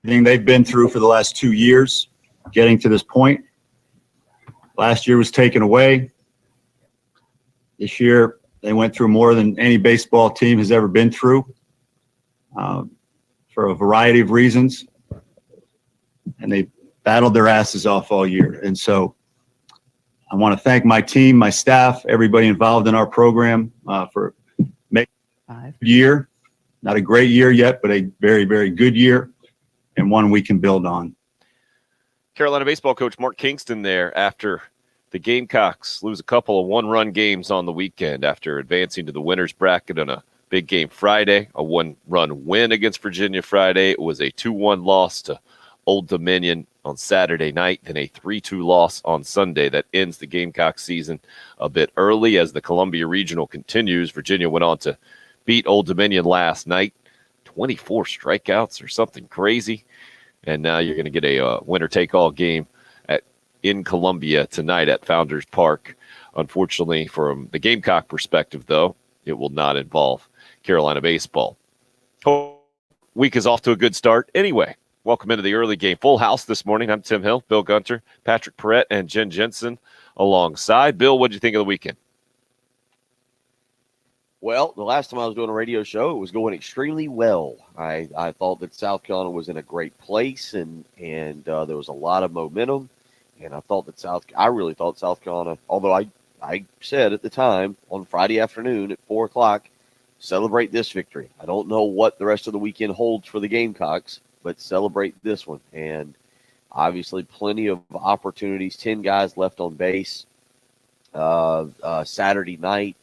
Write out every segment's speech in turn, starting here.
everything they've been through for the last 2 years, getting to this point. Last year was taken away. This year, they went through more than any baseball team has ever been through for a variety of reasons. And they battled their asses off all year. And so I want to thank my team, my staff, everybody involved in our program for making a year. Not a great year yet, but a very, very good year and one we can build on. Carolina baseball coach Mark Kingston there after the Gamecocks lose a couple of one-run games on the weekend after advancing to the winners bracket on a big game Friday, a one-run win against Virginia Friday. It was a 2-1 loss to Old Dominion on Saturday night, then a 3-2 loss on Sunday that ends the Gamecock season a bit early as the Columbia Regional continues. Virginia went on to beat Old Dominion last night, 24 strikeouts or something crazy. And now you're going to get a winner-take-all game in Columbia tonight at Founders Park. Unfortunately, from the Gamecock perspective, though, it will not involve Carolina baseball. Week is off to a good start. Anyway, welcome into the early game. Full house this morning. I'm Tim Hill, Bill Gunter, Patrick Perrette, and Jen Jensen alongside. Bill, what did you think of the weekend? Well, the last time I was doing a radio show, it was going extremely well. I thought that South Carolina was in a great place, and there was a lot of momentum. And I really thought South Carolina, although I said at the time on Friday afternoon at 4 o'clock, celebrate this victory. I don't know what the rest of the weekend holds for the Gamecocks, but celebrate this one. And obviously plenty of opportunities, 10 guys left on base Saturday night.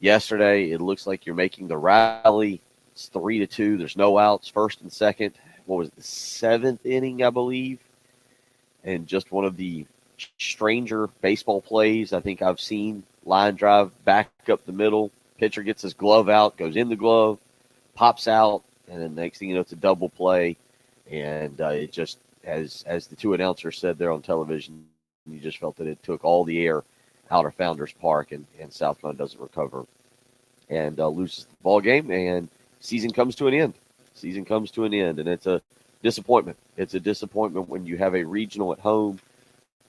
Yesterday, it looks like you're making the rally. It's 3-2. There's no outs, first and second. What was it, the 7th inning, I believe? And just one of the stranger baseball plays I think I've seen. Line drive back up the middle. Pitcher gets his glove out, goes in the glove, pops out, and then next thing you know, it's a double play. And it just, as the two announcers said there on television, you just felt that it took all the air out of Founders Park, and South Carolina doesn't recover and loses the ball game, and season comes to an end. And it's a disappointment. It's a disappointment when you have a regional at home,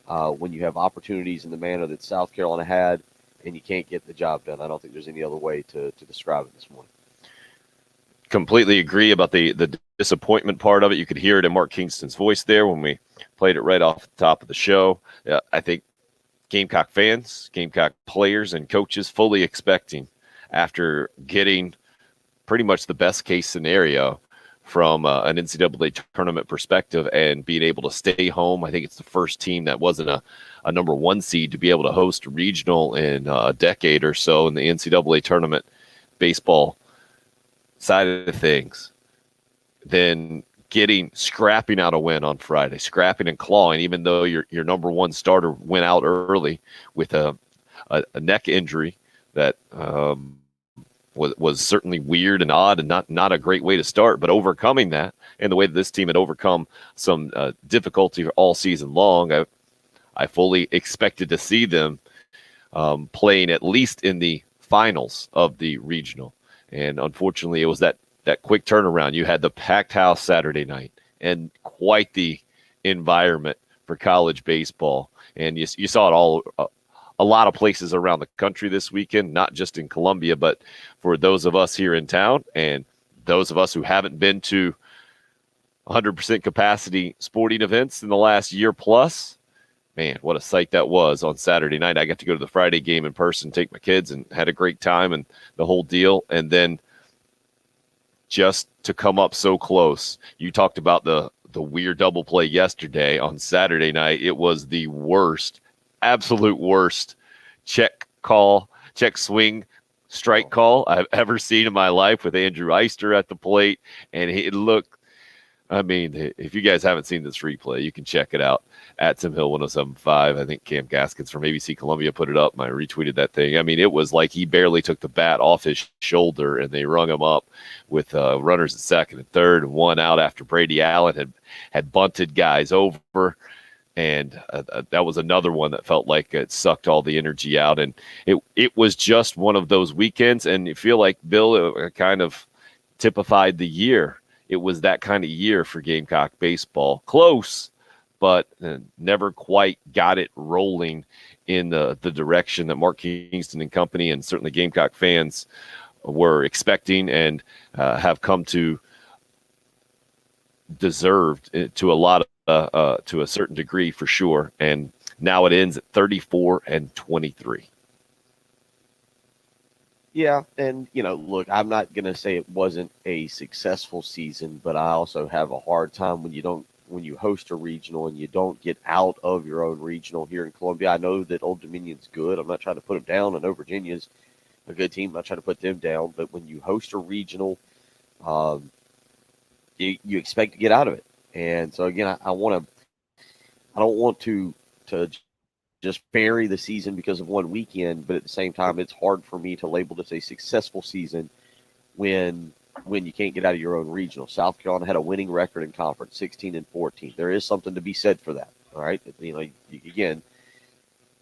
when you have opportunities in the manner that South Carolina had, and you can't get the job done. I don't think there's any other way to describe it this morning. Completely agree about the disappointment part of it. You could hear it in Mark Kingston's voice there when we played it right off the top of the show. I think Gamecock fans, Gamecock players, and coaches fully expecting, after getting pretty much the best case scenario from an NCAA tournament perspective and being able to stay home. I think it's the first team that wasn't a number one seed to be able to host a regional in a decade or so in the NCAA tournament baseball side of things. Then scrapping out a win on Friday, scrapping and clawing, even though your number one starter went out early with a neck injury that was certainly weird and odd and not a great way to start, but overcoming that and the way that this team had overcome some difficulty all season long, I fully expected to see them playing at least in the finals of the regional. And unfortunately, it was that quick turnaround. You had the packed house Saturday night and quite the environment for college baseball. And you saw it all a lot of places around the country this weekend, not just in Columbia, but for those of us here in town and those of us who haven't been to 100% capacity sporting events in the last year plus. Man, what a sight that was on Saturday night. I got to go to the Friday game in person, take my kids, and had a great time and the whole deal. And then just to come up so close. You talked about the weird double play yesterday. On Saturday night, it was the worst, absolute worst check swing strike call I've ever seen in my life, with Andrew Eister at the plate. And it looked, I mean, if you guys haven't seen this replay, you can check it out at Tim Hill 1075. I think Cam Gaskins from ABC Columbia put it up, and I retweeted that thing. I mean, it was like he barely took the bat off his shoulder, and they rung him up with runners at second and third, and one out after Brady Allen had bunted guys over. And that was another one that felt like it sucked all the energy out. And it was just one of those weekends, and you feel like, Bill, kind of typified the year it was that kind of year for Gamecock baseball. Close, but never quite got it rolling in the direction that Mark Kingston and company, and certainly Gamecock fans, were expecting and have come to deserved to a lot of to a certain degree for sure. And now it ends at 34-23. Yeah, and look, I'm not gonna say it wasn't a successful season, but I also have a hard time when you host a regional and you don't get out of your own regional here in Columbia. I know that Old Dominion's good. I'm not trying to put them down. I know Virginia's a good team. I'm not trying to put them down, but when you host a regional, you expect to get out of it. And so again, I don't want to just bury the season because of one weekend, but at the same time, it's hard for me to label this a successful season when you can't get out of your own regional. South Carolina had a winning record in conference, 16-14. There is something to be said for that. All right, again,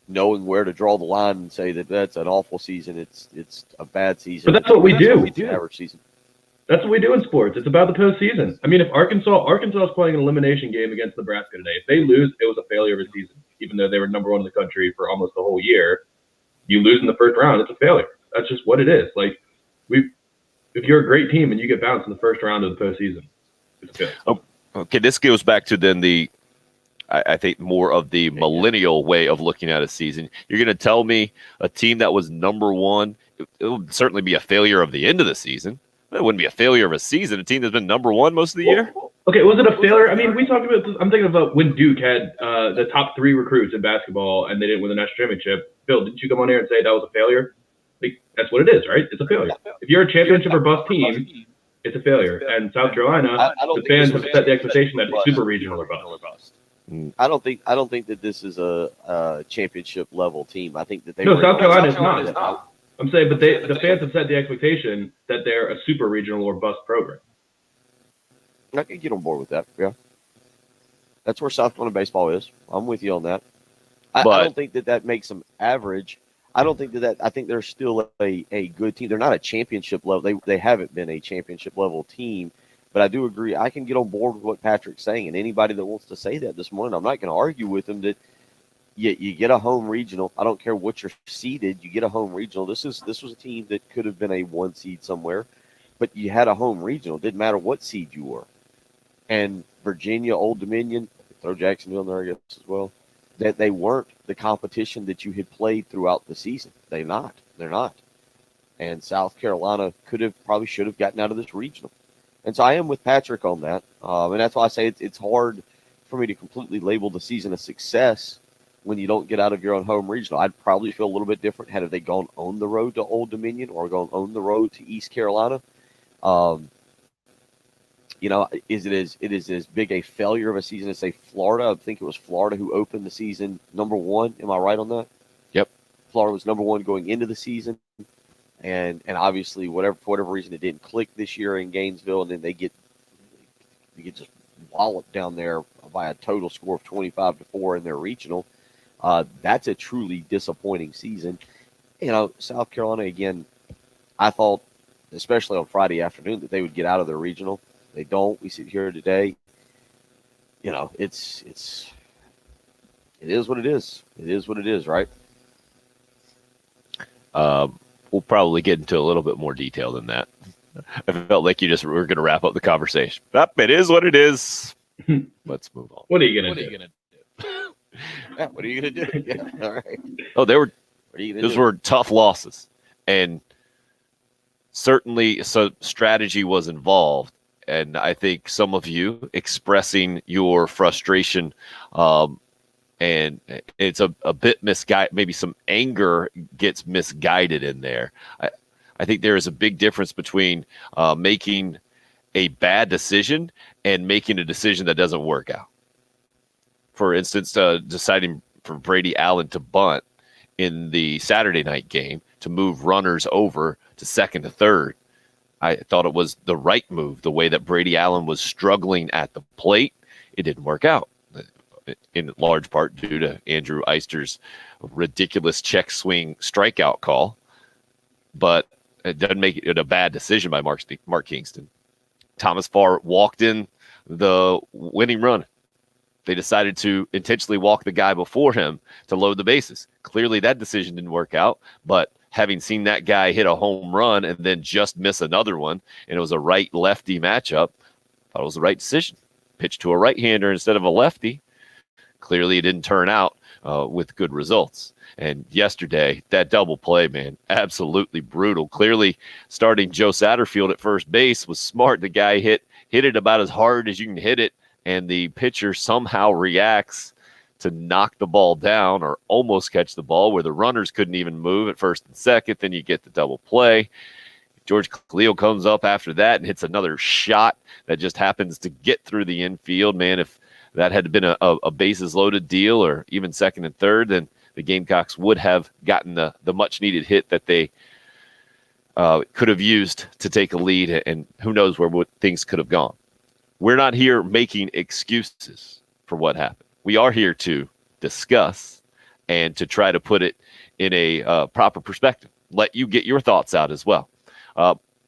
knowing where to draw the line and say that that's an awful season, it's a bad season. But that's what we do. It's an average season. That's what we do in sports. It's about the postseason. I mean, if Arkansas is playing an elimination game against Nebraska today, if they lose, it was a failure of a season. Even though they were number one in the country for almost the whole year, you lose in the first round, it's a failure. That's just what it is. Like, if you're a great team and you get bounced in the first round of the postseason, it's a failure. Oh, okay, this goes back to then I think more of the millennial way of looking at a season. You're going to tell me a team that was number one, it would certainly be a failure of the end of the season. It wouldn't be a failure of a season. A team that's been number one most of the year. Okay, was it a failure? I mean, we talked about this. I'm thinking about when Duke had the top 3 recruits in basketball and they didn't win the national championship. Bill, didn't you come on here and say that was a failure? Like, that's what it is, right? It's a failure. If you're a championship or bust team, it's a failure. And South Carolina, the fans have set the expectation that it's super regional or bust. I don't think that this is a championship level team. I think that they No, South Carolina is not. I'm saying, but the fans have set the expectation that they're a super regional or bust program. I can get on board with that. Yeah, that's where South Carolina baseball is. I'm with you on that. I don't think that makes them average. I don't think that. I think they're still a good team. They're not a championship level. They haven't been a championship level team. But I do agree. I can get on board with what Patrick's saying, and anybody that wants to say that this morning, I'm not going to argue with him that you get a home regional. I don't care what you're seeded. You get a home regional. This was a team that could have been a 1 seed somewhere, but you had a home regional. It didn't matter what seed you were. And Virginia, Old Dominion, throw Jacksonville in there, I guess, as well, that they weren't the competition that you had played throughout the season. They're not. And South Carolina probably should have gotten out of this regional. And so I am with Patrick on that. And that's why I say it's hard for me to completely label the season a success when you don't get out of your own home regional. I'd probably feel a little bit different had they gone on the road to Old Dominion or gone on the road to East Carolina. It is as big a failure of a season as, say, Florida. I think it was Florida who opened the season number 1. Am I right on that? Yep. Florida was number 1 going into the season. And obviously, for whatever reason, it didn't click this year in Gainesville, and then they get just walloped down there by a total score of 25-4 in their regional. That's a truly disappointing season. South Carolina, again, I thought, especially on Friday afternoon, that they would get out of their regional. They don't. We sit here today. It is what it is. It is what it is, right? We'll probably get into a little bit more detail than that. I felt like we're going to wrap up the conversation. It is what it is. Let's move on. What are you going to do? Yeah, what are you going to do? Yeah, all right. Oh, Those were tough losses. And certainly strategy was involved. And I think some of you expressing your frustration, and it's a bit misguided. Maybe some anger gets misguided in there. I think there is a big difference between making a bad decision and making a decision that doesn't work out. For instance, deciding for Brady Allen to bunt in the Saturday night game to move runners over to second to third. I thought it was the right move, the way that Brady Allen was struggling at the plate. It didn't work out, in large part due to Andrew Eister's ridiculous check swing strikeout call. But it doesn't make it a bad decision by Mark Kingston. Thomas Farr walked in the winning run. They decided to intentionally walk the guy before him to load the bases. Clearly that decision didn't work out, but having seen that guy hit a home run and then just miss another one, and it was a right-lefty matchup, I thought it was the right decision. Pitch to a right-hander instead of a lefty. Clearly it didn't turn out with good results. And yesterday, that double play, man, absolutely brutal. Clearly starting Joe Satterfield at first base was smart. The guy hit it about as hard as you can hit it, and the pitcher somehow reacts to knock the ball down or almost catch the ball where the runners couldn't even move at first and second. Then you get the double play. George Khalil comes up after that and hits another shot that just happens to get through the infield. Man, if that had been a bases loaded deal or even second and third, then the Gamecocks would have gotten the much needed hit that they could have used to take a lead, and who knows where things could have gone. We're not here making excuses for what happened. We are here to discuss and to try to put it in a proper perspective. Let you get your thoughts out as well.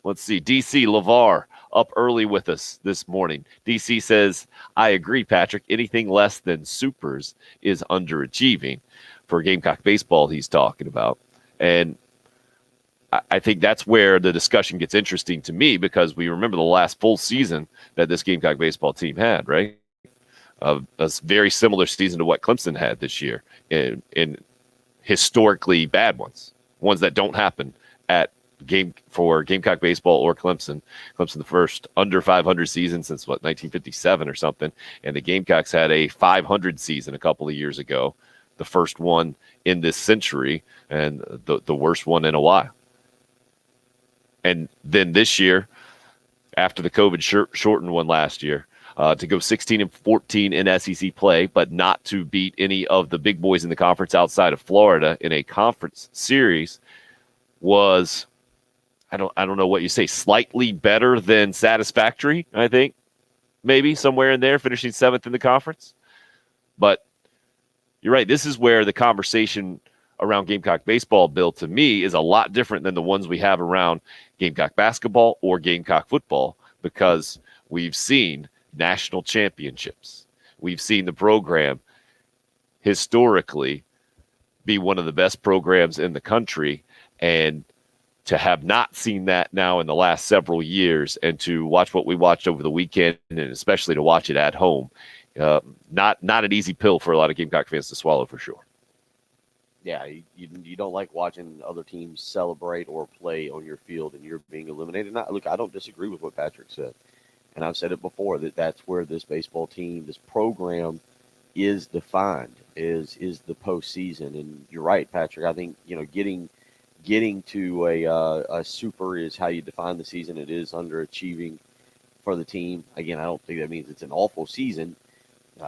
Let's see. DC LeVar up early with us this morning. DC says, I agree, Patrick. Anything less than supers is underachieving for Gamecock baseball he's talking about. And I think that's where the discussion gets interesting to me, because we remember the last full season that this Gamecock baseball team had, right? A very similar season to what Clemson had this year in historically bad ones that don't happen at Gamecock baseball or Clemson. Clemson, the first under 500 season since 1957 or something. And the Gamecocks had a 500 season a couple of years ago, the first one in this century and the worst one in a while. And then this year, after the COVID shortened one last year, to go 16-14 in SEC play, but not to beat any of the big boys in the conference outside of Florida in a conference series was, I don't know what you say, slightly better than satisfactory, I think. Maybe somewhere in there, finishing 7th in the conference. But you're right, this is where the conversation around Gamecock baseball, Bill, to me, is a lot different than the ones we have around Gamecock basketball or Gamecock football, because we've seen national championships. We've seen the program historically be one of the best programs in the country, and to have not seen that now in the last several years, and to watch what we watched over the weekend, and especially to watch it at home, not an easy pill for a lot of Gamecock fans to swallow, for sure. Yeah, you don't like watching other teams celebrate or play on your field and you're being eliminated. Look, I don't disagree with what Patrick said. And I've said it before, that's where this baseball team, this program is defined, is the postseason. And you're right, Patrick. I think, getting to a super is how you define the season. It is underachieving for the team. Again, I don't think that means it's an awful season.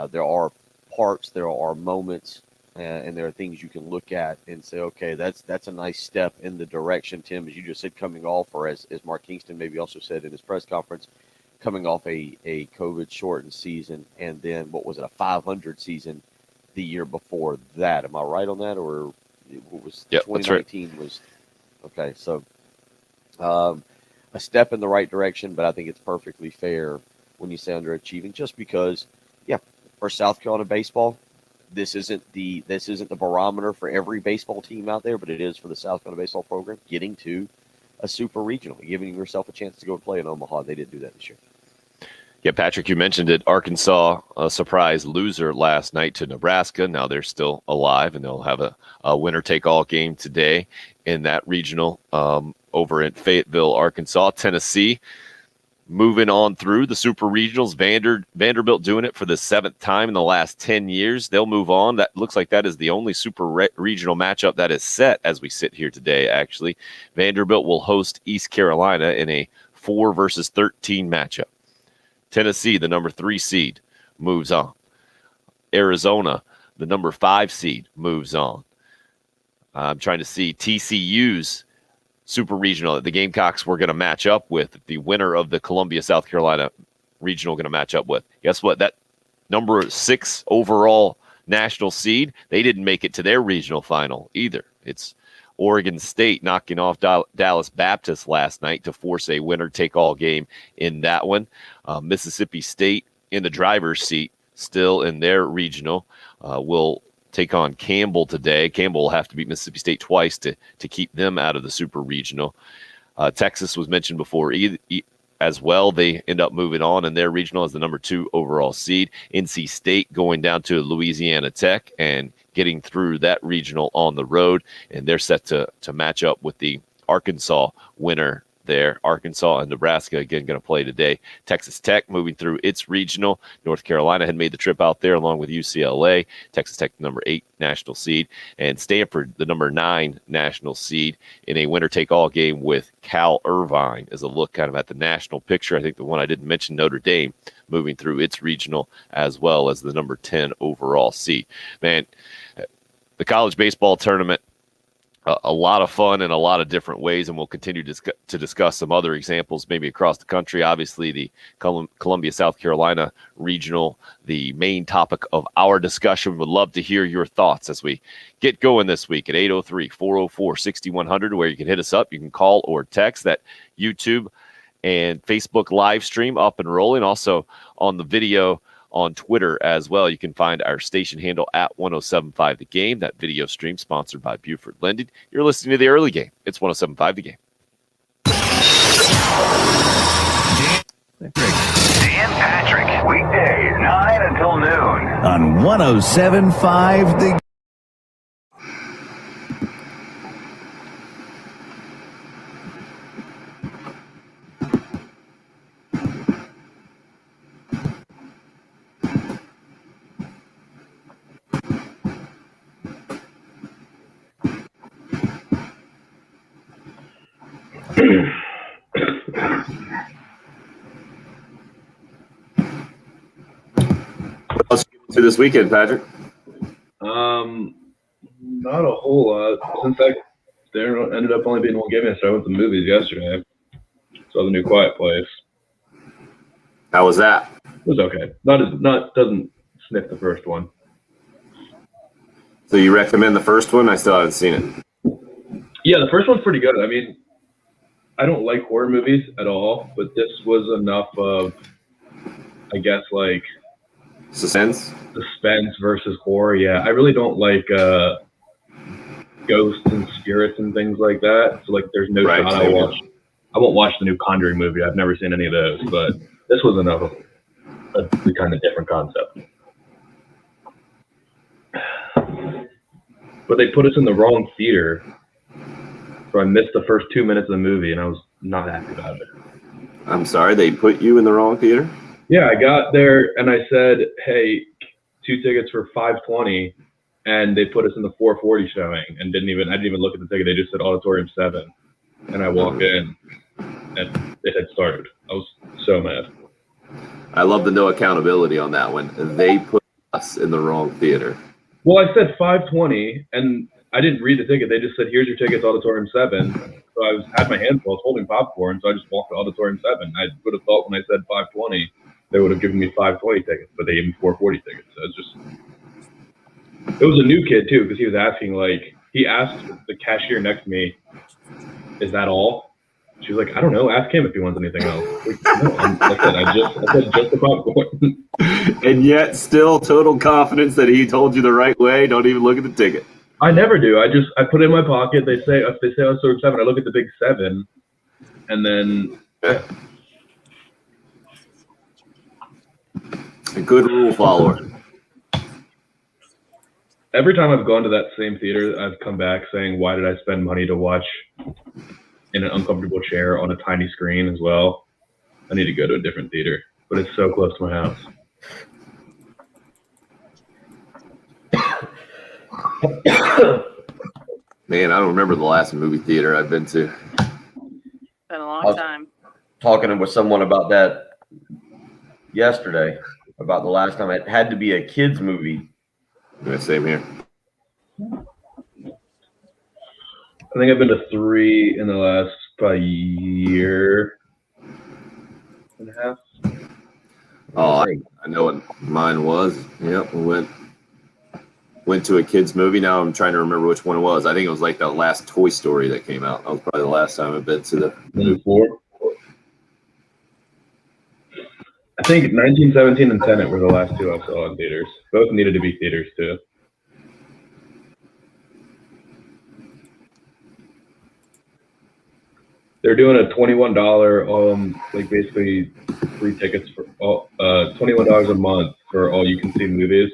There are parts, there are moments, and there are things you can look at and say, okay, that's a nice step in the direction, Tim, as you just said, coming off, or as Mark Kingston maybe also said in his press conference, coming off a COVID-shortened season, and then, what was it, a 500 season the year before that. Am I right on that? Or what was 2019 right. Was okay. So a step in the right direction, but I think it's perfectly fair when you say underachieving, just because, for South Carolina baseball, this isn't the barometer for every baseball team out there, but it is for the South Carolina baseball program getting to a super regional, giving yourself a chance to go play in Omaha. They didn't do that this year. Yeah, Patrick, you mentioned it. Arkansas, a surprise loser last night to Nebraska. Now they're still alive, and they'll have a winner-take-all game today in that regional over in Fayetteville, Arkansas. Tennessee moving on through the super regionals. Vanderbilt doing it for the 7th time in the last 10 years. They'll move on. That looks like that is the only super regional matchup that is set as we sit here today, actually. Vanderbilt will host East Carolina in a 4-13 matchup. Tennessee, the number 3 seed, moves on. Arizona, the number 5 seed, moves on. I'm trying to see TCU's super regional that the Gamecocks were going to match up with, the winner of the Columbia, South Carolina regional going to match up with. Guess what? That number 6 overall national seed, they didn't make it to their regional final either. It's Oregon State knocking off Dallas Baptist last night to force a winner-take-all game in that one. Mississippi State in the driver's seat still in their regional will take on Campbell today. Campbell will have to beat Mississippi State twice to keep them out of the super regional. Texas was mentioned before as well. They end up moving on in their regional as the number 2 overall seed. NC State going down to Louisiana Tech and getting through that regional on the road, and they're set to match up with the Arkansas winner there. Arkansas and Nebraska again going to play today. Texas Tech moving through its regional. North Carolina had made the trip out there along with UCLA. Texas Tech, the number 8 national seed, and Stanford, the number 9 national seed, in a winner-take-all game with Cal Irvine as a look kind of at the national picture. I think the one I didn't mention, Notre Dame, moving through its regional as well as the number 10 overall seed. Man, the college baseball tournament, a lot of fun in a lot of different ways, and we'll continue to discuss some other examples maybe across the country. Obviously, the Columbia, South Carolina regional, the main topic of our discussion. Would love to hear your thoughts as we get going this week at 803-404-6100, where you can hit us up. You can call or text. That YouTube and Facebook live stream up and rolling. Also on the video on Twitter as well. You can find our station handle at 1075 The Game. That video stream sponsored by Buford Linden. You're listening to The Early Game. It's 1075 The Game. Dan Patrick, weekdays 9 until noon on 1075 The What else you get to this weekend, Patrick? Not a whole lot. Since there ended up only being one game yesterday, I went to the movies yesterday. Saw the new Quiet Place. How was that? It was okay. Doesn't sniff the first one. So you recommend the first one? I still haven't seen it. Yeah, the first one's pretty good. I mean, I don't like horror movies at all, but this was enough of, I guess, like Suspense versus horror. Yeah, I really don't like ghosts and spirits and things like that. So like, there's no Right, shot same here. I won't watch the new Conjuring movie. I've never seen any of those, but this was enough of a kind of different concept. But they put us in the wrong theater, so I missed the first 2 minutes of the movie, and I was not happy about it. I'm sorry, they put you in the wrong theater? Yeah, I got there and I said, "Hey, 2 tickets for $520," and they put us in the 440 showing, and I didn't even look at the ticket. They just said Auditorium 7, and I walked in, and it had started. I was so mad. I love the no accountability on that one. They put us in the wrong theater. Well, I said $520, and I didn't read the ticket. They just said, "Here's your tickets, Auditorium 7." So I had my hands full. I was holding popcorn, so I just walked to Auditorium 7. I would have thought when I said $520, they would have given me $520 tickets, but they gave me $440 tickets. So it was a new kid too, because he was asking, he asked the cashier next to me, "Is that all?" She was like, "I don't know. Ask him if he wants anything else." Like, no, I said just the popcorn. And yet still total confidence that he told you the right way. Don't even look at the ticket. I never do. I put it in my pocket. They say Auditorium 7. I look at the big 7, and then A good rule follower. every time I've gone to that same theater, I've come back saying, "Why did I spend money to watch in an uncomfortable chair on a tiny screen as well? I need to go to a different theater." But it's so close to my house. Man, I don't remember the last movie theater I've been to. Been a long time. Talking with someone about that yesterday, about the last time it had to be a kids movie. Yeah, same here. I think I've been to 3 in the last probably year and a half. Oh, I know what mine was. Yep, we went went to a kids movie. Now I'm trying to remember which one it was. I think it was like the last Toy Story that came out. That was probably the last time I've been to the movie. 4. I think 1917 and Tenet were the last two I saw in theaters. Both needed to be theaters too. They're doing a $21 like basically free tickets for all $21 a month for all you can see movies.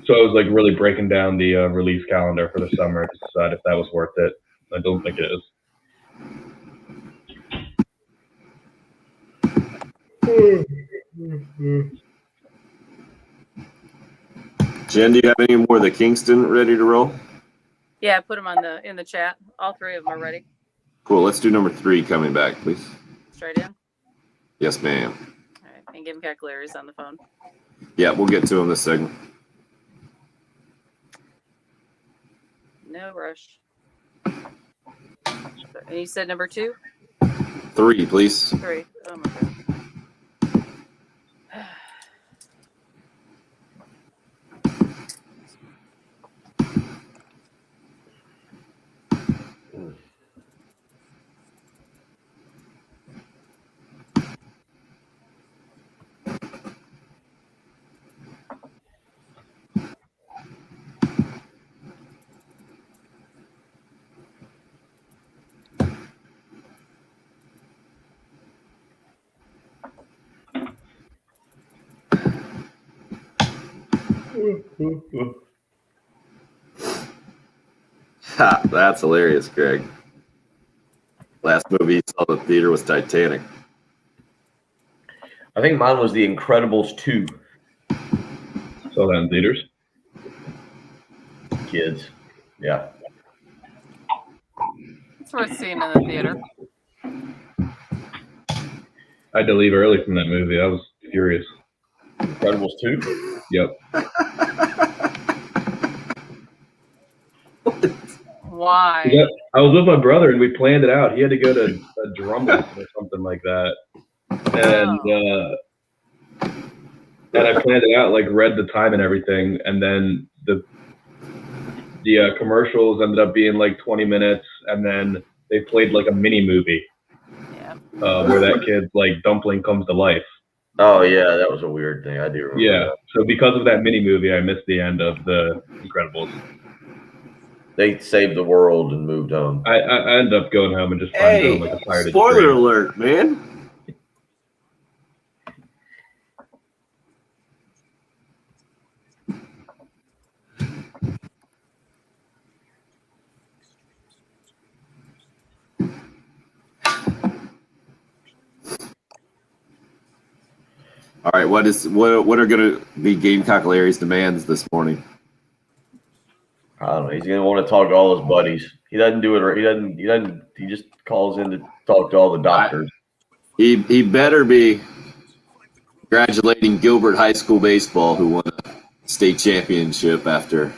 So I was like really breaking down the release calendar for the summer to decide if that was worth it. I don't think it is. Jen, do you have any more of the Kingston ready to roll? Yeah, I put them in the chat. All 3 of them are ready. Cool. Let's do number 3 coming back, please. Straight in. Yes, ma'am. All right. And Gamecock Larry's on the phone. Yeah, we'll get to him this segment. No rush. And you said number 2? 3, please. 3. Oh my god. Ha, that's hilarious, Greg. Last movie you saw in the theater was Titanic. I think mine was The Incredibles 2. Saw that in theaters. Kids. Yeah. It's worth seeing in the theater. I had to leave early from that movie. I was furious. Incredibles 2? Yep. Why? Yeah, I was with my brother and we planned it out. He had to go to a drum lesson or something like that. And I planned it out, like read the time and everything. And then the commercials ended up being like 20 minutes. And then they played like a mini movie where that kid's like dumpling comes to life. Oh, yeah, that was a weird thing. I do remember. Yeah. That. So because of that mini movie, I missed the end of the Incredibles. They saved the world and moved on. I ended up going home and just finding like a pirated spoiler dream. alert, man. All right, what are going to be Gamecock Larry's demands this morning? I don't know. He's gonna want to talk to all his buddies. He doesn't do it. He doesn't. He just calls in to talk to all the doctors. He better be congratulating Gilbert High School baseball, who won a state championship after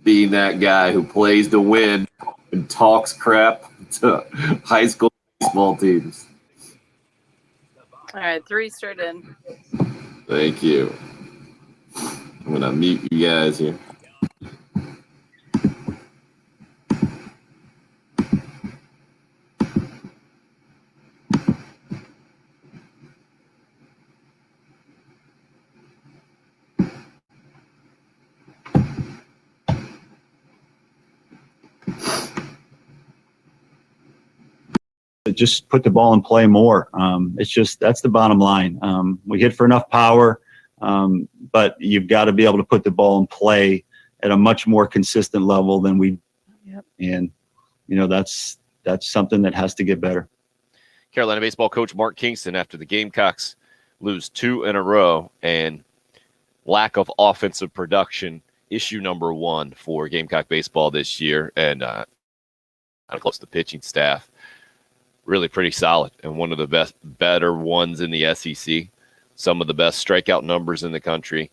being that guy who plays to win and talks crap to high school baseball teams. All right, 3 straight in. Thank you. I'm gonna mute you guys here. Just put the ball in play more. It's just, that's the bottom line. We hit for enough power, but you've got to be able to put the ball in play at a much more consistent level than we. Yep. And that's something that has to get better. Carolina baseball coach Mark Kingston, after the Gamecocks lose 2 in a row and lack of offensive production, issue number 1 for Gamecock baseball this year, and close to the pitching staff. Really pretty solid and one of the better ones in the SEC. Some of the best strikeout numbers in the country.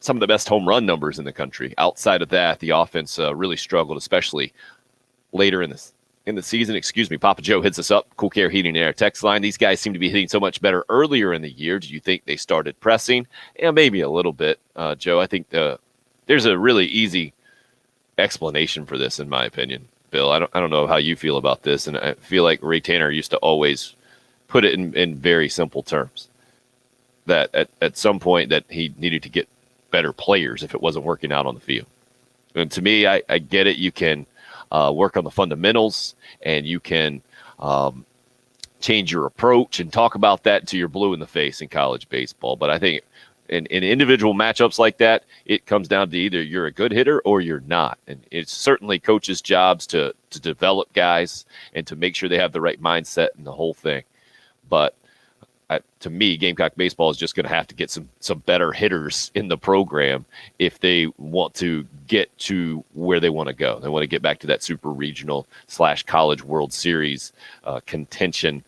Some of the best home run numbers in the country. Outside of that, the offense really struggled, especially later in the season. Excuse me. Papa Joe hits us up. Cool Care Heating and Air text line. These guys seem to be hitting so much better earlier in the year. Do you think they started pressing? Yeah, maybe a little bit, Joe. I think the there's a really easy explanation for this, in my opinion, Bill. I don't know how you feel about this, and I feel like Ray Tanner used to always put it in very simple terms. That at some point that he needed to get better players if it wasn't working out on the field. And to me, I get it. You can work on the fundamentals, and you can change your approach and talk about that until you're blue in the face in college baseball. But I think in individual matchups like that, it comes down to either you're a good hitter or you're not. And it's certainly coaches' jobs to develop guys and to make sure they have the right mindset and the whole thing. But to me, Gamecock baseball is just going to have to get some better hitters in the program if they want to get to where they want to go. They want to get back to that super regional / college World Series contention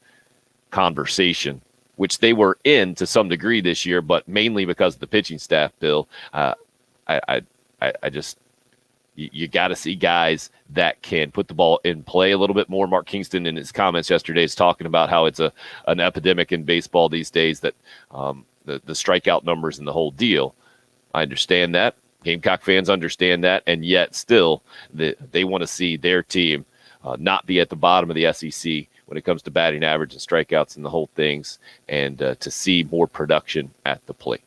conversation, which they were in to some degree this year, but mainly because of the pitching staff, Bill. You got to see guys that can put the ball in play a little bit more. Mark Kingston in his comments yesterday is talking about how it's an epidemic in baseball these days, that the strikeout numbers and the whole deal. I understand that. Gamecock fans understand that, and yet still they want to see their team not be at the bottom of the SEC when it comes to batting average and strikeouts and the whole things, and to see more production at the plate.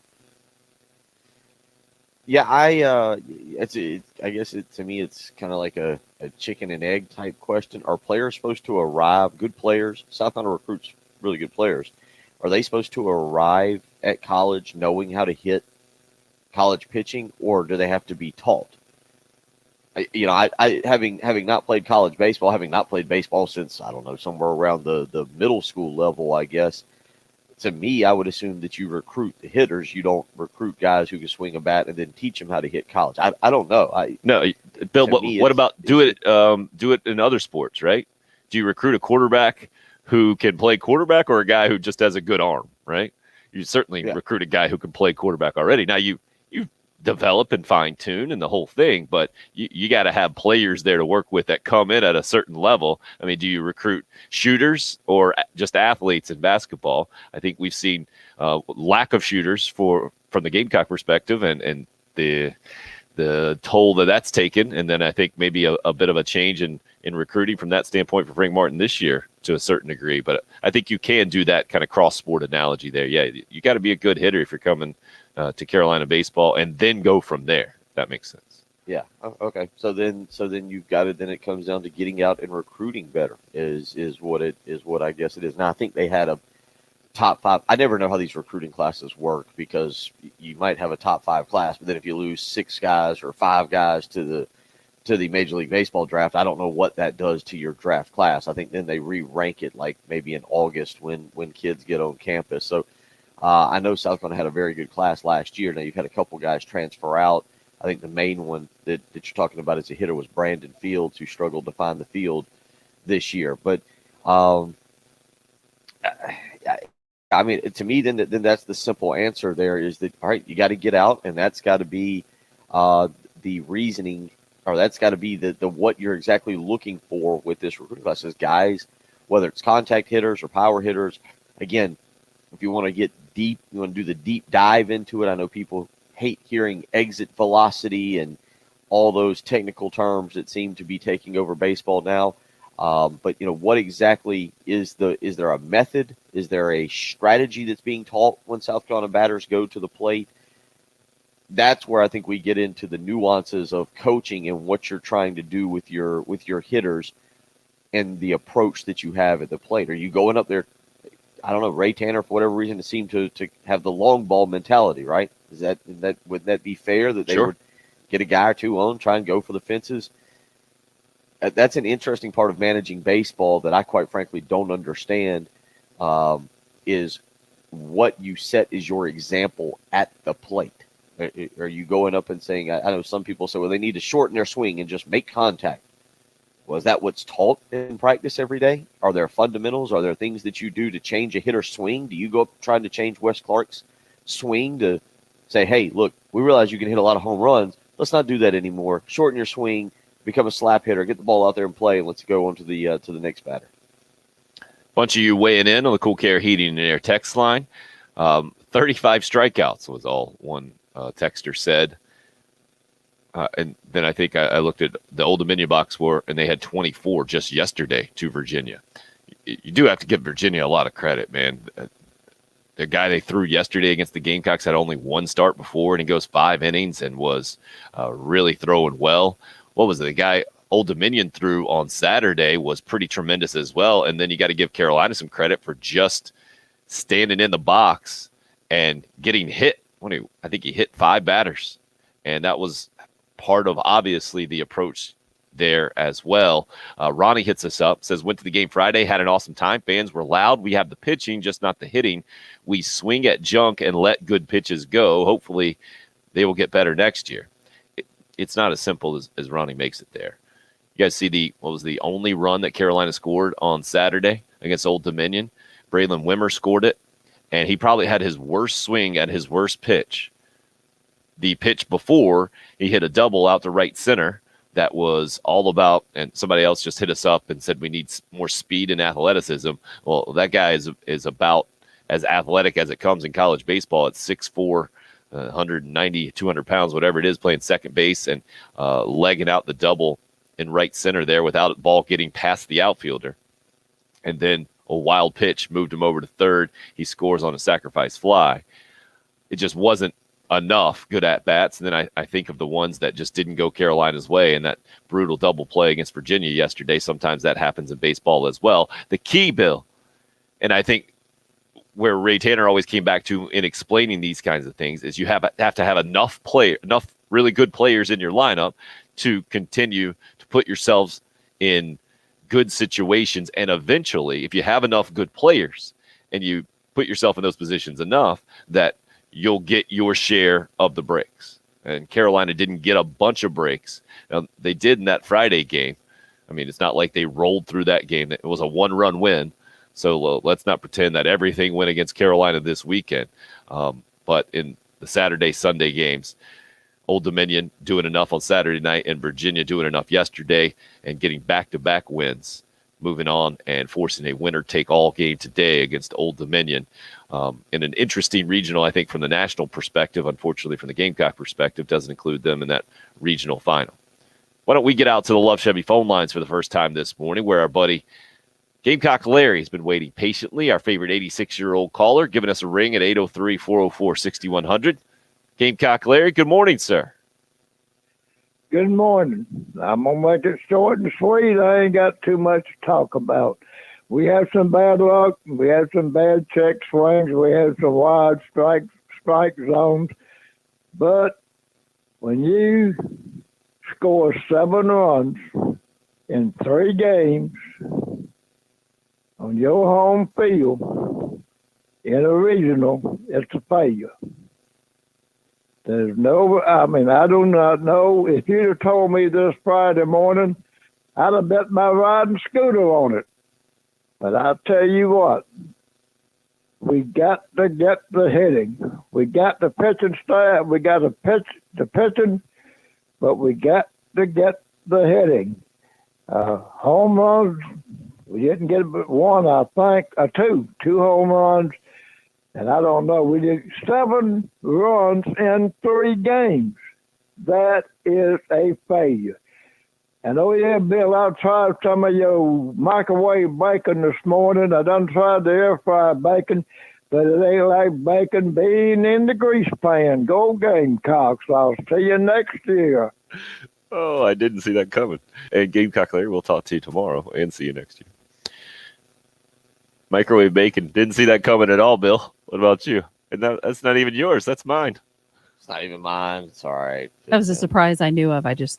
Yeah, I guess to me it's kind of like a chicken and egg type question. Are players supposed to arrive, good players? South Carolina recruits really good players. Are they supposed to arrive at college knowing how to hit college pitching, or do they have to be taught? I having not played college baseball, having not played baseball since, I don't know, somewhere around the middle school level, I guess. To me, I would assume that you recruit the hitters. You don't recruit guys who can swing a bat and then teach them how to hit college. I don't know. No, Bill. What about do it in other sports, right? Do you recruit a quarterback who can play quarterback, or a guy who just has a good arm, right? You certainly recruit a guy who can play quarterback already. Now you develop and fine tune and the whole thing, but you got to have players there to work with that come in at a certain level. I mean, do you recruit shooters or just athletes in basketball? I think we've seen lack of shooters from the Gamecock perspective, and the toll that's taken. And then I think maybe a bit of a change in recruiting from that standpoint for Frank Martin this year to a certain degree. But I think you can do that kind of cross sport analogy there. Yeah, you got to be a good hitter if you're coming to Carolina baseball, and then go from there. If that makes sense. Yeah. Okay. So then you've got it. Then it comes down to getting out and recruiting better is what I guess it is. Now I think they had a top 5. I never know how these recruiting classes work, because you might have a top 5 class, but then if you lose 6 guys or 5 guys to the Major League Baseball draft, I don't know what that does to your draft class. I think then they re-rank it like maybe in August when kids get on campus. So I know South Carolina had a very good class last year. Now you've had a couple guys transfer out. I think the main one that you're talking about as a hitter was Brandon Fields, who struggled to find the field this year. But I mean, to me, then that's the simple answer there, is that, all right, you got to get out, and that's got to be the reasoning, or that's got to be the what you're exactly looking for with this recruiting class is guys, whether it's contact hitters or power hitters. Again, if you want to get deep, you want to do the deep dive into it. I know people hate hearing exit velocity and all those technical terms that seem to be taking over baseball now. But what exactly is there a method? Is there a strategy that's being taught when South Carolina batters go to the plate? That's where I think we get into the nuances of coaching and what you're trying to do with your hitters and the approach that you have at the plate. Are you going up there? I don't know, Ray Tanner, for whatever reason, seemed to have the long ball mentality, right? Would that be fair that they would get a guy or two on, try and go for the fences? That's an interesting part of managing baseball that I quite frankly don't understand, is what you set as your example at the plate. Are you going up and saying, I know some people say, well, they need to shorten their swing and just make contact. Well, is that what's taught in practice every day? Are there fundamentals? Are there things that you do to change a hitter's swing? Do you go up trying to change Wes Clark's swing to say, hey, look, we realize you can hit a lot of home runs. Let's not do that anymore. Shorten your swing, become a slap hitter, get the ball out there and play, and let's go on to the next batter. Bunch of you weighing in on the Cool Care Heating and Air text line. 35 strikeouts was all one texter said. And then I think I looked at the Old Dominion box score, and they had 24 just yesterday to Virginia. You do have to give Virginia a lot of credit, man. The guy they threw yesterday against the Gamecocks had only one start before, and he goes 5 innings and was really throwing well. What was it? The guy Old Dominion threw on Saturday was pretty tremendous as well. And then you got to give Carolina some credit for just standing in the box and getting hit. I think he hit 5 batters, and that was part of obviously the approach there as well. Ronnie hits us up, says, went to the game Friday, had an awesome time. Fans were loud. We have the pitching, just not the hitting. We swing at junk and let good pitches go. Hopefully they will get better next year. It's not as simple as Ronnie makes it there. You guys see what was the only run that Carolina scored on Saturday against Old Dominion? Braylon Wimmer scored it, and he probably had his worst swing at his worst pitch. The pitch before, he hit a double out to right center that was all about, and somebody else just hit us up and said we need more speed and athleticism. Well, that guy is about as athletic as it comes in college baseball. At 6'4", 190, 200 pounds, whatever it is, playing second base and legging out the double in right center there without the ball getting past the outfielder. And then a wild pitch moved him over to third. He scores on a sacrifice fly. It just wasn't enough good at-bats. And then I think of the ones that just didn't go Carolina's way, and that brutal double play against Virginia yesterday. Sometimes that happens in baseball as well. The key, Bill, and I think where Ray Tanner always came back to in explaining these kinds of things, is you have to have enough really good players in your lineup to continue to put yourselves in good situations. And eventually, if you have enough good players and you put yourself in those positions enough, that you'll get your share of the breaks. And Carolina didn't get a bunch of breaks. Now, they did in that Friday game. I mean, it's not like they rolled through that game. It was a 1-run win. So let's not pretend that everything went against Carolina this weekend. But in the Saturday, Sunday games, Old Dominion doing enough on Saturday night and Virginia doing enough yesterday and getting back-to-back wins, moving on and forcing a winner-take-all game today against Old Dominion. In an interesting regional, I think, from the national perspective. Unfortunately, from the Gamecock perspective, doesn't include them in that regional final. Why don't we get out to the Love Chevy phone lines for the first time this morning, where our buddy Gamecock Larry has been waiting patiently, our favorite 86-year-old caller, giving us a ring at 803-404-6100. Gamecock Larry, good morning, sir. Good morning. I'm going to make it short and sweet. I ain't got too much to talk about. We have some bad luck. We have some bad check swings. We have some wide strike zones. But when you score 7 runs in 3 games on your home field in a regional, it's a failure. There's I do not know. If you'd have told me this Friday morning, I'd have bet my riding scooter on it. But I'll tell you what, we got to get the hitting. We got the pitching staff. We got the pitching, but we got to get the hitting. Home runs, we didn't get but 1, I think, or 2 home runs. And I don't know, we did 7 runs in 3 games. That is a failure. And oh yeah, Bill, I tried some of your microwave bacon this morning. I done tried the air fryer bacon, but it ain't like bacon being in the grease pan. Go Gamecocks. I'll see you next year. Oh, I didn't see that coming. And Gamecock Larry, we'll talk to you tomorrow and see you next year. Microwave bacon, didn't see that coming at all, Bill. What about you? And that's not even yours. That's mine. It's not even mine. It's all right. That was a surprise I knew of. I just.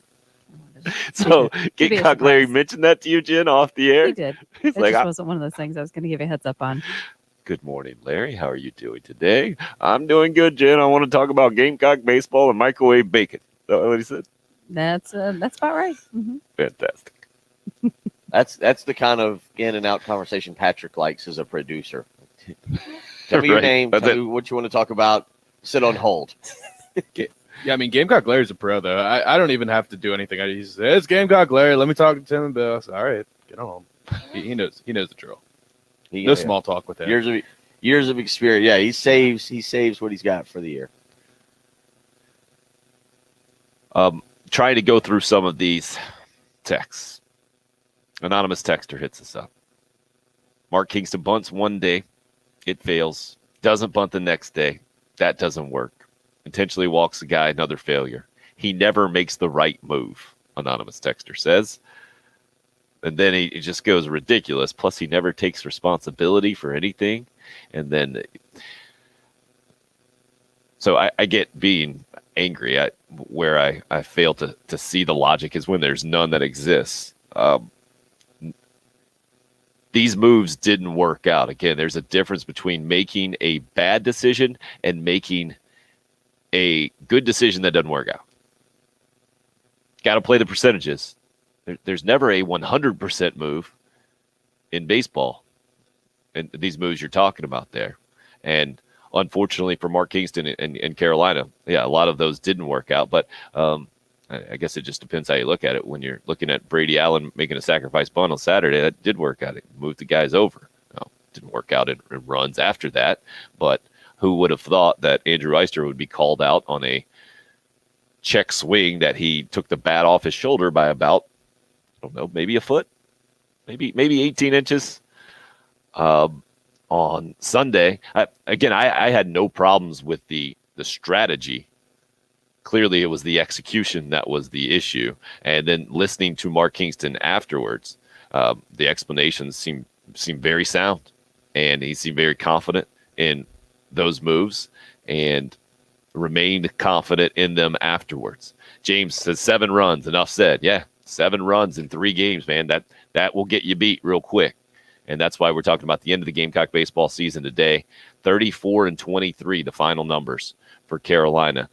So Gamecock Larry mentioned that to you, Jen, off the air? He did. He's It like, just wasn't one of those things I was going to give you a heads up on. Good morning, Larry. How are you doing today? I'm doing good, Jen. I want to talk about Gamecock baseball and microwave bacon. Is that what he said? That's about right. Mm-hmm. Fantastic. That's the kind of in and out conversation Patrick likes as a producer. Tell me your Right. name. That's Tell me what you want to talk about. Sit on hold. Yeah, I mean, Gamecock Larry's a pro, though. I don't even have to do anything. He says, it's Gamecock Larry. Let me talk to Tim and Bill. I said, all right, get on home. He knows the drill. No small talk with him. Years of experience. Yeah, he saves what he's got for the year. trying to go through some of these texts. Anonymous texter hits us up. Mark Kingston bunts one day, it fails. Doesn't bunt the next day, that doesn't work. Intentionally walks the guy, another failure. He never makes the right move, anonymous texter says. And then he just goes ridiculous. Plus, he never takes responsibility for anything. And then, so I get being angry at where I fail to see the logic is when there's none that exists. These moves didn't work out. Again, there's a difference between making a bad decision and making a good decision that doesn't work out. Got to play the percentages. There's never a 100% move in baseball, and these moves you're talking about there. And unfortunately for Mark Kingston and Carolina, yeah, a lot of those didn't work out. But I guess it just depends how you look at it. When you're looking at Brady Allen making a sacrifice bunt on Saturday, that did work out. It moved the guys over. No, didn't work out in runs after that. But who would have thought that Andrew Eyster would be called out on a check swing that he took the bat off his shoulder by about, I don't know, maybe a foot, maybe 18 inches on Sunday. I had no problems with the strategy. Clearly, it was the execution that was the issue. And then listening to Mark Kingston afterwards, the explanations seemed very sound, and he seemed very confident in those moves and remained confident in them afterwards. James says 7 runs, enough said. Yeah, 7 runs in 3 games, man. That will get you beat real quick. And that's why we're talking about the end of the Gamecock baseball season today. 34-23, the final numbers for Carolina,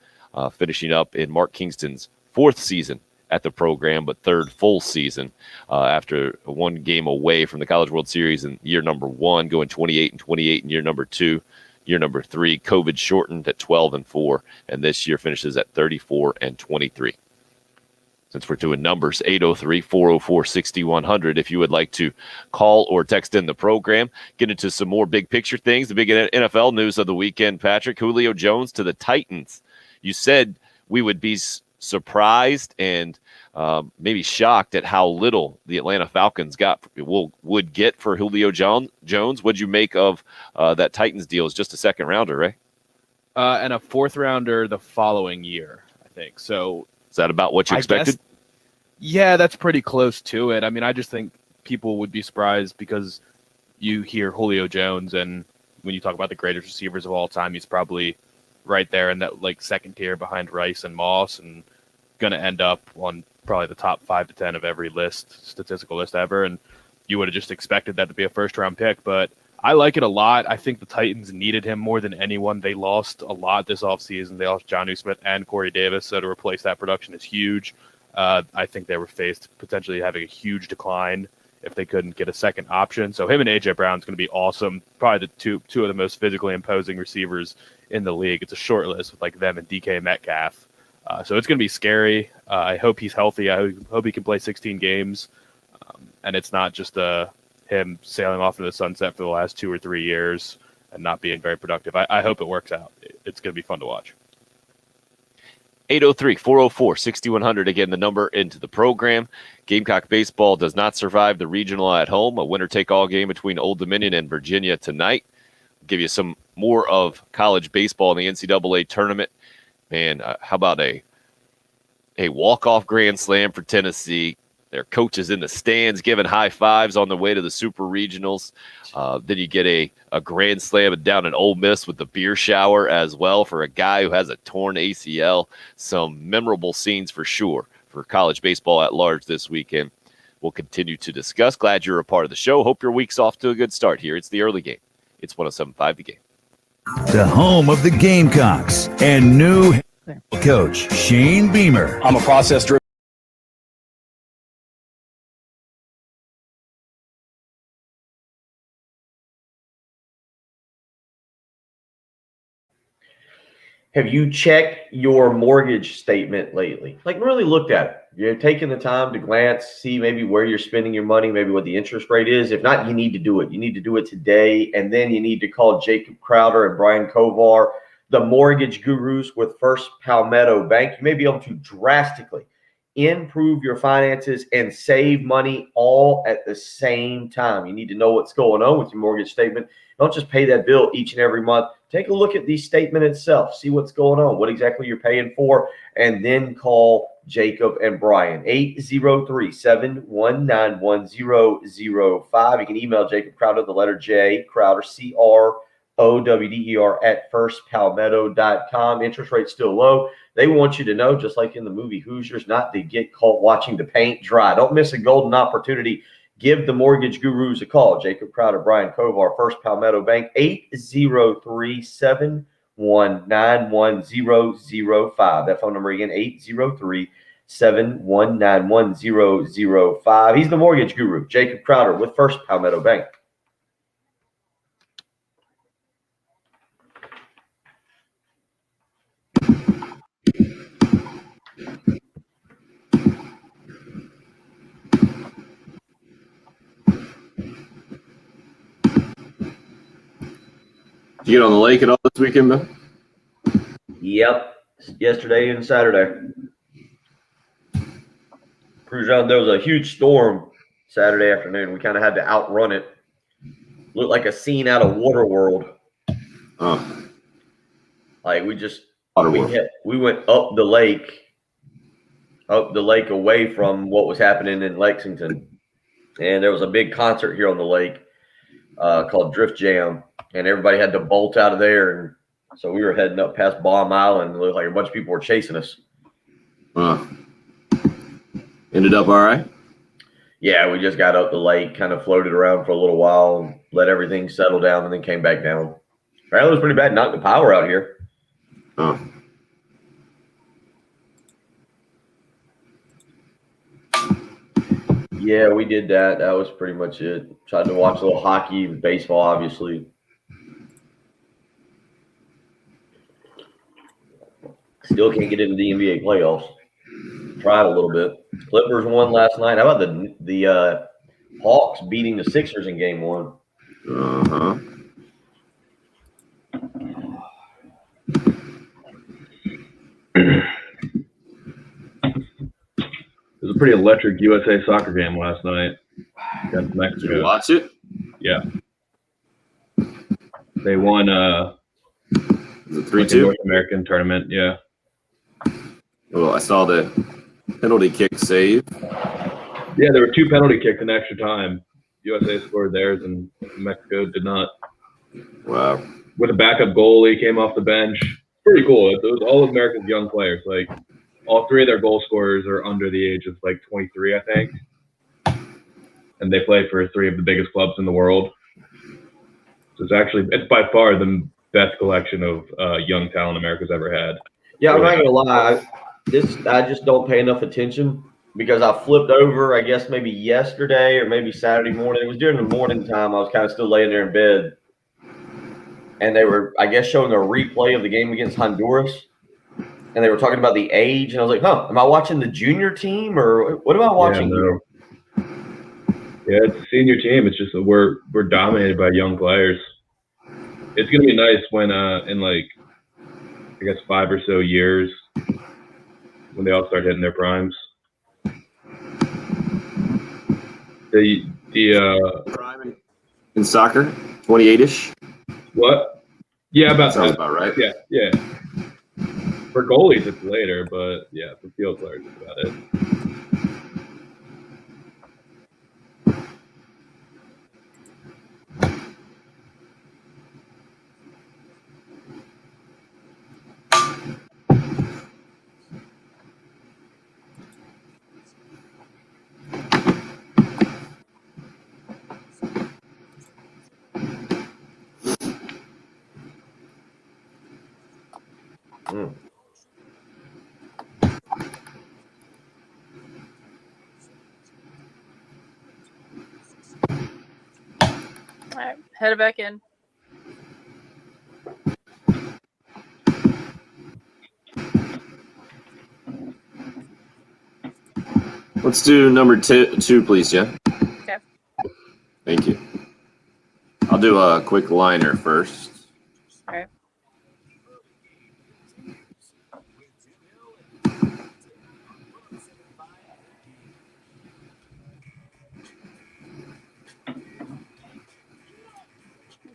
finishing up in Mark Kingston's 4th season at the program, but 3rd full season after 1 game away from the College World Series in year number 1, going 28-28 in year number 2. Year number 3, COVID shortened at 12-4, and this year finishes at 34-23. Since we're doing numbers, 803-404-6100. If you would like to call or text in the program, get into some more big picture things. The big NFL news of the weekend, Patrick. Julio Jones to the Titans. You said we would be surprised and maybe shocked at how little the Atlanta Falcons would get for Julio Jones. What'd you make of that Titans deal? Is just a 2nd rounder, right? And a 4th rounder the following year, I think. So is that about what you expected? Yeah, that's pretty close to it. I mean, I just think people would be surprised because you hear Julio Jones, and when you talk about the greatest receivers of all time, he's probably right there in that 2nd tier behind Rice and Moss, and going to end up on probably the top 5 to 10 of every statistical list ever. And you would have just expected that to be a 1st-round pick, but I like it a lot. I think the Titans needed him more than anyone. They lost a lot this offseason. They lost Jonnu Smith and Corey Davis, so to replace that production is huge. I think they were faced potentially having a huge decline if they couldn't get a 2nd option. So him and A.J. Brown's going to be awesome. Probably the two of the most physically imposing receivers in the league. It's a short list with them and DK Metcalf. So it's going to be scary. I hope he's healthy. I hope he can play 16 games. And it's not just him sailing off into the sunset for the last 2 or 3 years and not being very productive. I hope it works out. It's going to be fun to watch. 803-404-6100. Again, the number into the program. Gamecock baseball does not survive the regional at home. A winner-take-all game between Old Dominion and Virginia tonight. I'll give you some more of college baseball in the NCAA tournament. Man, how about a walk-off grand slam for Tennessee? Their coaches in the stands giving high fives on the way to the Super Regionals. Then you get a grand slam down in Ole Miss with the beer shower as well for a guy who has a torn ACL. Some memorable scenes for sure for college baseball at large this weekend. We'll continue to discuss. Glad you're a part of the show. Hope your week's off to a good start here. It's the early game. It's 107.5 The Game. The home of the Gamecocks and new coach Shane Beamer. I'm a process-driven. Have you checked your mortgage statement lately? Really looked at it. You're taking the time to glance, see maybe where you're spending your money, maybe what the interest rate is. If not, you need to do it. You need to do it today, and then you need to call Jacob Crowder and Brian Kovar, the mortgage gurus with First Palmetto Bank. You may be able to drastically improve your finances, and save money all at the same time. You need to know what's going on with your mortgage statement. Don't just pay that bill each and every month. Take a look at the statement itself. See what's going on, what exactly you're paying for, and then call Jacob and Brian, 803-719-1005. You can email Jacob Crowder, the letter J, Crowder, CROWDER, at firstpalmetto.com. Interest rate's still low. They want you to know, just like in the movie Hoosiers, not to get caught watching the paint dry. Don't miss a golden opportunity. Give the mortgage gurus a call. Jacob Crowder, Brian Kovar, First Palmetto Bank, 803-719-1005. That phone number again, 803-719-1005. He's the mortgage guru, Jacob Crowder with First Palmetto Bank. Did you get on the lake at all this weekend, Bill? Yep, yesterday and Saturday. Cruise around. There was a huge storm Saturday afternoon. We kind of had to outrun it. Looked like a scene out of Waterworld. Oh, Like we just Waterworld. we went up the lake away from what was happening in Lexington, and there was a big concert here on the lake called Drift Jam, and everybody had to bolt out of there, and so we were heading up past Bomb Island. It looked like a bunch of people were chasing us. Ended up all right? Yeah, we just got up the lake, kind of floated around for a little while, let everything settle down, and then came back down. Apparently it was pretty bad. Knocked the power out here. Oh. Yeah, we did that. That was pretty much it. Tried to watch a little hockey, baseball, obviously. Still can't get into the NBA playoffs. Tried a little bit. Clippers won last night. How about the Hawks beating the Sixers in game one? Uh-huh. It was a pretty electric USA soccer game last night against Mexico. Did you watch it? Yeah. They won Was it like a 3-2? North American tournament. Yeah. Well, I saw the penalty kick save. Yeah, there were two penalty kicks in extra time. USA scored theirs and Mexico did not. Wow. With a backup goalie, came off the bench. Pretty cool. It was all of America's young players. Like all three of their goal scorers are under the age of like 23, I think. And they play for three of the biggest clubs in the world. So it's by far the best collection of young talent America's ever had. Yeah, I'm not gonna lie. I just don't pay enough attention because I flipped over, I guess maybe yesterday or maybe Saturday morning. It was during the morning time. I was kind of still laying there in bed. And they were, I guess, showing a replay of the game against Honduras. And they were talking about the age. And I was like, am I watching the junior team or what am I watching here? Yeah, it's a senior team. It's just that we're dominated by young players. It's going to be nice when in like, I guess 5 or so years when they all start hitting their primes. Prime in soccer, 28-ish. What? Yeah, about Sounds that. about right. Yeah. For goalies, it's later, but yeah, for field players, it's about it. All right, head it back in. Let's do number two, please, Jen. Okay. Thank you. I'll do a quick liner first. All right.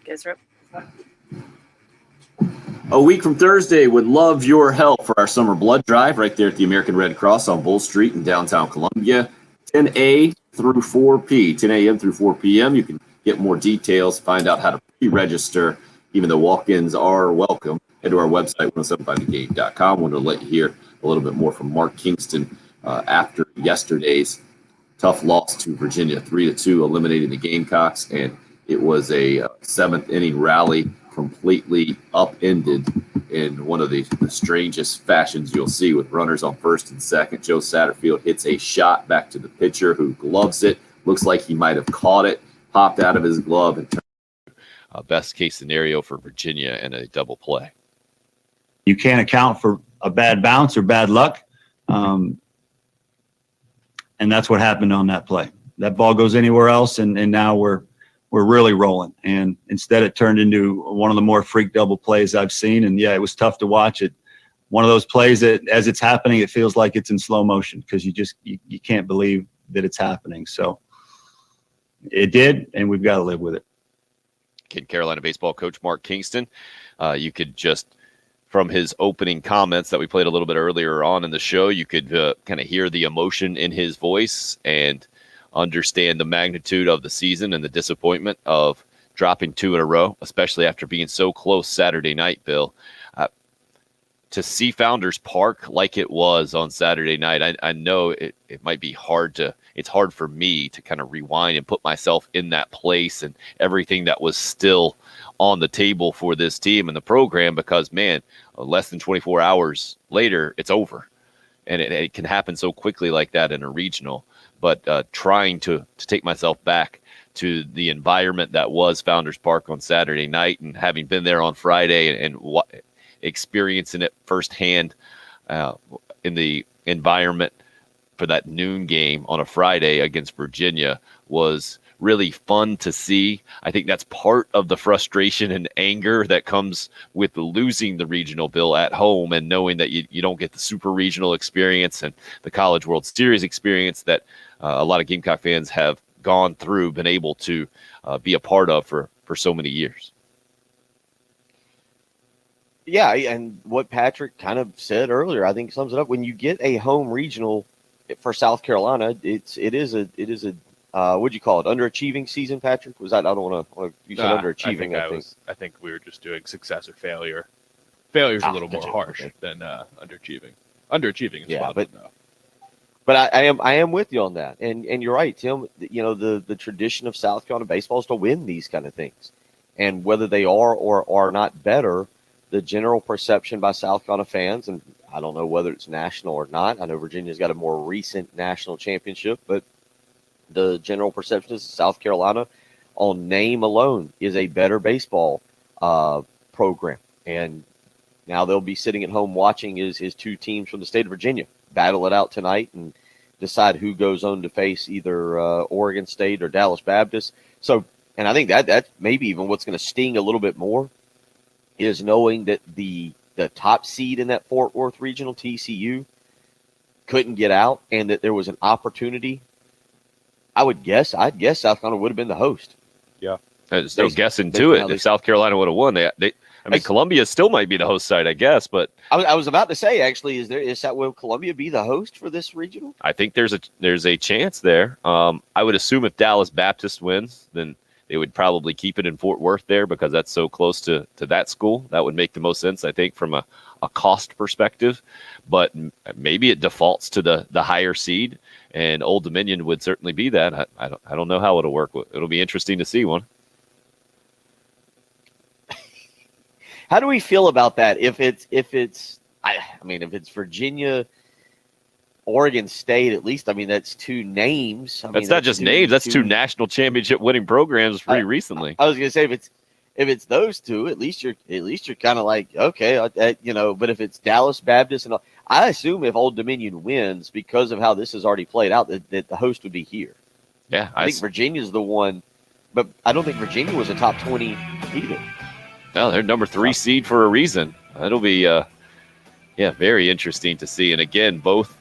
Gizrip. A week from Thursday, would love your help for our summer blood drive right there at the American Red Cross on Bull Street in downtown Columbia, 10 a through 4 p, 10 a.m. through 4 p.m. You can get more details, find out how to pre-register, even though walk-ins are welcome. Head to our website, 1075thegame.com. Wanted to let you hear a little bit more from Mark Kingston after yesterday's tough loss to Virginia, 3-2, eliminating the Gamecocks, and it was a seventh inning rally, completely upended in one of the strangest fashions you'll see, with runners on first and second. Joe Satterfield hits a shot back to the pitcher, who gloves it. Looks like he might have caught it, popped out of his glove, and best case scenario for Virginia and a double play. You can't account for a bad bounce or bad luck. And that's what happened on that play. That ball goes anywhere else, and now we're really rolling. And instead, it turned into one of the more freak double plays I've seen. And yeah, it was tough to watch it. One of those plays that, as it's happening, it feels like it's in slow motion, because you can't believe that it's happening. So it did, and we've got to live with it. Kid Carolina baseball coach Mark Kingston. You could just, from his opening comments that we played a little bit earlier on in the show, you could kind of hear the emotion in his voice and understand the magnitude of the season and the disappointment of dropping 2 in a row, especially after being so close Saturday night, Bill. To see Founders Park like it was on Saturday night, I know it might be it's hard for me to kind of rewind and put myself in that place and everything that was still on the table for this team and the program, because, man, less than 24 hours later, it's over. And it can happen so quickly like that in a regional. But trying to take myself back to the environment that was Founders Park on Saturday night, and having been there on Friday and experiencing it firsthand in the environment for that noon game on a Friday against Virginia was really fun to see. I think that's part of the frustration and anger that comes with losing the regional, Bill, at home, and knowing that you don't get the super regional experience and the College World Series experience that a lot of Gamecock fans have gone through, been able to be a part of for so many years. Yeah, and what Patrick kind of said earlier, I think sums it up. When you get a home regional for South Carolina, it is a what'd you call it? Underachieving season, Patrick? Was that? I don't want to use underachieving. I think we were just doing success or failure. Failure's a little more gotcha. harsh than underachieving. Underachieving is fun, though. But I am with you on that, and you're right, Tim. You know, the tradition of South Carolina baseball is to win these kind of things, and whether they are or are not better, the general perception by South Carolina fans, and I don't know whether it's national or not. I know Virginia's got a more recent national championship, but the general perception is South Carolina, on name alone, is a better baseball program. And now they'll be sitting at home watching his 2 teams from the state of Virginia battle it out tonight and decide who goes on to face either Oregon State or Dallas Baptist. So, and I think that's maybe even what's going to sting a little bit more is knowing that the top seed in that Fort Worth regional, TCU, couldn't get out, and that there was an opportunity. I'd guess South Carolina would have been the host. Yeah. There's no guessing to it. If South Carolina would have won, Columbia still might be the host side, I guess. But I was about to say, actually, will Columbia be the host for this regional? I think there's a chance there. I would assume if Dallas Baptist wins, then they would probably keep it in Fort Worth there, because that's so close to that school. That would make the most sense, I think, from a cost perspective. But maybe it defaults to the higher seed, and Old Dominion would certainly be that. I don't know how it'll work. It'll be interesting to see one. How do we feel about that? If it's Virginia, Oregon State, at least, that's 2 names. That's not just names. That's 2 national championship winning programs pretty recently. I was going to say, if it's those 2, at least you're kind of like, okay, But if it's Dallas Baptist, and I assume if Old Dominion wins, because of how this has already played out, that the host would be here. Yeah, I think Virginia's the one, but I don't think Virginia was a top 20 either. No, they're number 3 seed for a reason. That'll be very interesting to see. And again, both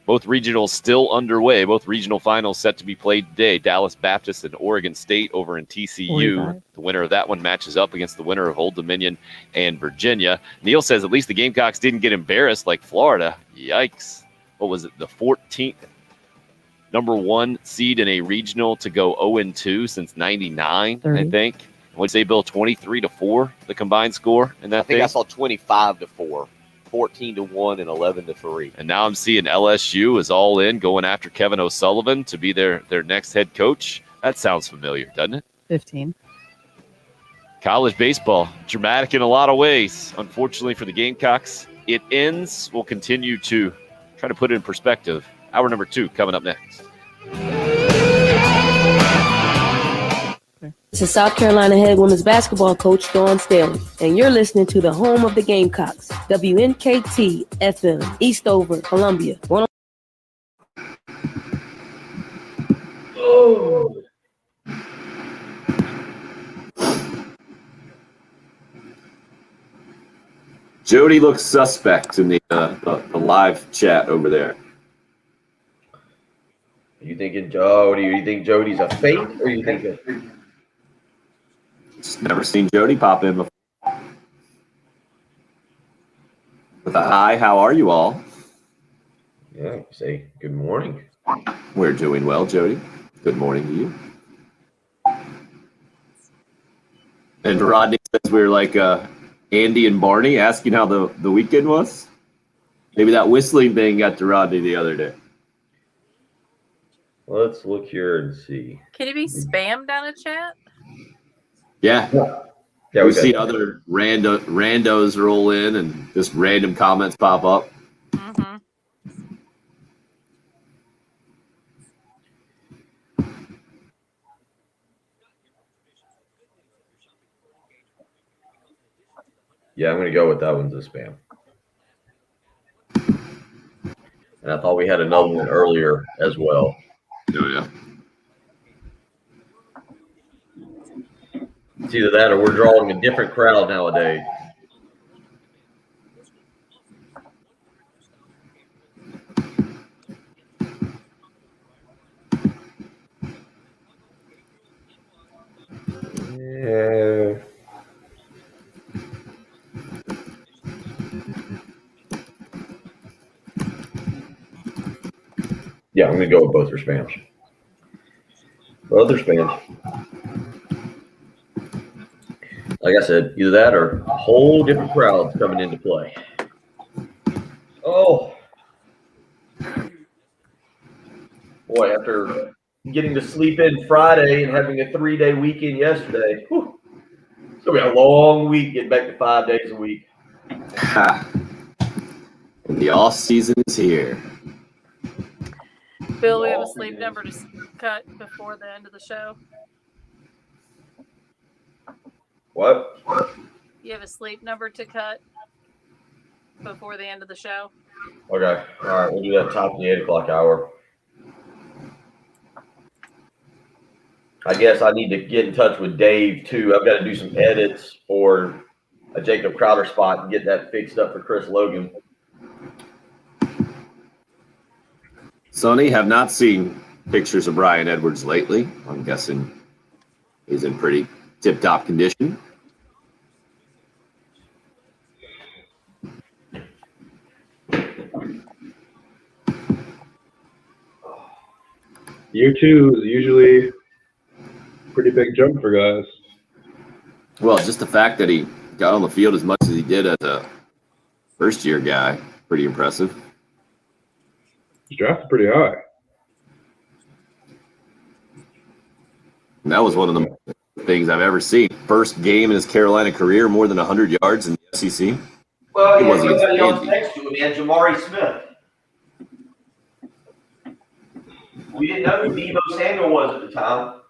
Both regionals still underway. Both regional finals set to be played today. Dallas Baptist and Oregon State over in TCU. 45. The winner of that one matches up against the winner of Old Dominion and Virginia. Neil says at least the Gamecocks didn't get embarrassed like Florida. Yikes. What was it? The 14th number 1 seed in a regional to go 0-2 since 99, 30. I think. What'd you say, Bill? 23-4, the combined score in that I think thing? I saw 25-4, 14-1, and 11-3. And now I'm seeing LSU is all in, going after Kevin O'Sullivan to be their next head coach. That sounds familiar, doesn't it? 15. College baseball, dramatic in a lot of ways. Unfortunately for the Gamecocks, it ends. We'll continue to try to put it in perspective. Hour number 2 coming up next. This is South Carolina head women's basketball coach Dawn Staley, and you're listening to the home of the Gamecocks, WNKT FM, Eastover, Columbia. Oh. Jody looks suspect in the live chat over there. Are you thinking Jody? Or you think Jody's a fake? Or you think Just never seen Jody pop in before. With a hi, how are you all? Yeah, say good morning. We're doing well, Jody. Good morning to you. And Rodney says we're like Andy and Barney asking how the weekend was. Maybe that whistling thing got to Rodney the other day. Let's look here and see. Can you be spammed down a chat? Yeah. Yeah, We've seen other randos roll in and just random comments pop up. Mm-hmm. Yeah, I'm going to go with that one's a spam. And I thought we had another one earlier as well. Oh, yeah. It's either that or we're drawing a different crowd nowadays. Yeah. Yeah, I'm going to go with both are spams. Both are spams. Like I said, either that or a whole different crowd coming into play. Oh. Boy, after getting to sleep in Friday and having a 3-day weekend yesterday, whew, it's going to be a long week getting back to 5 days a week. The off season is here. Bill, we have a sleep number to cut before the end of the show. What? You have a sleep number to cut before the end of the show. Okay. All right. We'll do that top of the 8 o'clock hour. I guess I need to get in touch with Dave, too. I've got to do some edits for a Jacob Crowder spot and get that fixed up for Chris Logan. Sonny, have not seen pictures of Brian Edwards lately. I'm guessing he's in pretty tip-top condition. Year 2 is usually a pretty big jump for guys. Well, just the fact that he got on the field as much as he did as a first-year guy, pretty impressive. He's drafted pretty high. And that was one of the things I've ever seen. First game in his Carolina career, more than 100 yards in the SEC. Well, It yeah, wasn't everybody else Andy. next to him, he had Jamari Smith. We didn't know who Deebo Samuel was at the time.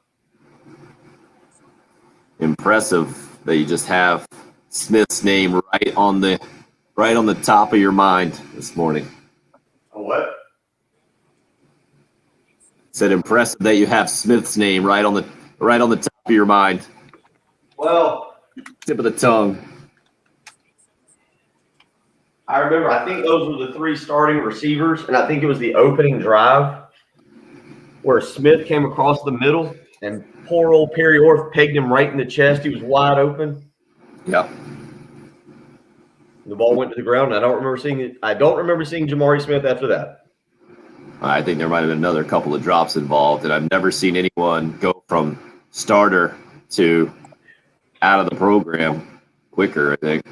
Impressive that you just have Smith's name right on the top of your mind this morning. What? Said impressive that you have Smith's name right on the top of your mind. Well, Tip of the tongue. I remember, I think those were the 3 starting receivers, and I think it was the opening drive where Smith came across the middle, and poor old Perry Orth pegged him right in the chest. He was wide open. Yep. The ball went to the ground. I don't remember seeing it. I don't remember seeing Jamari Smith after that. I think there might have been another couple of drops involved, and I've never seen anyone go from starter to out of the program quicker, I think.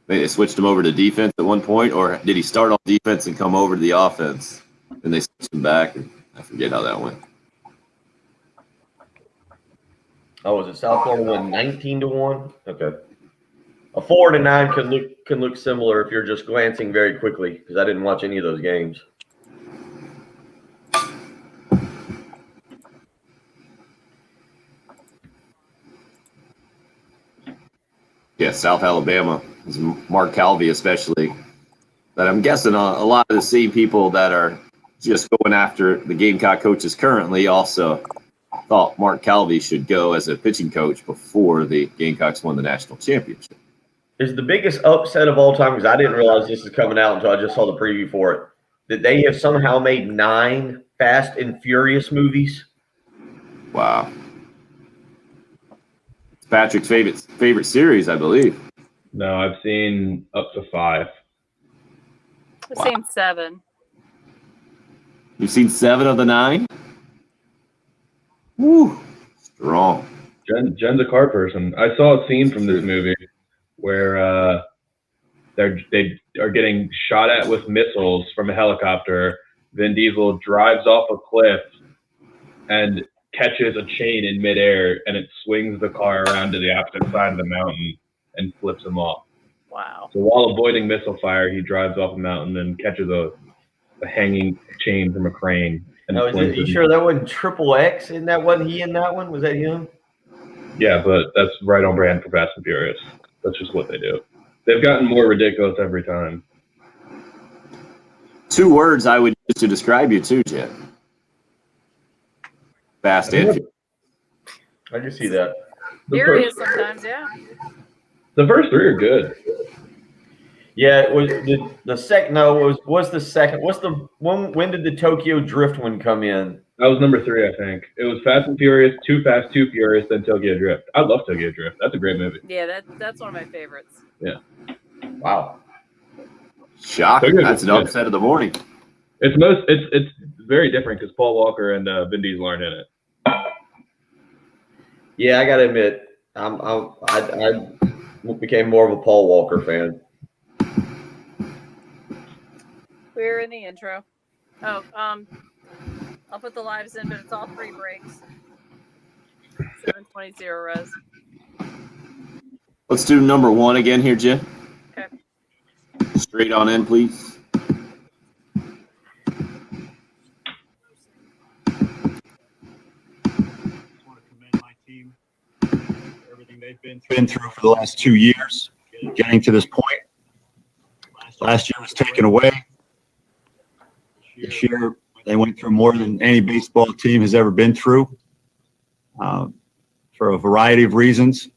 Maybe they switched him over to defense at one point, or did he start on defense and come over to the offense? And they switched him back. I forget how that went. Oh, was it South Florida won 19-1? Okay. A 4-9 can look similar if you're just glancing very quickly, because I didn't watch any of those games. Yeah, South Alabama, Mark Calvey especially. But I'm guessing a lot of the same people that are just going after the Gamecock coaches currently also thought Mark Calvey should go as a pitching coach before the Gamecocks won the national championship. Is the biggest upset of all time, because I didn't realize this is coming out until I just saw the preview for it, that they have somehow made 9 Fast and Furious movies? Wow. It's Patrick's favorite series, I believe. No, I've seen up to 5. I've seen 7. You've seen 7 of the 9? Woo, strong. Jen's a car person. I saw a scene from this movie where they are getting shot at with missiles from a helicopter. Vin Diesel drives off a cliff and catches a chain in midair, and it swings the car around to the opposite side of the mountain and flips him off. Wow. So while avoiding missile fire, he drives off a mountain and catches a hanging chain from a crane. And No, you sure that wasn't Triple X? Isn't that wasn't he in that one? Was that him? Yeah, but that's right on brand for Fast and Furious. That's just what they do. They've gotten more ridiculous every time. 2 words I would use to describe you too, Jen. Fast and Furious. I can see that. Furious sometimes, yeah. The first 3 are good. Yeah, it was the second. No, it was the second. What's the one? When did the Tokyo Drift one come in? That was number 3, I think. It was Fast and Furious, Too Fast, Too Furious, then Tokyo Drift. I love Tokyo Drift. That's a great movie. Yeah, that's one of my favorites. Yeah. Wow. Shocking. That's an upset of the morning. It's very different because Paul Walker and Vin Diesel aren't in it. Yeah, I gotta admit, I became more of a Paul Walker fan. We're in the intro. Oh, I'll put the lives in, but it's all 3 breaks. 7:20 res. Let's do number 1 again here, Jen. Okay. Straight on in, please. Everything they've been through for the last 2 years, getting to this point. Last year was taken away. This year, they went through more than any baseball team has ever been through for a variety of reasons.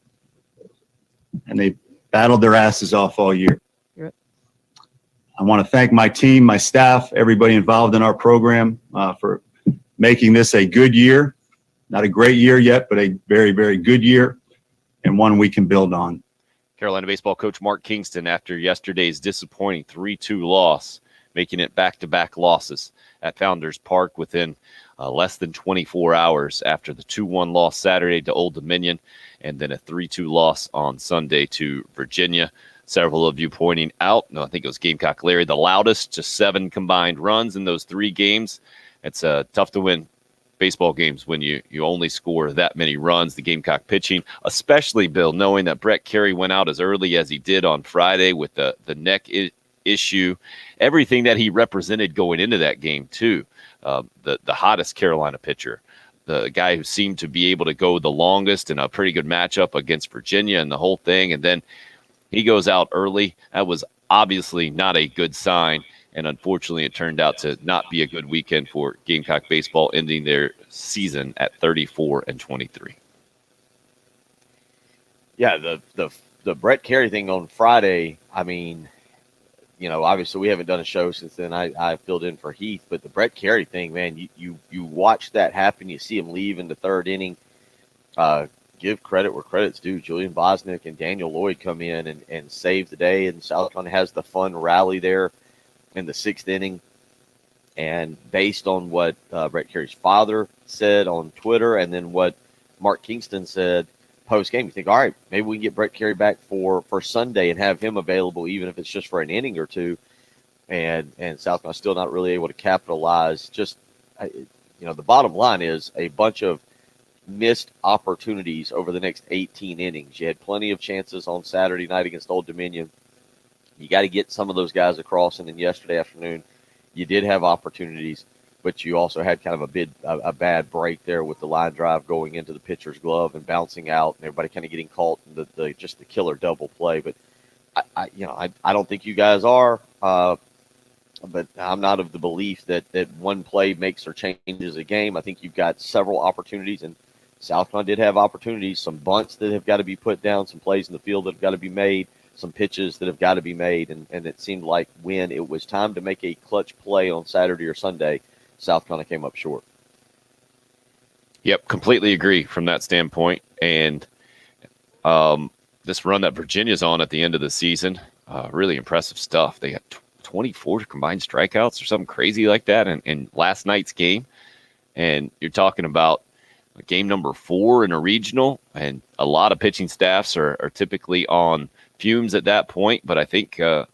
And they battled their asses off all year. Yep. I want to thank my team, my staff, everybody involved in our program for making this a good year. Not a great year yet, but a very, very good year and one we can build on. Carolina baseball coach Mark Kingston after yesterday's disappointing 3-2 loss, making it back-to-back losses at Founders Park within less than 24 hours after the 2-1 loss Saturday to Old Dominion and then a 3-2 loss on Sunday to Virginia. Several of you pointing out, I think it was Gamecock Larry, the loudest to 7 combined runs in those 3 games. It's tough to win baseball games when you only score that many runs. The Gamecock pitching, especially, Bill, knowing that Brett Carey went out as early as he did on Friday with the neck issue, everything that he represented going into that game too. The hottest Carolina pitcher, the guy who seemed to be able to go the longest in a pretty good matchup against Virginia and the whole thing. And then he goes out early. That was obviously not a good sign. And unfortunately, it turned out to not be a good weekend for Gamecock baseball, ending their season at 34-23. Yeah, the Brett Carey thing on Friday, I mean, obviously we haven't done a show since then. I filled in for Heath, but the Brett Carey thing, man, you watch that happen. You see him leave in the third inning. Give credit where credit's due. Julian Bosnick and Daniel Lloyd come in and save the day, and South Carolina has the fun rally there in the sixth inning. And based on what Brett Carey's father said on Twitter, and then what Mark Kingston said post game, you think, all right, maybe we can get Brett Carey back for Sunday and have him available, even if it's just for an inning or two. And South Carolina still not really able to capitalize. Just the bottom line is a bunch of missed opportunities over the next 18 innings. You had plenty of chances on Saturday night against Old Dominion. You got to get some of those guys across. And then yesterday afternoon, you did have opportunities, but you also had kind of a bad break there with the line drive going into the pitcher's glove and bouncing out, and everybody kind of getting caught in the killer double play. But I don't think you guys are. But I'm not of the belief that one play makes or changes a game. I think you've got several opportunities, and South Carolina did have opportunities, some bunts that have got to be put down, some plays in the field that have got to be made, some pitches that have got to be made. And it seemed like when it was time to make a clutch play on Saturday or Sunday, South Carolina came up short. Yep, completely agree from that standpoint. And this run that Virginia's on at the end of the season, really impressive stuff. They got 24 combined strikeouts or something crazy like that in last night's game. And you're talking about game number 4 in a regional, and a lot of pitching staffs are typically on fumes at that point. But I think Kevin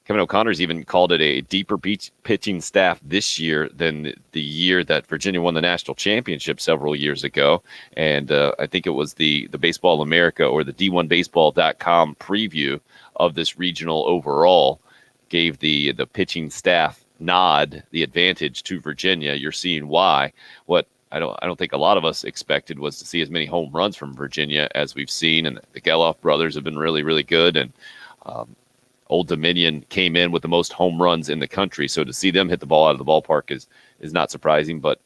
O'Connor's even called it a deeper pitching staff this year than the year that Virginia won the national championship several years ago. And I think it was the Baseball America or the D1Baseball.com preview of this regional overall gave the pitching staff nod the advantage to Virginia. You're seeing why. What I don't think a lot of us expected was to see as many home runs from Virginia as we've seen, and the Geloff brothers have been really, really good. And Old Dominion came in with the most home runs in the country, so to see them hit the ball out of the ballpark is not surprising. But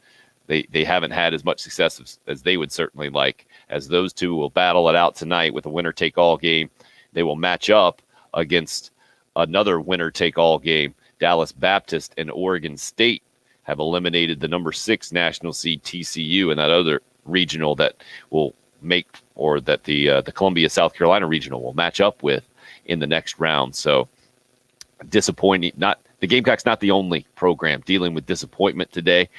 they haven't had as much success as they would certainly like. As those two will battle it out tonight with a winner-take-all game, they will match up against another winner-take-all game. Dallas Baptist and Oregon State have eliminated the number 6 national seed TCU in that other regional that will make, or that the Columbia, South Carolina regional will match up with in the next round. So disappointing. The Gamecocks not the only program dealing with disappointment today.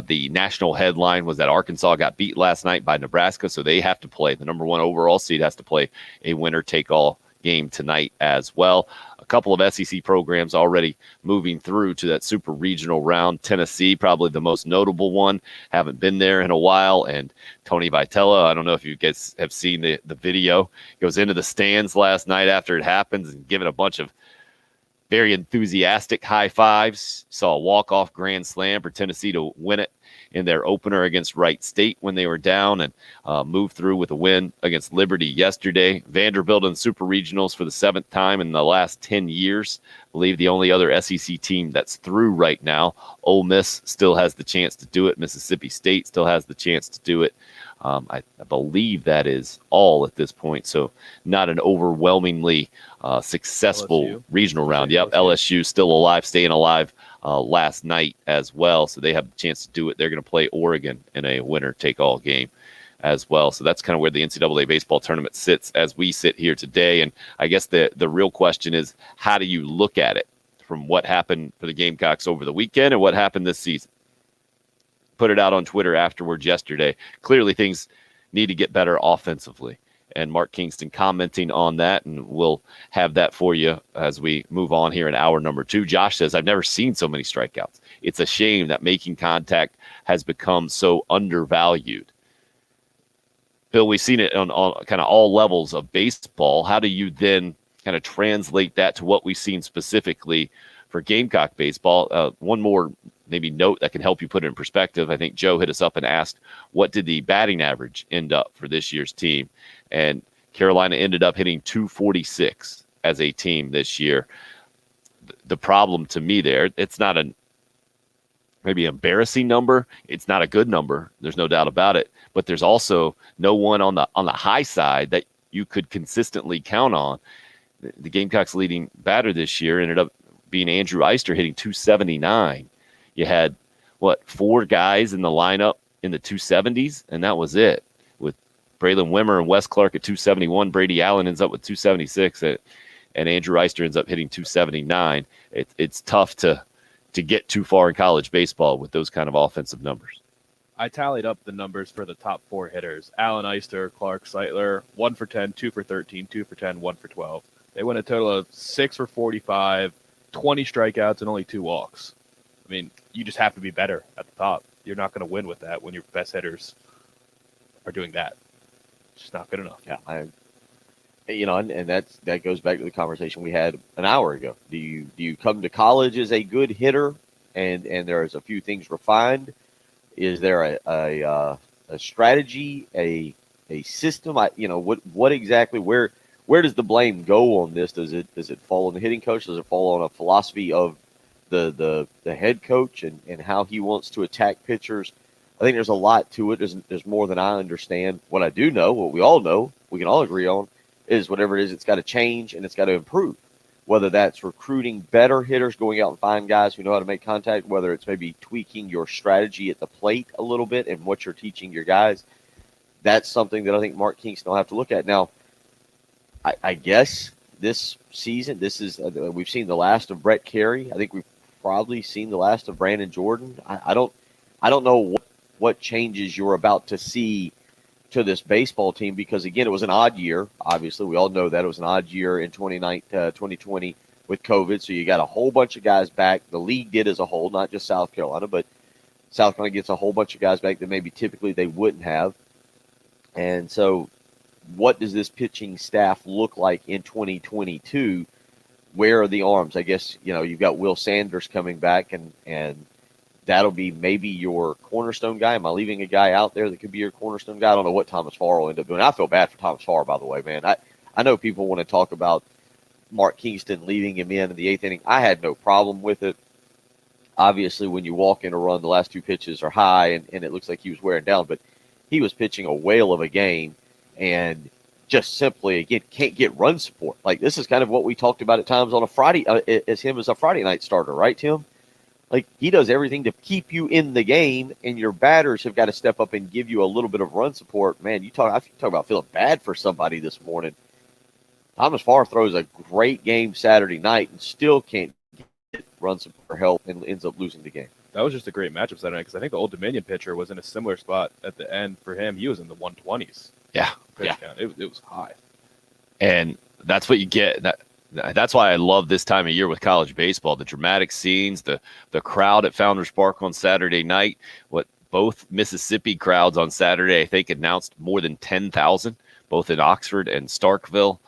The national headline was that Arkansas got beat last night by Nebraska, so they have to play. The number 1 overall seed has to play a winner-take-all game tonight as well. A couple of SEC programs already moving through to that super regional round. Tennessee, probably the most notable one. Haven't been there in a while. And Tony Vitella, I don't know if you guys have seen the video, goes into the stands last night after it happens and giving a bunch of very enthusiastic high fives. Saw a walk-off grand slam for Tennessee to win it in their opener against Wright State when they were down, and moved through with a win against Liberty yesterday. Vanderbilt in Super Regionals for the 7th time in the last 10 years. I believe the only other SEC team that's through right now. Ole Miss still has the chance to do it. Mississippi State still has the chance to do it. I believe that is all at this point, so not an overwhelmingly successful LSU. regional round. Yep, LSU still alive, staying alive last night as well, so they have a chance to do it. They're going to play Oregon in a winner-take-all game as well. So that's kind of where the NCAA baseball tournament sits as we sit here today. And I guess the real question is, how do you look at it from what happened for the Gamecocks over the weekend and what happened this season? Put it out on Twitter afterwards yesterday. Clearly things need to get better offensively. And Mark Kingston commenting on that, and we'll have that for you as we move on here in hour number 2. Josh says, I've never seen so many strikeouts. It's a shame that making contact has become so undervalued. Bill, we've seen it on kind of all levels of baseball. How do you then kind of translate that to what we've seen specifically for Gamecock baseball? One more maybe note that can help you put it in perspective. I think Joe hit us up and asked, what did the batting average end up for this year's team? And Carolina ended up hitting 246 as a team this year. The problem to me there, it's not a maybe embarrassing number. It's not a good number. There's no doubt about it. But there's also no one on the high side that you could consistently count on. the Gamecocks' leading batter this year ended up being Andrew Eister, hitting 279. You had, 4 guys in the lineup in the 270s, and that was it. With Braylon Wimmer and Wes Clark at 271, Brady Allen ends up with 276, and Andrew Eister ends up hitting 279. It's tough to get too far in college baseball with those kind of offensive numbers. I tallied up the numbers for the top 4 hitters. Allen Eister, Clark Seitler, 1 for 10, 2 for 13, 2 for 10, 1 for 12. They went a total of 6 for 45, 20 strikeouts, and only 2 walks. I mean, you just have to be better at the top. You're not going to win with that when your best hitters are doing that. It's just not good enough. Yeah, and that goes back to the conversation we had an hour ago. Do you come to college as a good hitter, and there's a few things refined? Is there a strategy, a system? What exactly? Where does the blame go on this? Does it fall on the hitting coach? Does it fall on a philosophy of the head coach and how he wants to attack pitchers? I think there's a lot to it. There's more than I understand. What I do know, what we all know, we can all agree on, is whatever it is, it's got to change and it's got to improve. Whether that's recruiting better hitters, going out and find guys who know how to make contact, whether it's maybe tweaking your strategy at the plate a little bit and what you're teaching your guys, that's something that I think Mark Kingston will have to look at. Now, I guess this season, we've seen the last of Brett Carey. I think we've probably seen the last of Brandon Jordan. I don't know what changes you're about to see to this baseball team, because again, it was an odd year. Obviously, we all know that it was an odd year in 2020 with COVID. So you got a whole bunch of guys back. The league did as a whole, not just South Carolina, but South Carolina gets a whole bunch of guys back that maybe typically they wouldn't have. And so what does this pitching staff look like in 2022? Where are the arms? I guess, you've got Will Sanders coming back, and that'll be maybe your cornerstone guy. Am I leaving a guy out there that could be your cornerstone guy? I don't know what Thomas Farr will end up doing. I feel bad for Thomas Farr, by the way, man. I know people want to talk about Mark Kingston leaving him in the 8th inning. I had no problem with it. Obviously, when you walk in a run, the last 2 pitches are high, and it looks like he was wearing down. But he was pitching a whale of a game and just simply, again, can't get run support. Like, this is kind of what we talked about at times on a Friday, as him as a Friday night starter, right, Tim? Like, he does everything to keep you in the game, and your batters have got to step up and give you a little bit of run support. Man, you talk about feeling bad for somebody this morning. Thomas Farr throws a great game Saturday night and still can't get run support or help and ends up losing the game. That was just a great matchup Saturday night, because I think the Old Dominion pitcher was in a similar spot at the end for him. He was in the 120s. Yeah. Count. It was high. And that's what you get. That's why I love this time of year with college baseball. The dramatic scenes, the crowd at Founders Park on Saturday night. What both Mississippi crowds on Saturday, I think, announced more than 10,000, both in Oxford and Starkville.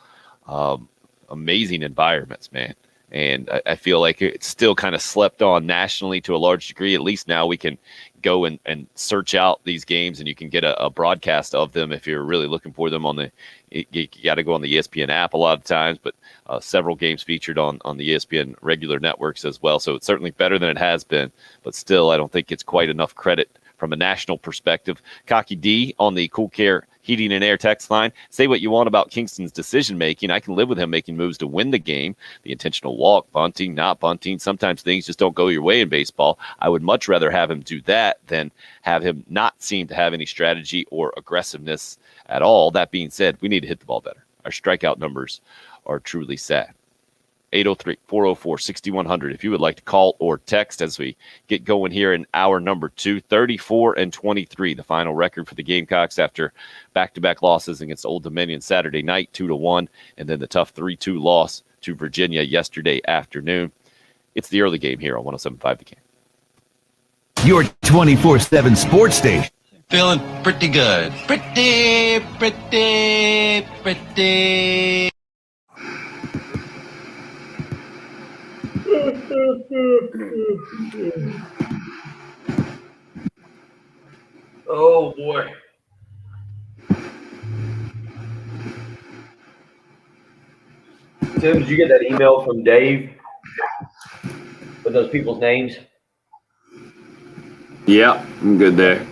Amazing environments, man. And I feel like it's still kind of slept on nationally to a large degree. At least now we can go and search out these games, and you can get a broadcast of them if you're really looking for them you got to go on the ESPN app a lot of times, but several games featured on the ESPN regular networks as well. So it's certainly better than it has been, but still, I don't think it's quite enough credit from a national perspective. Cocky D on the Cool Care Heating and Air text line. Say what you want about Kingston's decision making. I can live with him making moves to win the game. The intentional walk, bunting, not bunting. Sometimes things just don't go your way in baseball. I would much rather have him do that than have him not seem to have any strategy or aggressiveness at all. That being said, we need to hit the ball better. Our strikeout numbers are truly sad. 803-404-6100 if you would like to call or text as we get going here in hour number 2. 34-23, the final record for the Gamecocks after back-to-back losses against Old Dominion Saturday night, 2-1, and then the tough 3-2 loss to Virginia yesterday afternoon. It's the early game here on 107.5 The Game. Your 24/7 sports station. Feeling pretty good. Pretty. Oh, boy. Tim, did you get that email from Dave with those people's names? Yeah, I'm good there.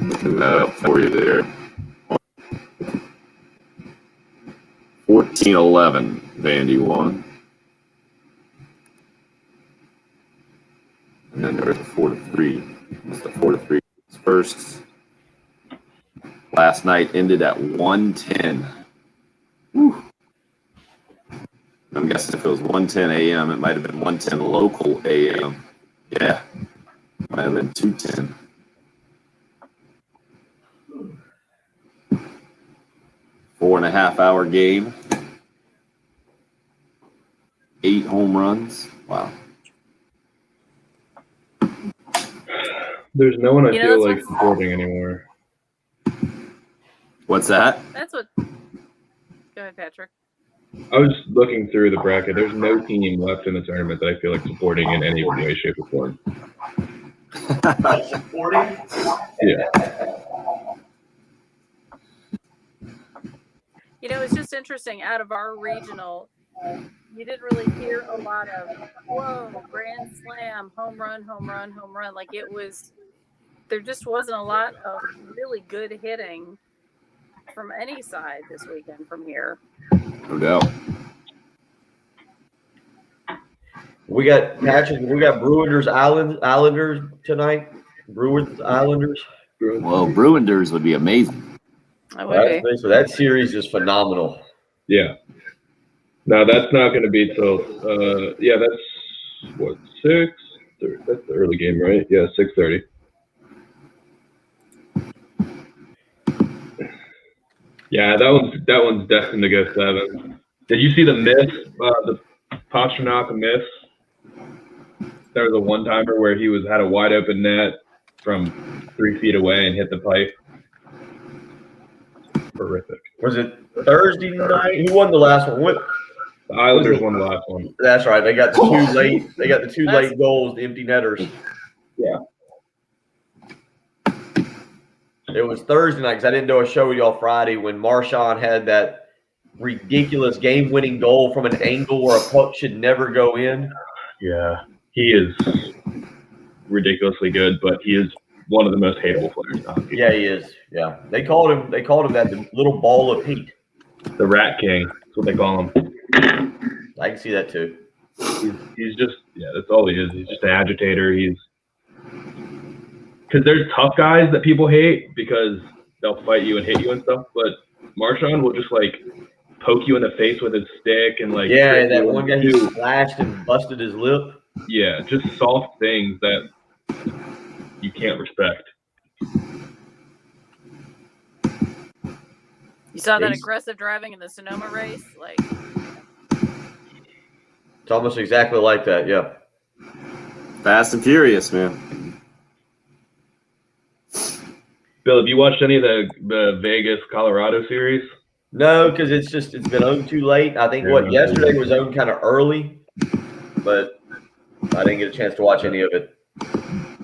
Looking that up for you there. 14-11, Vandy won. And then there was a 4-3. It's the 4-3 first. Last night ended at 1:10. Whew. I'm guessing if it was 1:10 a.m., it might have been 1:10 local a.m. Yeah, might have been 2:10. Four-and-a-half-hour game. 8 home runs. Wow. There's no one I You know, feel that's like supporting anymore. What's that? That's what. Go ahead, Patrick. I was looking through the bracket. There's no team left in the tournament that I feel like supporting in any way, shape, or form. Supporting? Yeah. You know, it's just interesting. Out of our regional, you didn't really hear a lot of whoa, grand slam, home run, home run, home run. Like it was, there just wasn't a lot of really good hitting from any side this weekend from here. No doubt. We got Patrick. We got Islanders tonight. Brewers Islanders. Well, Bruinders would be amazing. So that series is phenomenal. Yeah. No, that's not going to be till. Yeah, that's what 6. That's the early game, right? Yeah, 6:30. Yeah, that one's destined to go 7. Did you see the miss? The Pastrnak miss. There was a one-timer where he had a wide open net from 3 feet away and hit the pipe. Horrific. Was it Thursday night? Who won the last one? The Islanders won the last one. That's right. They got the 2 late. They got the 2 late goals, the empty netters. Yeah. It was Thursday night because I didn't do a show with y'all Friday when Marchand had that ridiculous game-winning goal from an angle where a puck should never go in. Yeah, he is ridiculously good, but he is one of the most hateable players in hockey. Yeah, he is. Yeah, they called him that the little ball of heat. The Rat King. That's what they call him. I can see that too. He's just that's all he is. He's just an agitator. Because there's tough guys that people hate because they'll fight you and hit you and stuff, but Marchand will just like poke you in the face with his stick and like that one guy who slashed and busted his lip. Yeah, just soft things that you can't respect. You saw that aggressive driving in the Sonoma race, like it's almost exactly like that. Yeah, Fast and Furious, man. Bill, have you watched any of the Vegas Colorado series? No, because it's been owned too late. I think yesterday was owned kind of early, but I didn't get a chance to watch any of it.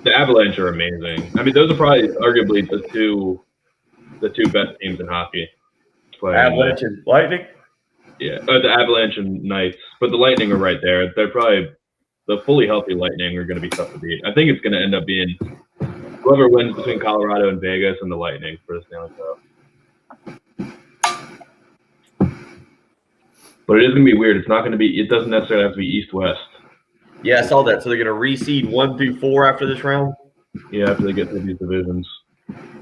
The Avalanche are amazing. I mean, those are probably arguably the two best teams in hockey. Avalanche and Lightning? Yeah, the Avalanche and Knights. But the Lightning are right there. They're probably the fully healthy Lightning are going to be tough to beat. I think it's going to end up being whoever wins between Colorado and Vegas and the Lightning for the Stanley Cup. But it is going to be weird. It's not going to be. It doesn't necessarily have to be East-West. Yeah, I saw that. So they're going to reseed 1 through 4 after this round? Yeah, after they get through these divisions.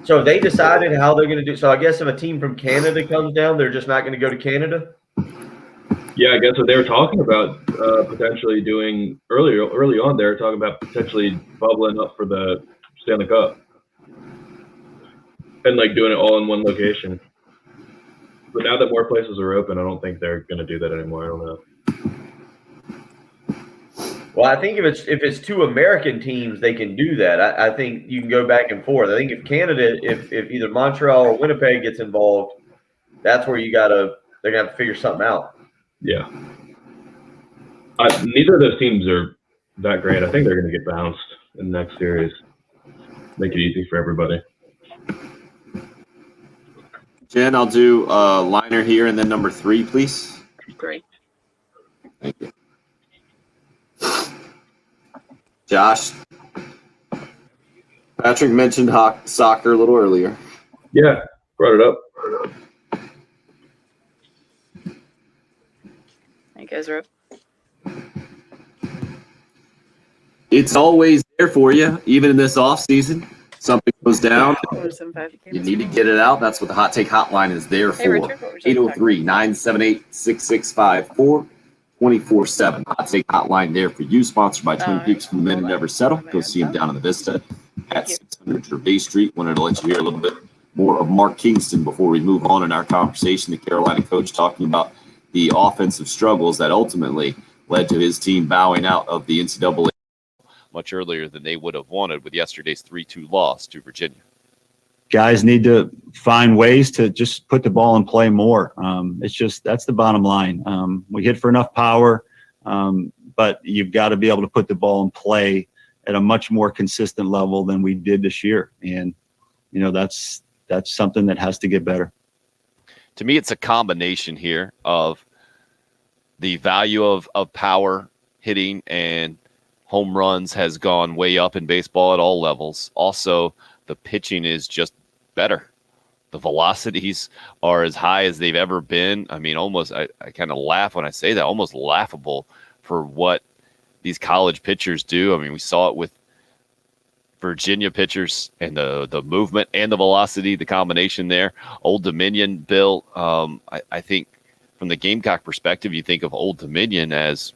So have they decided how they're going to do? So I guess if a team from Canada comes down, they're just not going to go to Canada? Yeah, I guess what they were talking about potentially doing early on, they were talking about potentially bubbling up for the Stanley Cup and like doing it all in one location. But now that more places are open, I don't think they're going to do that anymore. I don't know. Well, I think if it's 2 American teams, they can do that. I think you can go back and forth. I think if Canada, if either Montreal or Winnipeg gets involved, that's where they're gonna have to figure something out. Yeah. Neither of those teams are that great. I think they're going to get bounced in the next series. Make it easy for everybody. Jen, I'll do liner here and then number 3, please. Great. Thank you. Josh, Patrick mentioned soccer a little earlier. Yeah, brought it up. Ezra? It's always there for you, even in this off season. Something goes down. 475, You need to get it out. That's what the Hot Take Hotline is there Hey, for. Richard, what was your 803-978-6654, 24/7. Hot Take Hotline there for you. Sponsored by Twin Peaks from the Men Who Never Settle. Go see him down in the Vista at 600 Gervais Street. Wanted to let you hear a little bit more of Mark Kingston before we move on in our conversation. The Carolina coach talking about the offensive struggles that ultimately led to his team bowing out of the NCAA much earlier than they would have wanted with yesterday's 3-2 loss to Virginia. Guys need to find ways to just put the ball in play more. That's the bottom line. We hit for enough power, but you've got to be able to put the ball in play at a much more consistent level than we did this year. And, that's something that has to get better. To me, it's a combination here of the value of power hitting and home runs has gone way up in baseball at all levels. Also, the pitching is just better. The velocities are as high as they've ever been. I mean, almost, I kind of laugh when I say that, almost laughable for what these college pitchers do. I mean, we saw it with Virginia pitchers and the movement and the velocity, the combination there. Old Dominion, Bill, I think from the Gamecock perspective, you think of Old Dominion as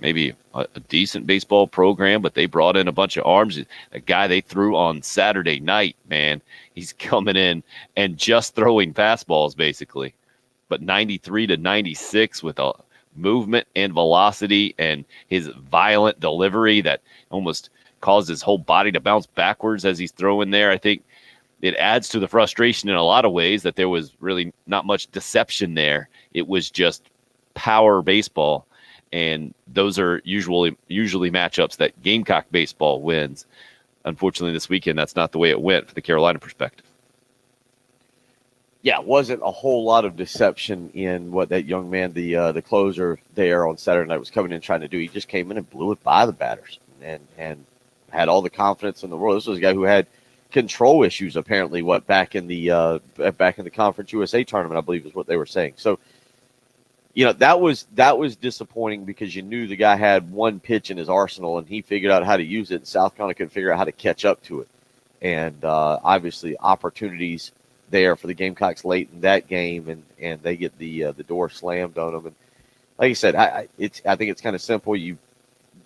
maybe a decent baseball program, but they brought in a bunch of arms. A guy they threw on Saturday night, man, he's coming in and just throwing fastballs basically, but 93 to 96 with a movement and velocity and his violent delivery that almost caused his whole body to bounce backwards as he's throwing there. I think it adds to the frustration in a lot of ways that there was really not much deception there. It was just power baseball. And those are usually matchups that Gamecock baseball wins. Unfortunately, this weekend, that's not the way it went for the Carolina perspective. Yeah, it wasn't a whole lot of deception in what that young man, the closer there on Saturday night was coming in trying to do. He just came in and blew it by the batters and had all the confidence in the world. This was a guy who had control issues apparently. Back in the Conference USA tournament, I believe is what they were saying. So, that was disappointing because you knew the guy had one pitch in his arsenal and he figured out how to use it. And South Carolina couldn't figure out how to catch up to it. And obviously opportunities there for the Gamecocks late in that game, and they get the door slammed on them. And like I said, I think it's kind of simple. You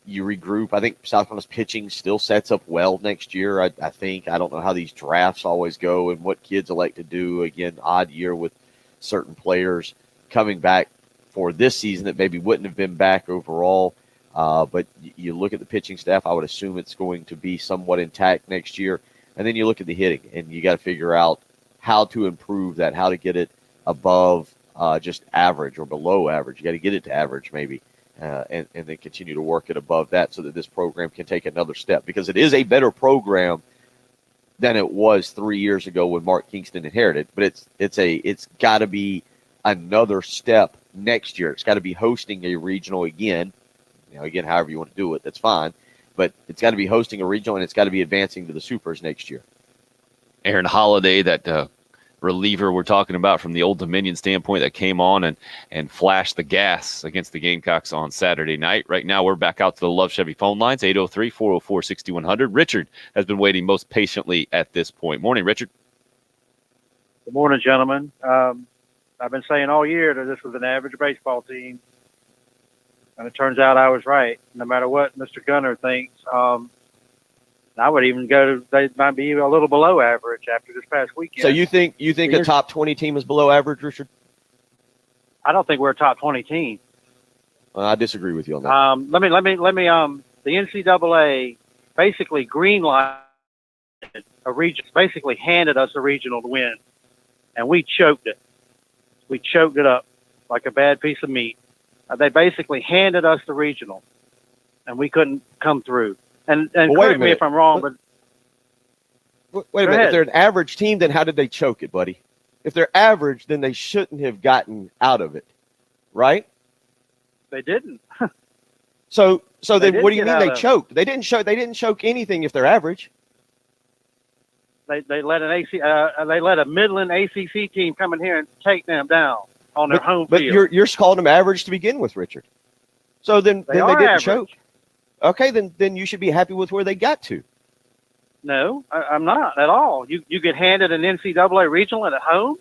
regroup. I think South Carolina's pitching still sets up well next year. I think. I don't know how these drafts always go and what kids elect to do. Again, odd year with certain players coming back for this season that maybe wouldn't have been back overall. But you look at the pitching staff, I would assume it's going to be somewhat intact next year. And then you look at the hitting, and you got to figure out how to improve that, how to get it above just average or below average. You got to get it to average maybe, and then continue to work it above that so that this program can take another step, because it is a better program than it was 3 years ago when Mark Kingston inherited. But it's got to be another step next year. It's got to be hosting a regional again. Again, however you want to do it, that's fine. But it's got to be hosting a regional, and it's got to be advancing to the Supers next year. Aaron Holiday, that reliever we're talking about from the Old Dominion standpoint, that came on and flashed the gas against the Gamecocks on Saturday night. Right now, we're back out to the Love Chevy phone lines, 803-404-6100. Richard has been waiting most patiently at this point. Morning, Richard. Good morning, gentlemen. I've been saying all year that this was an average baseball team, and it turns out I was right. No matter what Mr. Gunner thinks, I would even they might be a little below average after this past weekend. So you think a top 20 team is below average, Richard? I don't think we're a top 20 team. I disagree with you on that. Let me. The NCAA basically greenlighted a region, basically handed us a regional to win, and we choked it. We choked it up like a bad piece of meat. They basically handed us the regional, and we couldn't come through. And correct me if I'm wrong, but wait a minute. If they're an average team, then how did they choke it, buddy? If they're average, then they shouldn't have gotten out of it, right? They didn't. So then, what do you mean they choked? They didn't choke anything if they're average. They let a Midland ACC team come in here and take them down. on their home But field. you're calling them average to begin with, Richard. So then They they are didn't average. choke. Okay, then you should be happy with where they got to. No, I'm not at all. You get handed an NCAA regional at home,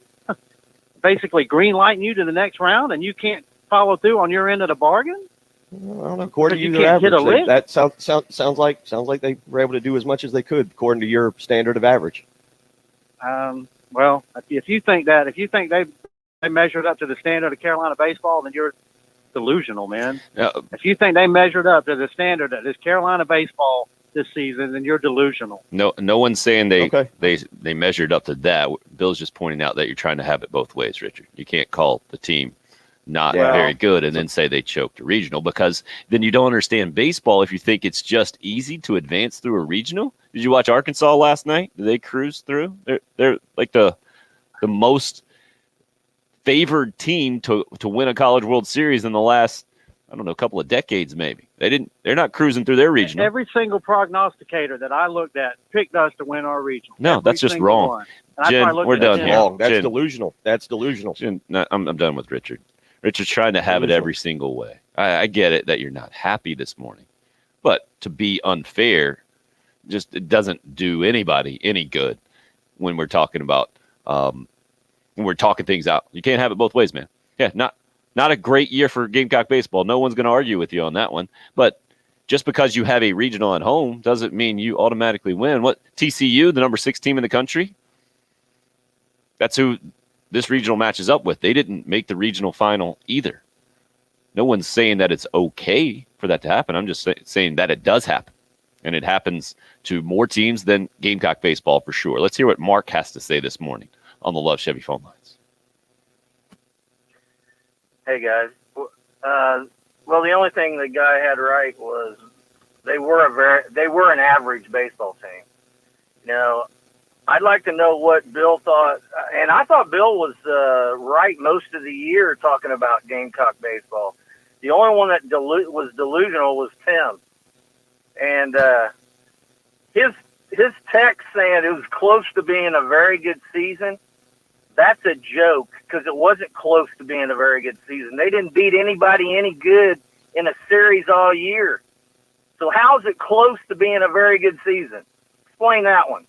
basically green lighting you to the next round, and you can't follow through on your end of the bargain. I don't know. According to You you, they're can't hit a average. lick. That sounds like they were able to do as much as they could according to your standard of average. Well, if you think they measured up to the standard of Carolina baseball, then you're delusional, man. If you think they measured up to the standard that is Carolina baseball this season, then you're delusional. No one's saying they measured up to that. Bill's just pointing out that you're trying to have it both ways, Richard. You can't call the team not very good and then say they choked a regional, because then you don't understand baseball if you think it's just easy to advance through a regional. Did you watch Arkansas last night? Did they cruise through? They're like the most favored team to win a College World Series in the last, I don't know, couple of decades maybe. They're not cruising through their regional. Every single prognosticator that I looked at picked us to win our regional. No, Every that's just single wrong. one. And I Jen, probably looked we're at done 10. here. Wrong. That's Jen. delusional. That's delusional. Jen, I'm done with Richard. Richard's trying to have it every single way. I get it that you're not happy this morning, but to be unfair, it doesn't do anybody any good when we're talking about when we're talking things out. You can't have it both ways, man. Yeah, not a great year for Gamecock baseball. No one's going to argue with you on that one. But just because you have a regional at home doesn't mean you automatically win. What, TCU, the number 6 team in the country? That's who this regional matches up with. They didn't make the regional final either. No one's saying that it's okay for that to happen. I'm just saying that it does happen. And it happens to more teams than Gamecock baseball for sure. Let's hear what Mark has to say this morning on the Love Chevy phone lines. Hey guys. Well, the only thing the guy had right was they were an average baseball team. You know, I'd like to know what Bill thought, and I thought Bill was right most of the year talking about Gamecock baseball. The only one that was delusional was Tim, and his text saying it was close to being a very good season. That's a joke, because it wasn't close to being a very good season. They didn't beat anybody any good in a series all year. So how is it close to being a very good season? Explain that one.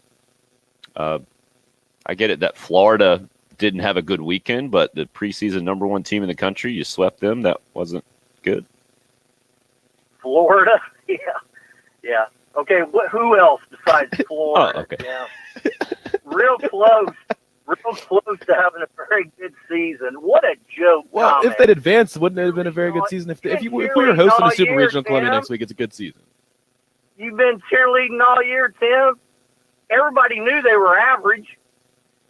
I get it that Florida didn't have a good weekend, but the preseason number 1 team in the country, you swept them. That wasn't good. Florida? Yeah. Okay, who else besides Florida? Oh, okay. Yeah. Real close to having a very good season. What a joke. Well, comment. if they'd advanced, wouldn't it have been a very good season? If we were hosting a Super Regional in Columbia Tim. next week, it's a good season. You've been cheerleading all year, Tim. Everybody knew they were average.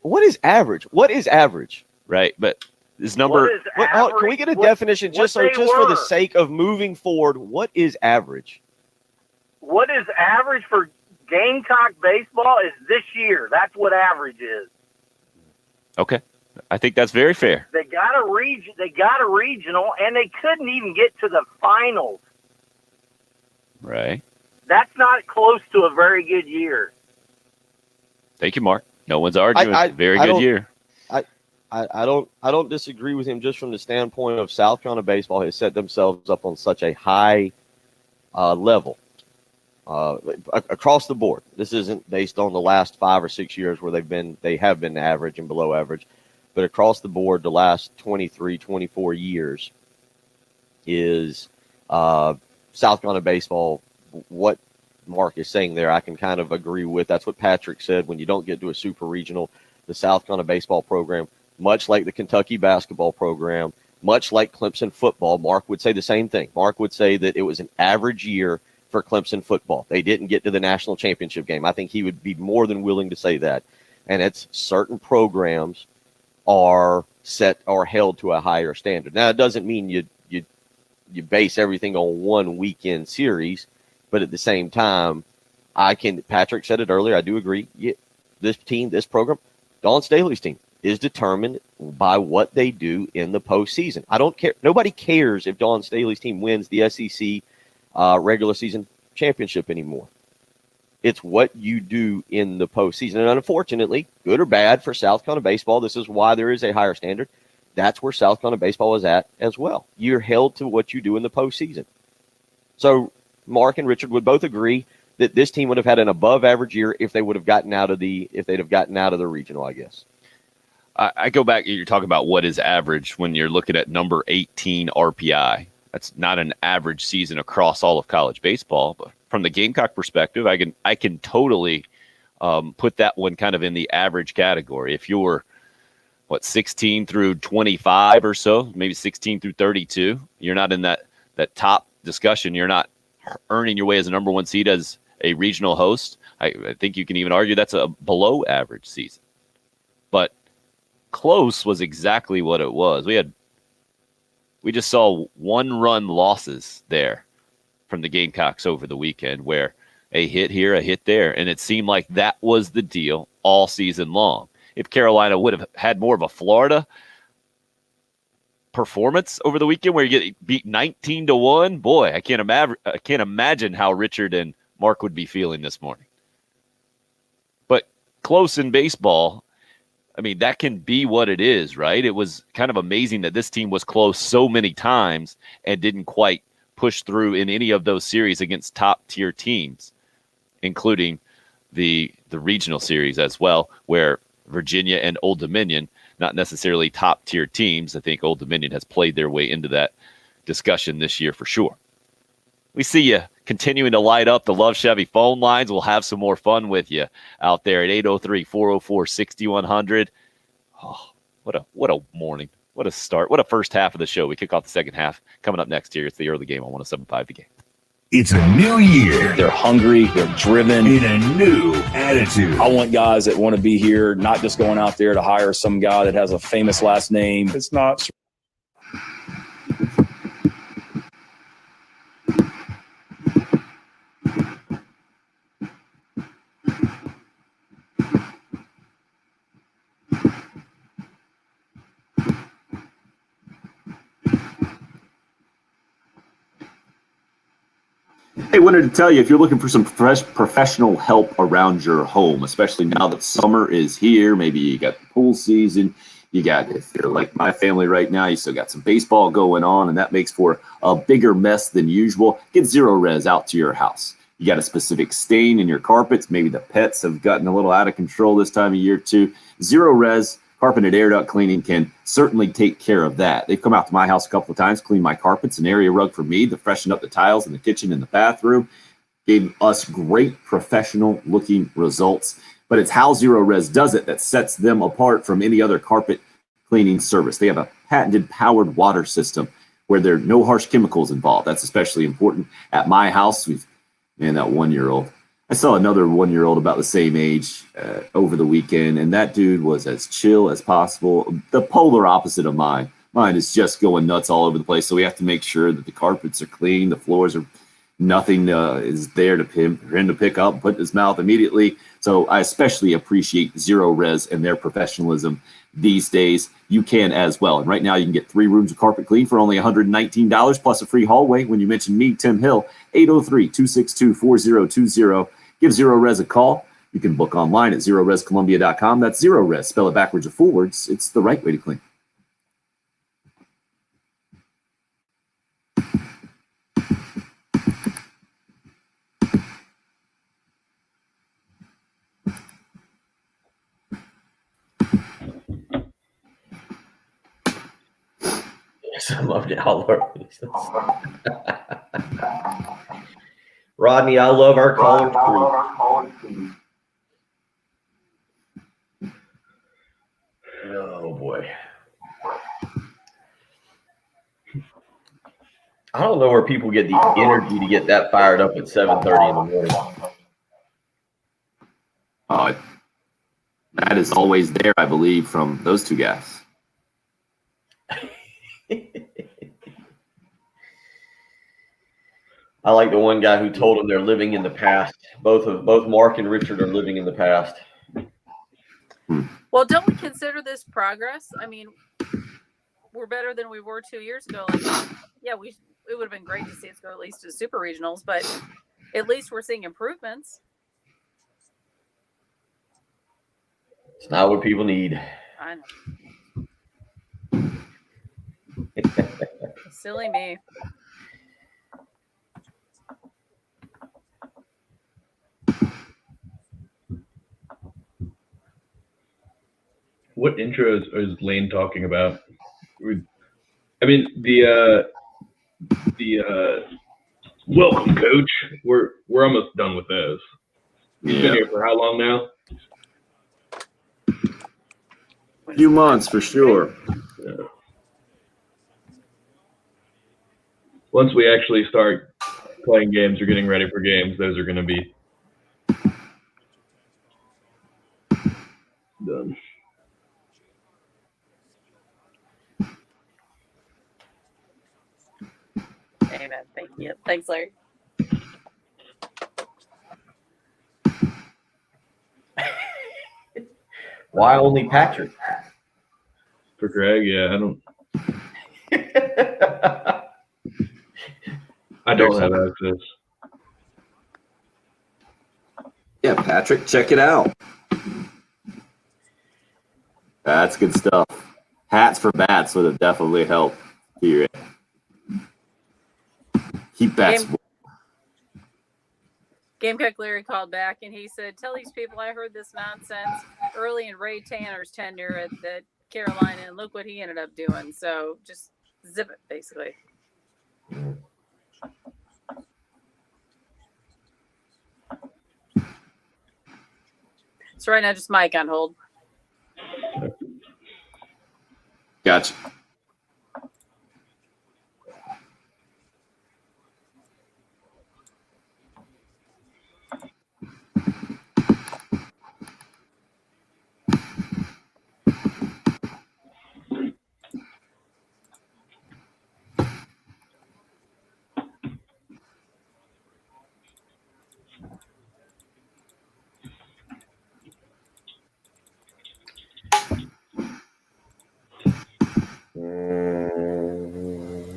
What is average? What is average? Right, but this number. Can we get a definition just for the sake of moving forward? What is average? What is average for Gamecock baseball is this year. That's what average is. Okay, I think that's very fair. They got a regional, and they couldn't even get to the finals. Right. That's not close to a very good year. Thank you, Mark. No one's arguing. Very good year. I don't disagree with him just from the standpoint of South Carolina baseball has set themselves up on such a high level across the board. This isn't based on the last 5 or 6 years where they have been average and below average, but across the board, the last 23, 24 years is South Carolina baseball. What Mark is saying there, I can kind of agree with. That's what Patrick said. When you don't get to a super regional, the South Carolina baseball program, much like the Kentucky basketball program, much like Clemson football, Mark would say the same thing. Mark would say that it was an average year for Clemson football. They didn't get to the national championship game. I think he would be more than willing to say that. And it's certain programs are held to a higher standard. Now, it doesn't mean you base everything on one weekend series, but at the same time, Patrick said it earlier, I do agree. This program, Dawn Staley's team, is determined by what they do in the postseason. I don't care. Nobody cares if Dawn Staley's team wins the SEC regular season championship anymore. It's what you do in the postseason. And unfortunately, good or bad for South Carolina baseball, this is why there is a higher standard. that's where South Carolina baseball is at as well. You're held to what you do in the postseason. So Mark and Richard would both agree that this team would have had an above average year if they'd have gotten out of the regional, I guess. I go back, you're talking about what is average when you're looking at number 18 RPI. That's not an average season across all of college baseball, but from the Gamecock perspective, I can totally put that one kind of in the average category. If you're 16 through 25 or so, maybe 16 through 32, you're not in that top discussion. You're not earning your way as a number one seed as a regional host. I think you can even argue that's a below average season. But close was exactly what it was. We just saw 1-run losses there from the Gamecocks over the weekend, where a hit here, a hit there, and it seemed like that was the deal all season long. If Carolina would have had more of a Florida performance over the weekend where you get beat 19-1, boy, I can't imagine how Richard and Mark would be feeling this morning. But close in baseball, I mean, that can be what it is, right? It was kind of amazing that this team was close so many times and didn't quite push through in any of those series against top-tier teams, including the regional series as well, where Virginia and Old Dominion, not necessarily top-tier teams. I think Old Dominion has played their way into that discussion this year for sure. We see you continuing to light up the Love Chevy phone lines. We'll have some more fun with you out there at 803-404-6100. Oh, what a morning. What a start. What a first half of the show. We kick off the second half. Coming up next here, it's the early game on 107.5 The Game. It's a new year. They're hungry. They're driven. In a new attitude. I want guys that want to be here, not just going out there to hire some guy that has a famous last name. It's not. Hey, wanted to tell you, if you're looking for some professional help around your home, especially now that summer is here, maybe you got the pool season, if you're like my family right now, you still got some baseball going on, and that makes for a bigger mess than usual. Get Zero Res out to your house. You got a specific stain in your carpets, maybe the pets have gotten a little out of control this time of year too. Zero Res Carpet and Air Duct Cleaning can certainly take care of that. They've come out to my house a couple of times, cleaned my carpets, an area rug for me, to freshen up the tiles in the kitchen and the bathroom. Gave us great professional-looking results. But it's how Zero Res does it that sets them apart from any other carpet cleaning service. They have a patented powered water system where there are no harsh chemicals involved. That's especially important. At my house, that 1-year-old. I saw another 1-year-old about the same age over the weekend, and that dude was as chill as possible. The polar opposite of mine. Mine is just going nuts all over the place, so we have to make sure that the carpets are clean, the floors are nothing is there for him to pick up and put in his mouth immediately. So I especially appreciate Zero Res and their professionalism these days. You can as well. And right now you can get 3 rooms of carpet clean for only $119 plus a free hallway when you mention me, Tim Hill, 803-262-4020. Give Zero Res a call. You can book online at ZeroResColumbia.com. That's Zero Res. Spell it backwards or forwards. It's the right way to clean. Yes, I love it. I love Rodney, I love our caller crew. Oh boy. I don't know where people get the energy to get that fired up at 7:30 in the morning. That is always there, I believe, from those two guys. I like the one guy who told them they're living in the past. Both Mark and Richard are living in the past. Well, don't we consider this progress? I mean, we're better than we were 2 years ago. Like, yeah, it would have been great to see us go at least to the super regionals, but at least we're seeing improvements. It's not what people need. I know. Silly me. What intros is Lane talking about? I mean, the welcome, coach. We're almost done with those. He's been here for how long now? A few months for sure. Yeah. Once we actually start playing games or getting ready for games, those are going to be done. Amen. Thank you. Thanks, Larry. Why only Patrick? For Greg, yeah, I don't have access. Yeah, Patrick, check it out. That's good stuff. Hats for bats would have definitely helped here. Keep bats. Gamecock Larry called back and he said, "Tell these people I heard this nonsense early in Ray Tanner's tenure at Carolina, and look what he ended up doing." So just zip it, basically. So right now, just Mike on hold. Gotcha.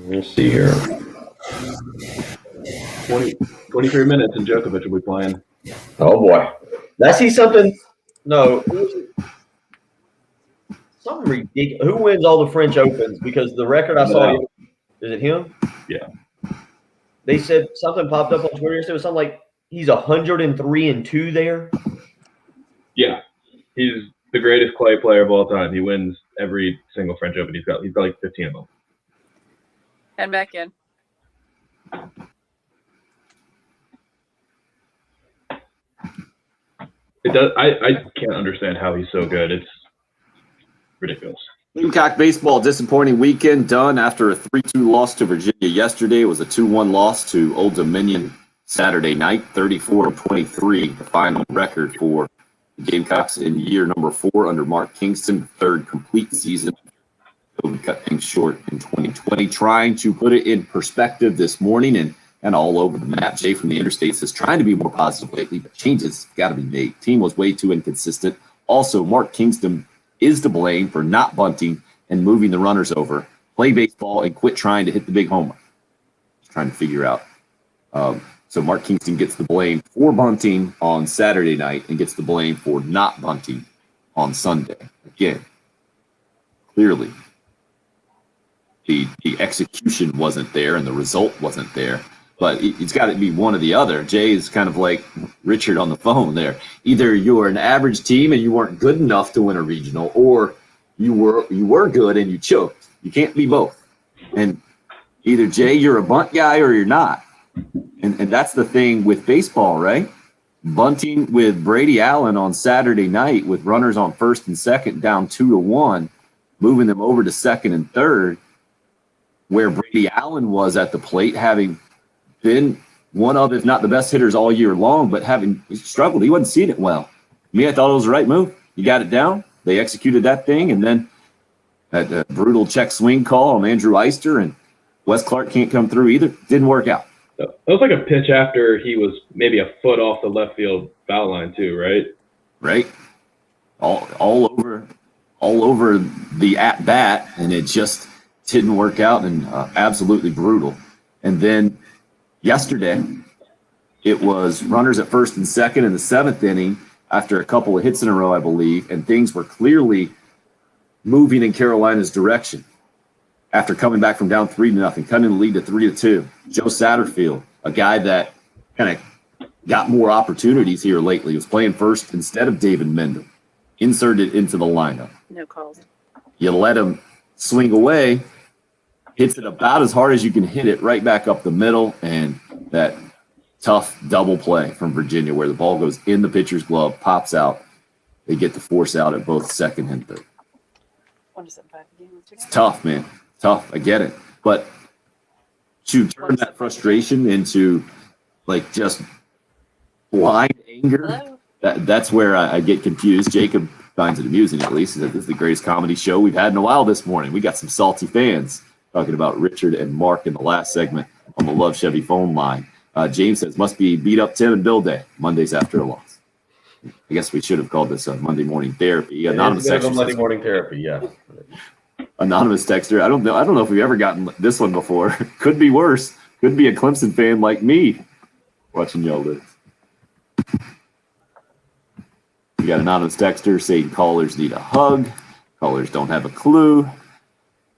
Let's see here. 23 minutes and Djokovic will be playing. Oh boy. Did I see something? No. Something ridiculous. Who wins all the French Opens? Because the record I saw, is it him? Yeah. They said something popped up on Twitter. It was something like he's 103-2 there. Yeah. He's the greatest clay player of all time. He wins every single French Open. He's got like 15 of them. And back in. It does. I can't understand how he's so good. It's ridiculous. Gamecock baseball, disappointing weekend done after a 3-2 loss to Virginia yesterday. It was a 2-1 loss to Old Dominion Saturday night, 34-23, the final record for the Gamecocks in year number 4 under Mark Kingston, third complete season. We cut things short in 2020. Trying to put it in perspective this morning and all over the map. Jay from the Interstate says trying to be more positive lately, but changes got to be made. Team was way too inconsistent. Also, Mark Kingston is to blame for not bunting and moving the runners over. Play baseball and quit trying to hit the big homer. Just trying to figure out. So Mark Kingston gets the blame for bunting on Saturday night and gets the blame for not bunting on Sunday. Again, clearly, the execution wasn't there and the result wasn't there. But it's got to be one or the other. Jay is kind of like Richard on the phone there. Either you're an average team and you weren't good enough to win a regional, or you were good and you choked. You can't be both. And either, Jay, you're a bunt guy or you're not. And that's the thing with baseball, right? Bunting with Brady Allen on Saturday night with runners on first and second down 2-1, moving them over to second and third, where Brady Allen was at the plate, having been one of, if not the best hitters all year long, but having struggled. He wasn't seeing it well. I thought it was the right move. You got it down. They executed that thing, and then that brutal check swing call on Andrew Eister, and Wes Clark can't come through either. Didn't work out. That was like a pitch after he was maybe a foot off the left field foul line too, right? Right. All over the at bat, and it just didn't work out, and absolutely brutal. And then yesterday, it was runners at first and second in the 7th inning after a couple of hits in a row, I believe, and things were clearly moving in Carolina's direction. after coming back from down 3-0, cutting the lead to 3-2. Joe Satterfield, a guy that kind of got more opportunities here lately, was playing first instead of David Mendel, inserted into the lineup. No calls. You let him swing away, hits it about as hard as you can hit it right back up the middle, and that tough double play from Virginia where the ball goes in the pitcher's glove, pops out. They get the force out at both second and third. It's tough, man. Tough. I get it. But to turn that frustration into like just blind anger, that's where I get confused. Jacob finds it amusing, at least. He said, this is the greatest comedy show we've had in a while this morning. We got some salty fans talking about Richard and Mark in the last segment on the Love Chevy phone line. James says, must be beat up Tim and Bill Day, Mondays after a loss. I guess we should have called this a Monday morning therapy. Anonymous texter Monday says, morning therapy, yeah. Anonymous texter, I don't know if we've ever gotten this one before. Could be worse. Could be a Clemson fan like me watching y'all this. We got anonymous texter saying callers need a hug. Callers don't have a clue.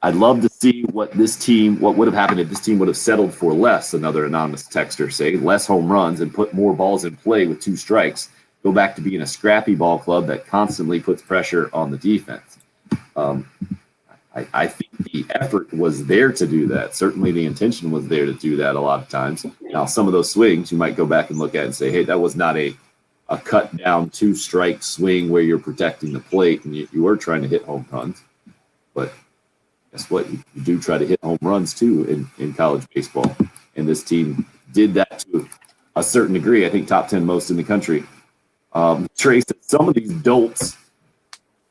I'd love to see what would have happened if this team would have settled for less, another anonymous texter say, less home runs and put more balls in play with 2 strikes. Go back to being a scrappy ball club that constantly puts pressure on the defense. I think the effort was there to do that. Certainly the intention was there to do that a lot of times. Now, some of those swings you might go back and look at and say, hey, that was not a cut down 2-strike swing where you're protecting the plate and you were trying to hit home runs. But guess what? You do try to hit home runs too in college baseball. And this team did that to a certain degree. I think top 10 most in the country. Trace, some of these dolts,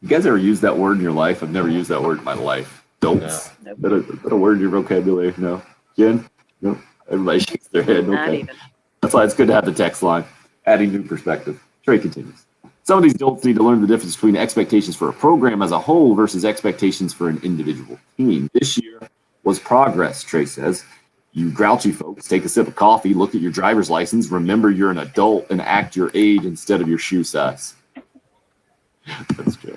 you guys ever use that word in your life? I've never used that word in my life. Dolts. No. Is that a word in your vocabulary? No. Jen? No. Everybody shakes their head. Not Okay. even. That's why it's good to have the text line. Adding new perspective. Trey continues. Some of these dolts need to learn the difference between expectations for a program as a whole versus expectations for an individual team. This year was progress, Trey says. You grouchy folks, take a sip of coffee, look at your driver's license, remember you're an adult, and act your age instead of your shoe size. That's true.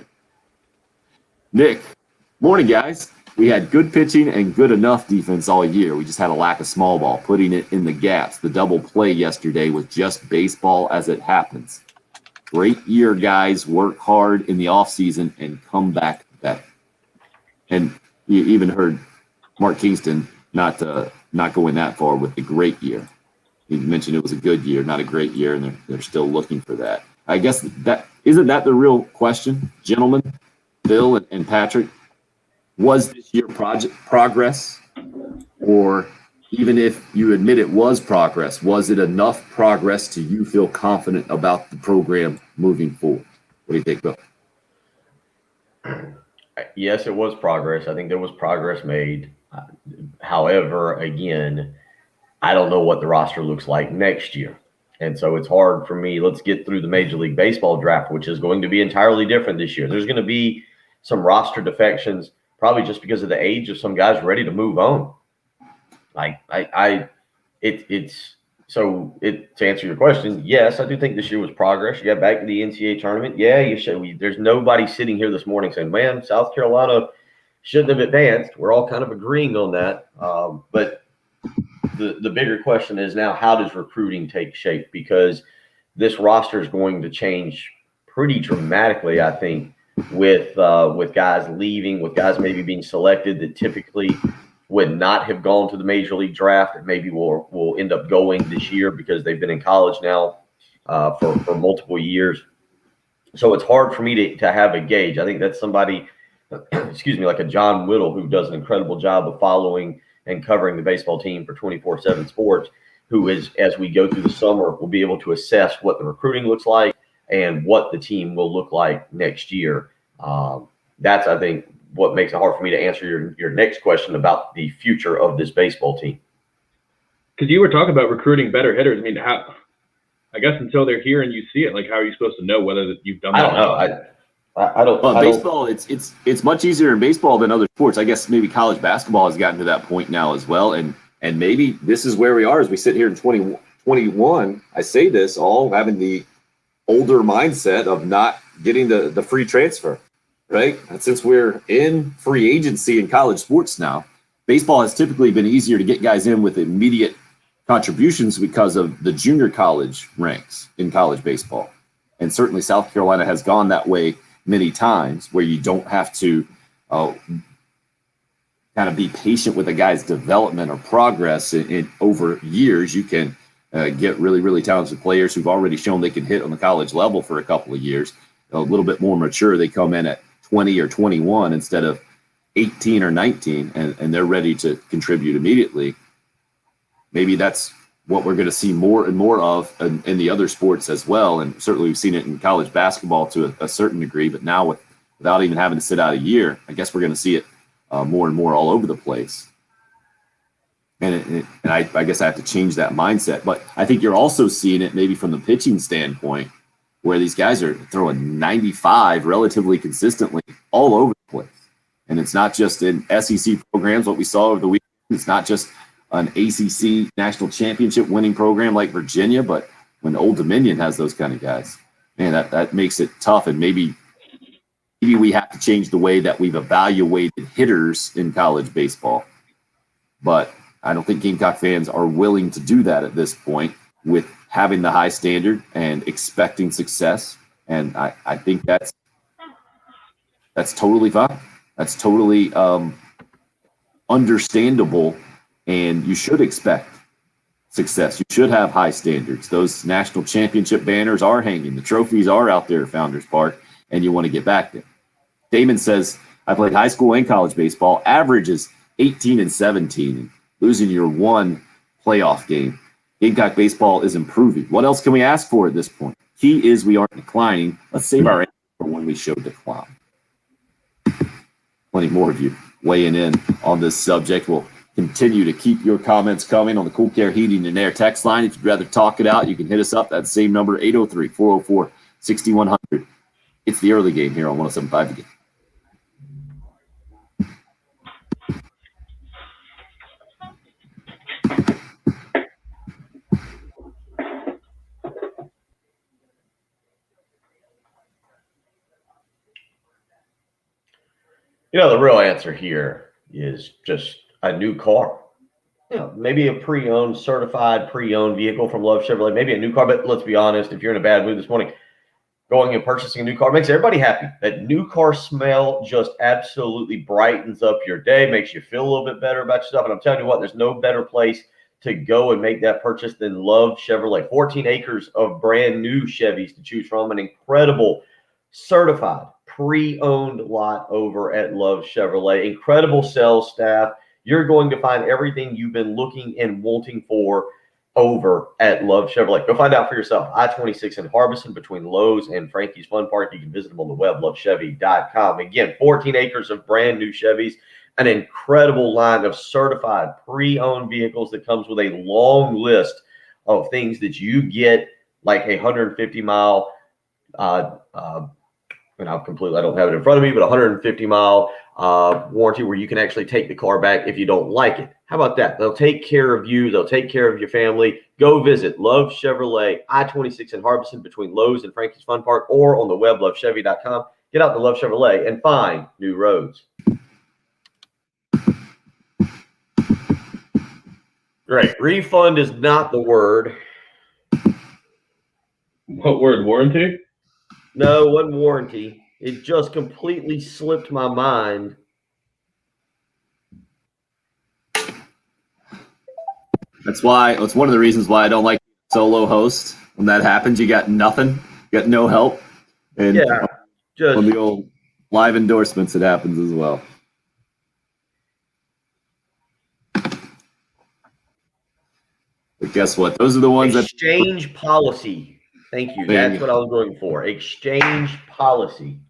Nick, morning, guys. We had good pitching and good enough defense all year. We just had a lack of small ball, putting it in the gaps. The double play yesterday was just baseball as it happens. Great year, guys. Work hard in the offseason and come back better. And you even heard Mark Kingston not going that far with the great year. He mentioned it was a good year, not a great year, and they're still looking for that. I guess that isn't that the real question, gentlemen, Bill and Patrick. Was this year progress, or even if you admit it was progress, was it enough progress to you feel confident about the program moving forward? What do you think, Bill? Yes, it was progress. I think there was progress made. However, again, I don't know what the roster looks like next year. And so it's hard for me. Let's get through the Major League Baseball draft, which is going to be entirely different this year. There's going to be some roster defections, probably just because of the age of some guys ready to move on. To answer your question, yes, I do think this year was progress. You got back to the NCAA tournament. Yeah, you should. There's nobody sitting here this morning saying, man, South Carolina shouldn't have advanced. We're all kind of agreeing on that. But the bigger question is now, how does recruiting take shape? Because this roster is going to change pretty dramatically, I think, with guys leaving, with guys maybe being selected that typically would not have gone to the Major League draft and maybe will end up going this year because they've been in college now for multiple years. So it's hard for me to have a gauge. I think that's somebody, like a John Whittle, who does an incredible job of following and covering the baseball team for 24/7 Sports, who is, as we go through the summer, will be able to assess what the recruiting looks like and what the team will look like next year. That's, I think, what makes it hard for me to answer your next question about the future of this baseball team. Because you were talking about recruiting better hitters. I mean, I guess until they're here and you see it, like, how are you supposed to know whether you've done that? I don't know. I don't. Baseball, it's much easier in baseball than other sports. I guess maybe college basketball has gotten to that point now as well, and maybe this is where we are as we sit here in 2021. I say this all having the older mindset of not getting the free transfer, right? And since we're in free agency in college sports now, baseball has typically been easier to get guys in with immediate contributions because of the junior college ranks in college baseball. And certainly South Carolina has gone that way many times, where you don't have to kind of be patient with a guy's development or progress in over years. You can get really, really talented players who've already shown they can hit on the college level for a couple of years. A little bit more mature, they come in at 20 or 21 instead of 18 or 19, and they're ready to contribute immediately. Maybe that's what we're going to see more and more of in the other sports as well. And certainly we've seen it in college basketball to a certain degree, but now without even having to sit out a year, I guess we're going to see it more and more all over the place. And I guess I have to change that mindset. But I think you're also seeing it maybe from the pitching standpoint, where these guys are throwing 95 relatively consistently all over the place. And it's not just in SEC programs, what we saw over the weekend. It's not just an ACC national championship winning program like Virginia, but when Old Dominion has those kind of guys, man, that makes it tough. And maybe we have to change the way that we've evaluated hitters in college baseball. But I don't think Gamecock fans are willing to do that at this point, with having the high standard and expecting success. And I think that's totally fine. That's totally understandable, and you should expect success. You should have high standards. Those national championship banners are hanging. The trophies are out there at Founders Park, and you want to get back there. Damon says, I played high school and college baseball. Average is 18 and 17, and losing your one playoff game. Gamecock baseball is improving. What else can we ask for at this point? Key is we aren't declining. Let's save our answer for when we show decline. Plenty more of you weighing in on this subject. We'll continue to keep your comments coming on the Cool Care Heating and Air text line. If you'd rather talk it out, you can hit us up. That same number, 803-404-6100. It's the early game here on 107.5 The Game. You know, the real answer here is just a new car. You know, maybe a pre-owned, certified pre-owned vehicle from Love Chevrolet, maybe a new car. But let's be honest, if you're in a bad mood this morning, going and purchasing a new car makes everybody happy. That new car smell just absolutely brightens up your day, makes you feel a little bit better about yourself. And I'm telling you what, there's no better place to go and make that purchase than Love Chevrolet. 14 acres of brand new Chevys to choose from, an incredible certified pre-owned lot over at Love Chevrolet. Incredible sales staff. You're going to find everything you've been looking and wanting for over at Love Chevrolet. Go find out for yourself. I-26 in Harbison between Lowe's and Frankie's Fun Park. You can visit them on the web, lovechevy.com. Again, 14 acres of brand new Chevys, an incredible line of certified pre-owned vehicles that comes with a long list of things that you get, like a 150-mile and I don't have it in front of me, but 150-mile warranty where you can actually take the car back if you don't like it. How about that? They'll take care of you. They'll take care of your family. Go visit Love Chevrolet, I-26 in Harbison between Lowe's and Frankie's Fun Park, or on the web, lovechevy.com. Get out to Love Chevrolet and find new roads. Great. Refund is not the word. What word? Warranty? No, it wasn't warranty. It just completely slipped my mind. That's one of the reasons why I don't like solo host. When that happens, you got nothing, you got no help. And yeah, just on the old live endorsements, it happens as well. But guess what? Those are the ones exchange policy. Thank you. That's what I was looking for. Exchange policy.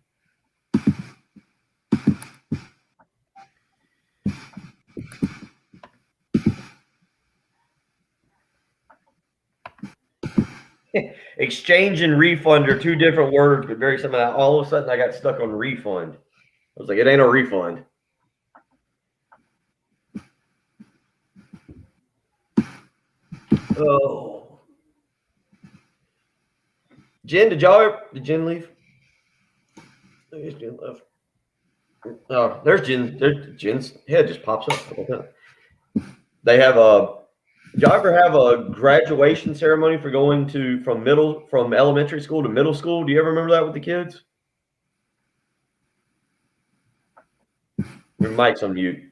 Exchange and refund are two different words, but very similar. All of a sudden, I got stuck on refund. I was like, it ain't a refund. Oh. Jen, did Jen leave? I guess Jen left. Oh, there's Jen's head just pops up. How about that? They have a. Did y'all ever have a graduation ceremony for going from elementary school to middle school? Do you ever remember that with the kids? Your mic's on mute.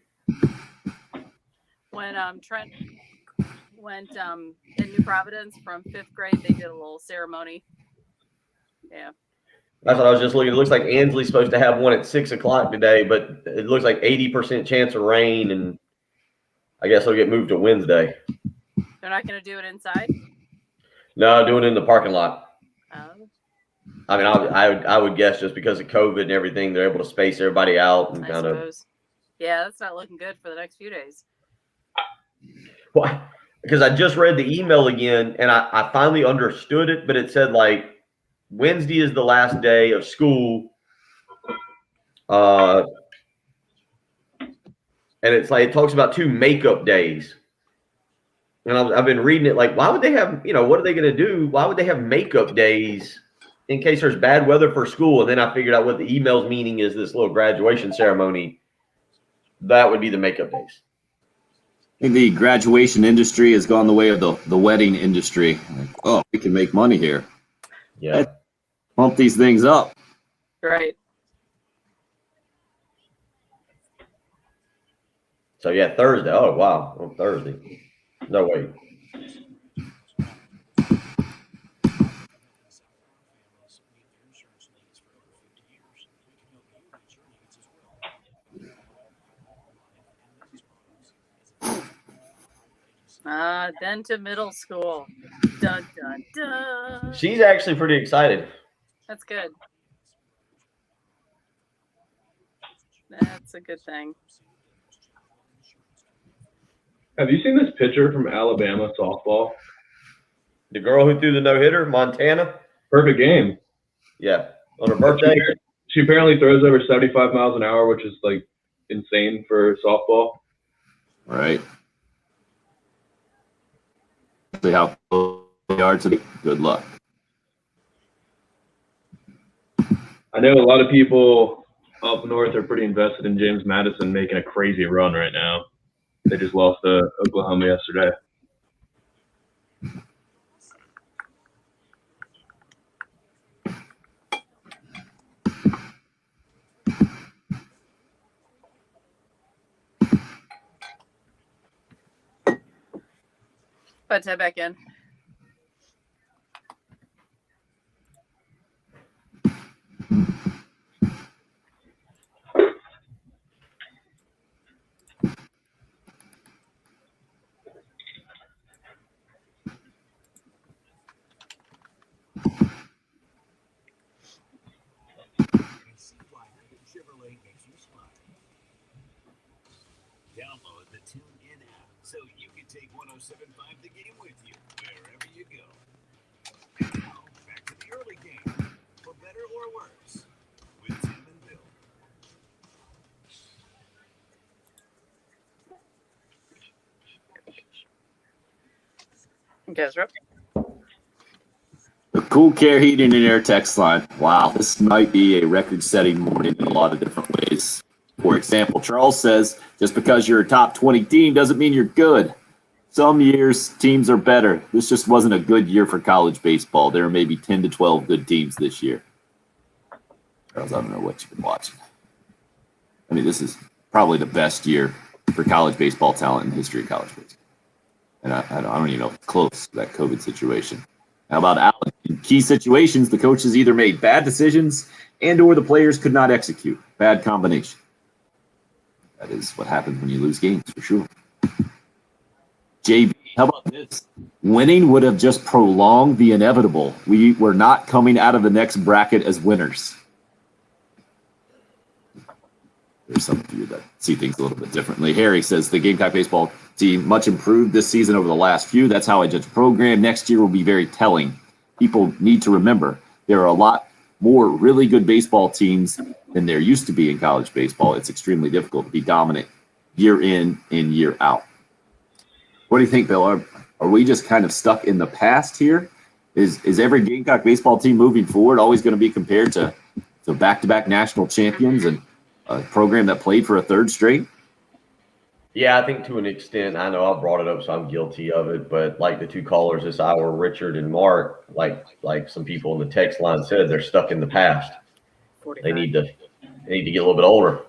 When Trent went in New Providence from 5th grade, they did a little ceremony. Yeah. That's what I was just looking. It looks like Ansley's supposed to have one at 6:00 today, but it looks like 80% chance of rain, and I guess it'll get moved to Wednesday. They're not going to do it inside? No, doing it in the parking lot. Oh. I mean, I would guess just because of COVID and everything, they're able to space everybody out and I kind of. suppose. Yeah, that's not looking good for the next few days. Why? Because I just read the email again, and I finally understood it, but it said like Wednesday is the last day of school. And it's like it talks about 2 makeup days. And I've been reading it like, why would they have, what are they going to do? Why would they have makeup days in case there's bad weather for school? And then I figured out what the email's meaning is this little graduation ceremony. That would be the makeup days. I think the graduation industry has gone the way of the wedding industry. Like, oh, we can make money here. Yeah. Let's pump these things up. Right. So, yeah, Thursday. Oh, wow. On Thursday. No, wait. Then to middle school. Dun, dun, dun. She's actually pretty excited. That's good. That's a good thing. Have you seen this picture from Alabama softball? The girl who threw the no-hitter, Montana? Perfect game. Yeah. On her birthday? She apparently throws over 75 miles an hour, which is like insane for softball. Right. See how close they are to the good luck. I know a lot of people up north are pretty invested in James Madison making a crazy run right now. They just lost to Oklahoma yesterday. Put that back in. Download the TuneIn app so you can take 107.5 The Game with you wherever you go. And now, back to the early game, for better or worse, with Tim and Bill. Guys, up. The Cool Care Heating and Air text line. Wow, this might be a record-setting morning in a lot of different ways. For example, Charles says, just because you're a top 20 team doesn't mean you're good. Some years, teams are better. This just wasn't a good year for college baseball. There are maybe 10 to 12 good teams this year. Charles, I don't know what you've been watching. I mean, this is probably the best year for college baseball talent in the history of college baseball. And I don't even know if it's close to that COVID situation. How about Allen? In key situations, the coaches either made bad decisions and or the players could not execute. Bad combination. That is what happens when you lose games, for sure. JB, how about this? Winning would have just prolonged the inevitable. We were not coming out of the next bracket as winners. There's some of you that see things a little bit differently. Harry says the Gamecock baseball team much improved this season over the last few. That's how I judge the program. Next year will be very telling. People need to remember there are a lot more really good baseball teams than there used to be in college baseball. It's extremely difficult to be dominant year in and year out. What do you think, Bill? Are we just kind of stuck in the past here? Is every Gamecock baseball team moving forward always going to be compared to back-to-back national champions? And a program that played for a third string? Yeah, I think to an extent, I know I brought it up, so I'm guilty of it. But like the two callers this hour, Richard and Mark, like some people in the text line said, they're stuck in the past. They need to get a little bit older.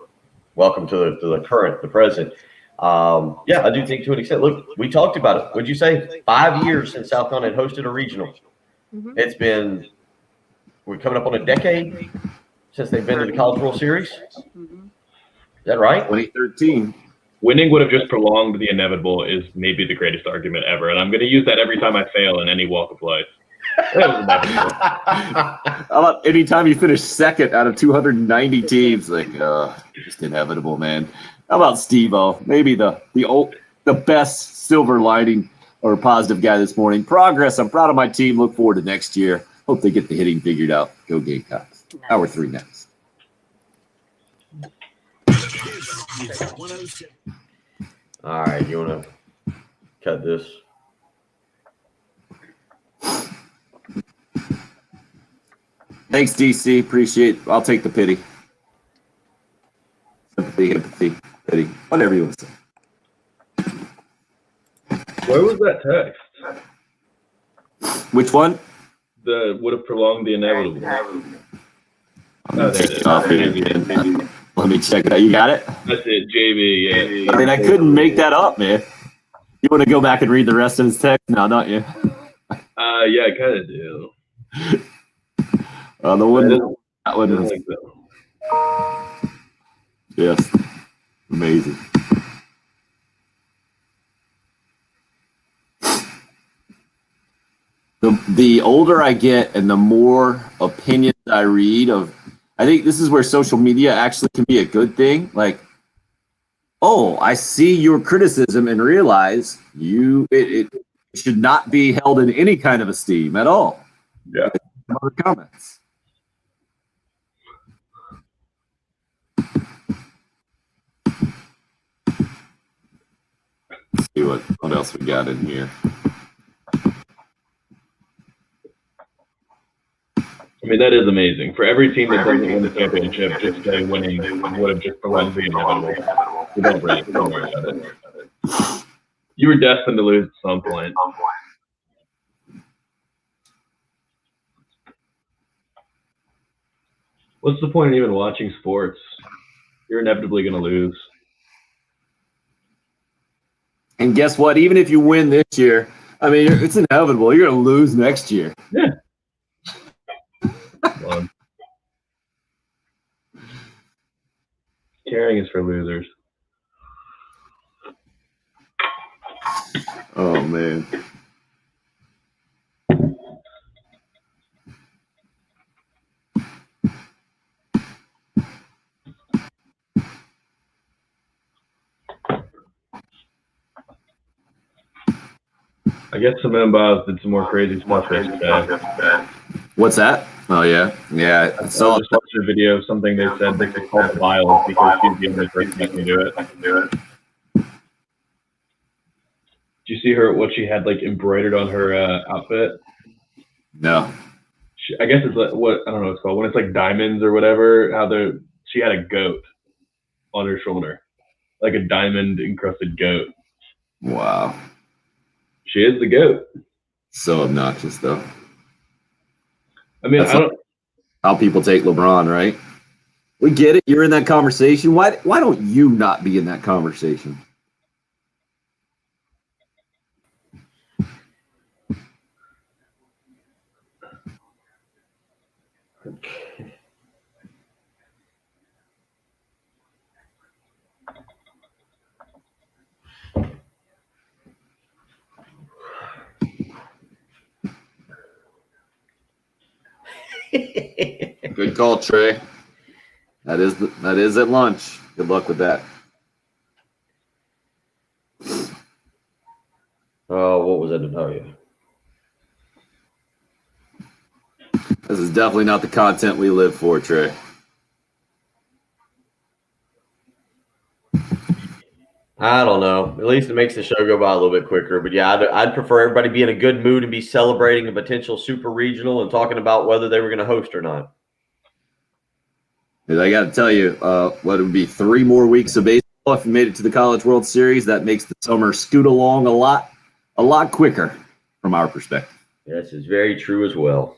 Welcome to the current, the present. Yeah, I do think to an extent. Look, we talked about it. Would you say 5 years since South Carolina had hosted a regional? It's been, we're coming up on a decade since they've been to the College World Series. Is that right? 2013. Winning would have just prolonged the inevitable is maybe the greatest argument ever, and I'm going to use that every time I fail in any walk of life. That was inevitable. How about anytime you finish second out of 290 teams? Like, just inevitable, man. How about Steve-O? Maybe the best silver lining or positive guy this morning. Progress. I'm proud of my team. Look forward to next year. Hope they get the hitting figured out. Go Gamecocks. Hour 3 next. All right, you want to cut this? Thanks, DC. Appreciate it. I'll take the pity. Sympathy, empathy, pity. Whatever you want to say. Where was that text? Which one? The would have prolonged the inevitable. Oh, there it is. Let me check it out. You got it? That's it, JB. Yeah. I mean, I couldn't make that up, man. You want to go back and read the rest of his text now, don't you? Yeah, I kind of do. The one that one was, yes, amazing. The older I get and the more opinions I read of, I think this is where social media actually can be a good thing. Like, oh, I see your criticism and realize it should not be held in any kind of esteem at all. Yeah. Other comments. Let's see what else we got in here. I mean, that is amazing. For every team that doesn't win the championship, just say winning would have just prolonged the inevitable. We don't worry about it. You were destined to lose at some point. What's the point in even watching sports? You're inevitably going to lose. And guess what? Even if you win this year, I mean, it's inevitable. You're going to lose next year. Yeah. Fun. Caring is for losers. Oh, man. I guess Simone Biles did some more crazy stuff yesterday. What's that? Oh, yeah. Yeah. I just watched a video of something they said they could call Biles because she's the only person that can do it. Did you see what she had like embroidered on her outfit? No. I guess it's like I don't know what it's called. When it's like diamonds or whatever, she had a goat on her shoulder. Like a diamond encrusted goat. Wow. She is the goat. So obnoxious, though. I mean, that's how people take LeBron, right? We get it. You're in that conversation. Why don't you not be in that conversation? Good call, Trey. That is at lunch. Good luck with that. Oh, what was I to tell you? This is definitely not the content we live for, Trey. I don't know. At least it makes the show go by a little bit quicker. But yeah, I'd prefer everybody be in a good mood and be celebrating a potential super regional and talking about whether they were going to host or not. And I got to tell you, what would be 3 more weeks of baseball if you made it to the College World Series? That makes the summer scoot along a lot quicker from our perspective. This is very true as well.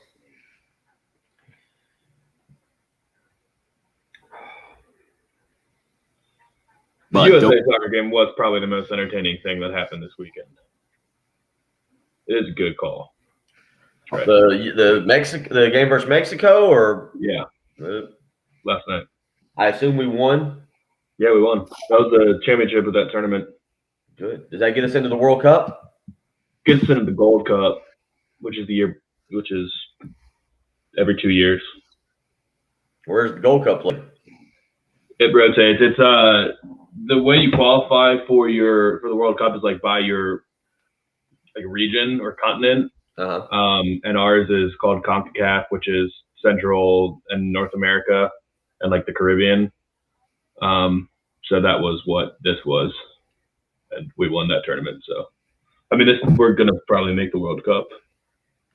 The But USA soccer game was probably the most entertaining thing that happened this weekend. It is a good call. Right. The game versus Mexico, or yeah, last night. I assume we won. Yeah, we won. That was the championship of that tournament. Good. Does that get us into the World Cup? Gets us into the Gold Cup, which is every 2 years. Where's the Gold Cup played? It rotates. It's the way you qualify for the World Cup is like by your region or continent. And ours is called CONCACAF, which is Central and North America and like the Caribbean. So that was what this was, and we won that tournament. So, I mean, we're gonna probably make the World Cup.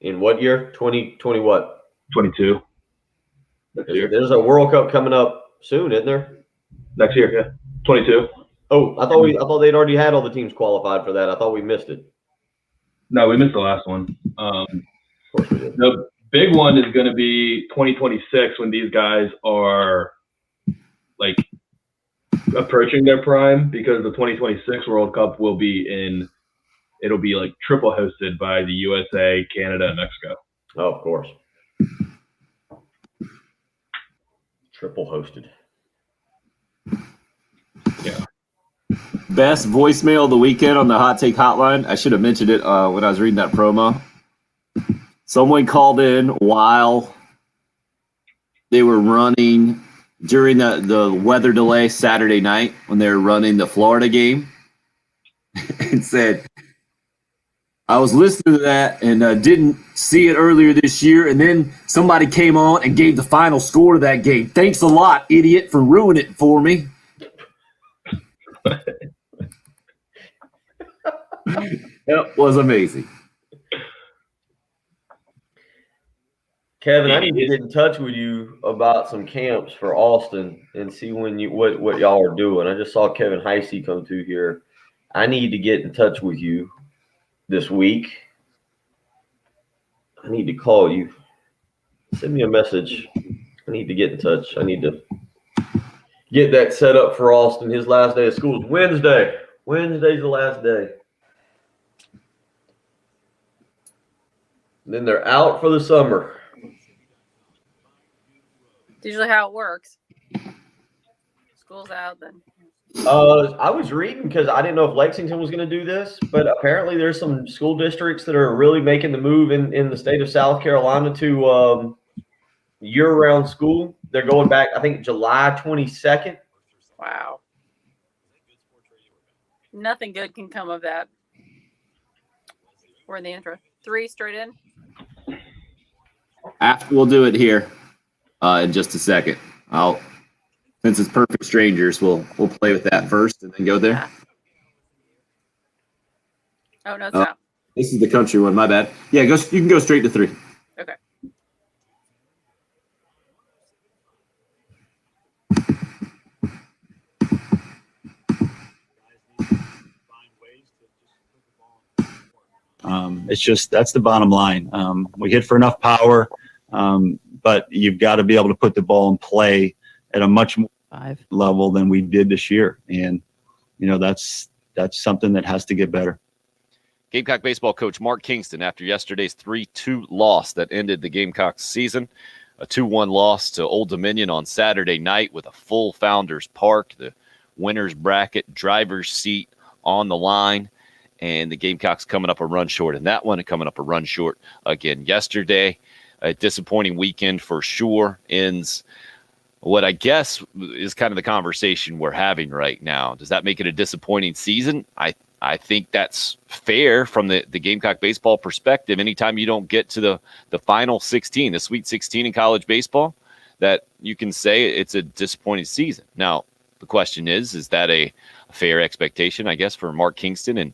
In what year? 2020 what? 22. Next year. There's a World Cup coming up soon, isn't there? Next year, yeah. 22. Oh, I thought they'd already had all the teams qualified for that. I thought we missed it. No, we missed the last one. Of course we did. The big one is going to be 2026 when these guys are like approaching their prime, because the 2026 World Cup will be it'll be like triple hosted by the USA, Canada, and Mexico. Oh, of course. Triple hosted. Yeah. Best voicemail of the weekend on the Hot Take Hotline. I should have mentioned it when I was reading that promo. Someone called in while they were running during the weather delay Saturday night when they were running the Florida game and said, I was listening to that and didn't see it earlier this year, and then somebody came on and gave the final score to that game. Thanks a lot, idiot, for ruining it for me. That was amazing. Kevin, I need to get in touch with you about some camps for Austin and see what y'all are doing. I just saw Kevin Heisey come through here. I need to get in touch with you this week. I need to call you. Send me a message. I need to get in touch. I need to get that set up for Austin. His last day of school is Wednesday. Wednesday's the last day. And then they're out for the summer. It's usually how it works. School's out then. I was reading because I didn't know if Lexington was going to do this, but apparently there's some school districts that are really making the move in the state of South Carolina to year-round school. They're going back, I think, July 22nd. Wow. Nothing good can come of that. We're in the intro. 3 straight in. We'll do it here in just a second. Since it's Perfect Strangers, we'll play with that first and then go there. Oh, no, it's not. This is the country one. My bad. Yeah, you can go straight to 3. Okay. It's just that's the bottom line. We hit for enough power, but you've got to be able to put the ball in play at a much more level than we did this year, and that's something that has to get better. Gamecock baseball coach Mark Kingston, after yesterday's 3-2 loss that ended the Gamecocks season, a 2-1 loss to Old Dominion on Saturday night with a full Founders Park, the winner's bracket, driver's seat on the line, and the Gamecocks coming up a run short in that one and coming up a run short again yesterday. A disappointing weekend for sure. Ends what I guess is kind of the conversation we're having right now. Does that make it a disappointing season? I think that's fair from the Gamecock baseball perspective. Anytime you don't get to the final 16, the Sweet 16 in college baseball, that you can say it's a disappointing season. Now, the question is that a fair expectation, I guess, for Mark Kingston in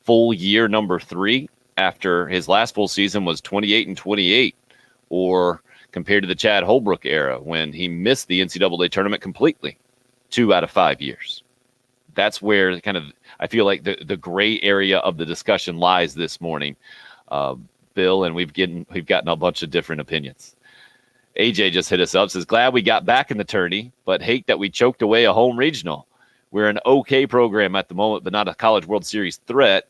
full year number 3 after his last full season was 28-28? Or compared to the Chad Holbrook era when he missed the NCAA tournament completely 2 out of 5 years. That's where kind of I feel like the gray area of the discussion lies this morning, Bill, and we've gotten a bunch of different opinions. AJ just hit us up, says, glad we got back in the tourney, but hate that we choked away a home regional. We're an okay program at the moment, but not a College World Series threat,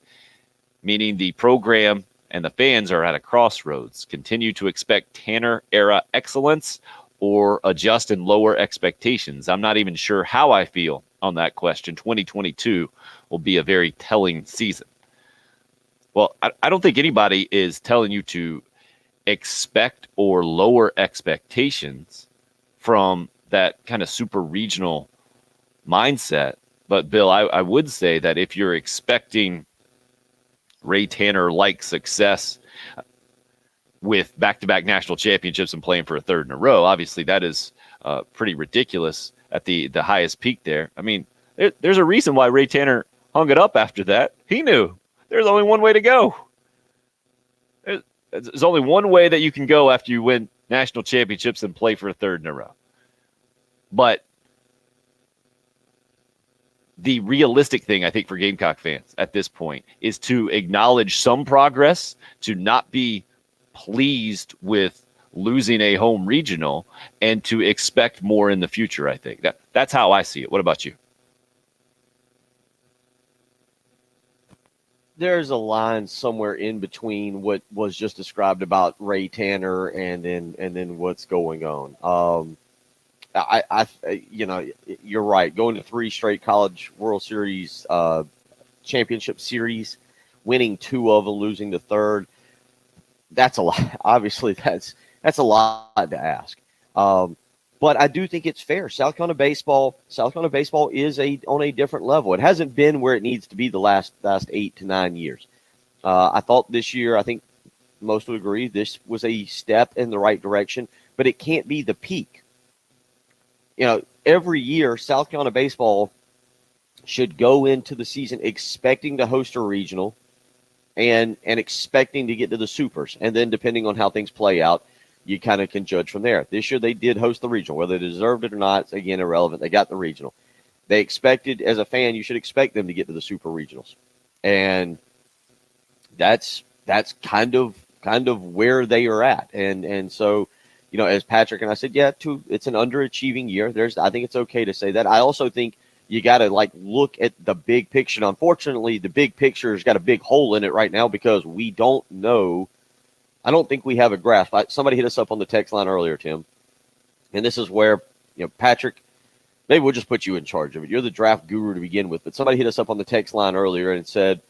meaning the program and the fans are at a crossroads. Continue to expect Tanner-era excellence or adjust and lower expectations. I'm not even sure how I feel on that question. 2022 will be a very telling season. Well, I don't think anybody is telling you to expect or lower expectations from that kind of super regional mindset. But Bill, I would say that if you're expecting Ray Tanner-like success with back-to-back national championships and playing for a third in a row, obviously that is pretty ridiculous at the highest peak there. I mean, there's a reason why Ray Tanner hung it up after that. He knew there's only one way to go. There's only one way that you can go after you win national championships and play for a third in a row. But the realistic thing, I think, for Gamecock fans at this point is to acknowledge some progress, to not be pleased with losing a home regional, and to expect more in the future. I think that's how I see it. What about you? There's a line somewhere in between what was just described about Ray Tanner and then what's going on. You're right. Going to 3 straight College World Series championship series, winning 2 of them, losing the third. That's a lot. Obviously, that's a lot to ask. But I do think it's fair. South Carolina baseball is on a different level. It hasn't been where it needs to be the last 8 to 9 years. I thought this year, I think most would agree, this was a step in the right direction, but it can't be the peak. Every year, South Carolina baseball should go into the season expecting to host a regional and expecting to get to the supers. And then depending on how things play out, you kind of can judge from there. This year they did host the regional. Whether they deserved it or not, it's again irrelevant. They got the regional. They expected, as a fan, you should expect them to get to the super regionals. And that's kind of where they are at. And so, as Patrick and I said, it's an underachieving year. I think it's okay to say that. I also think you got to look at the big picture. And unfortunately, the big picture has got a big hole in it right now because we don't know. I don't think we have a grasp. Somebody hit us up on the text line earlier, Tim, and this is where, Patrick, maybe we'll just put you in charge of it. You're the draft guru to begin with, but somebody hit us up on the text line earlier and said,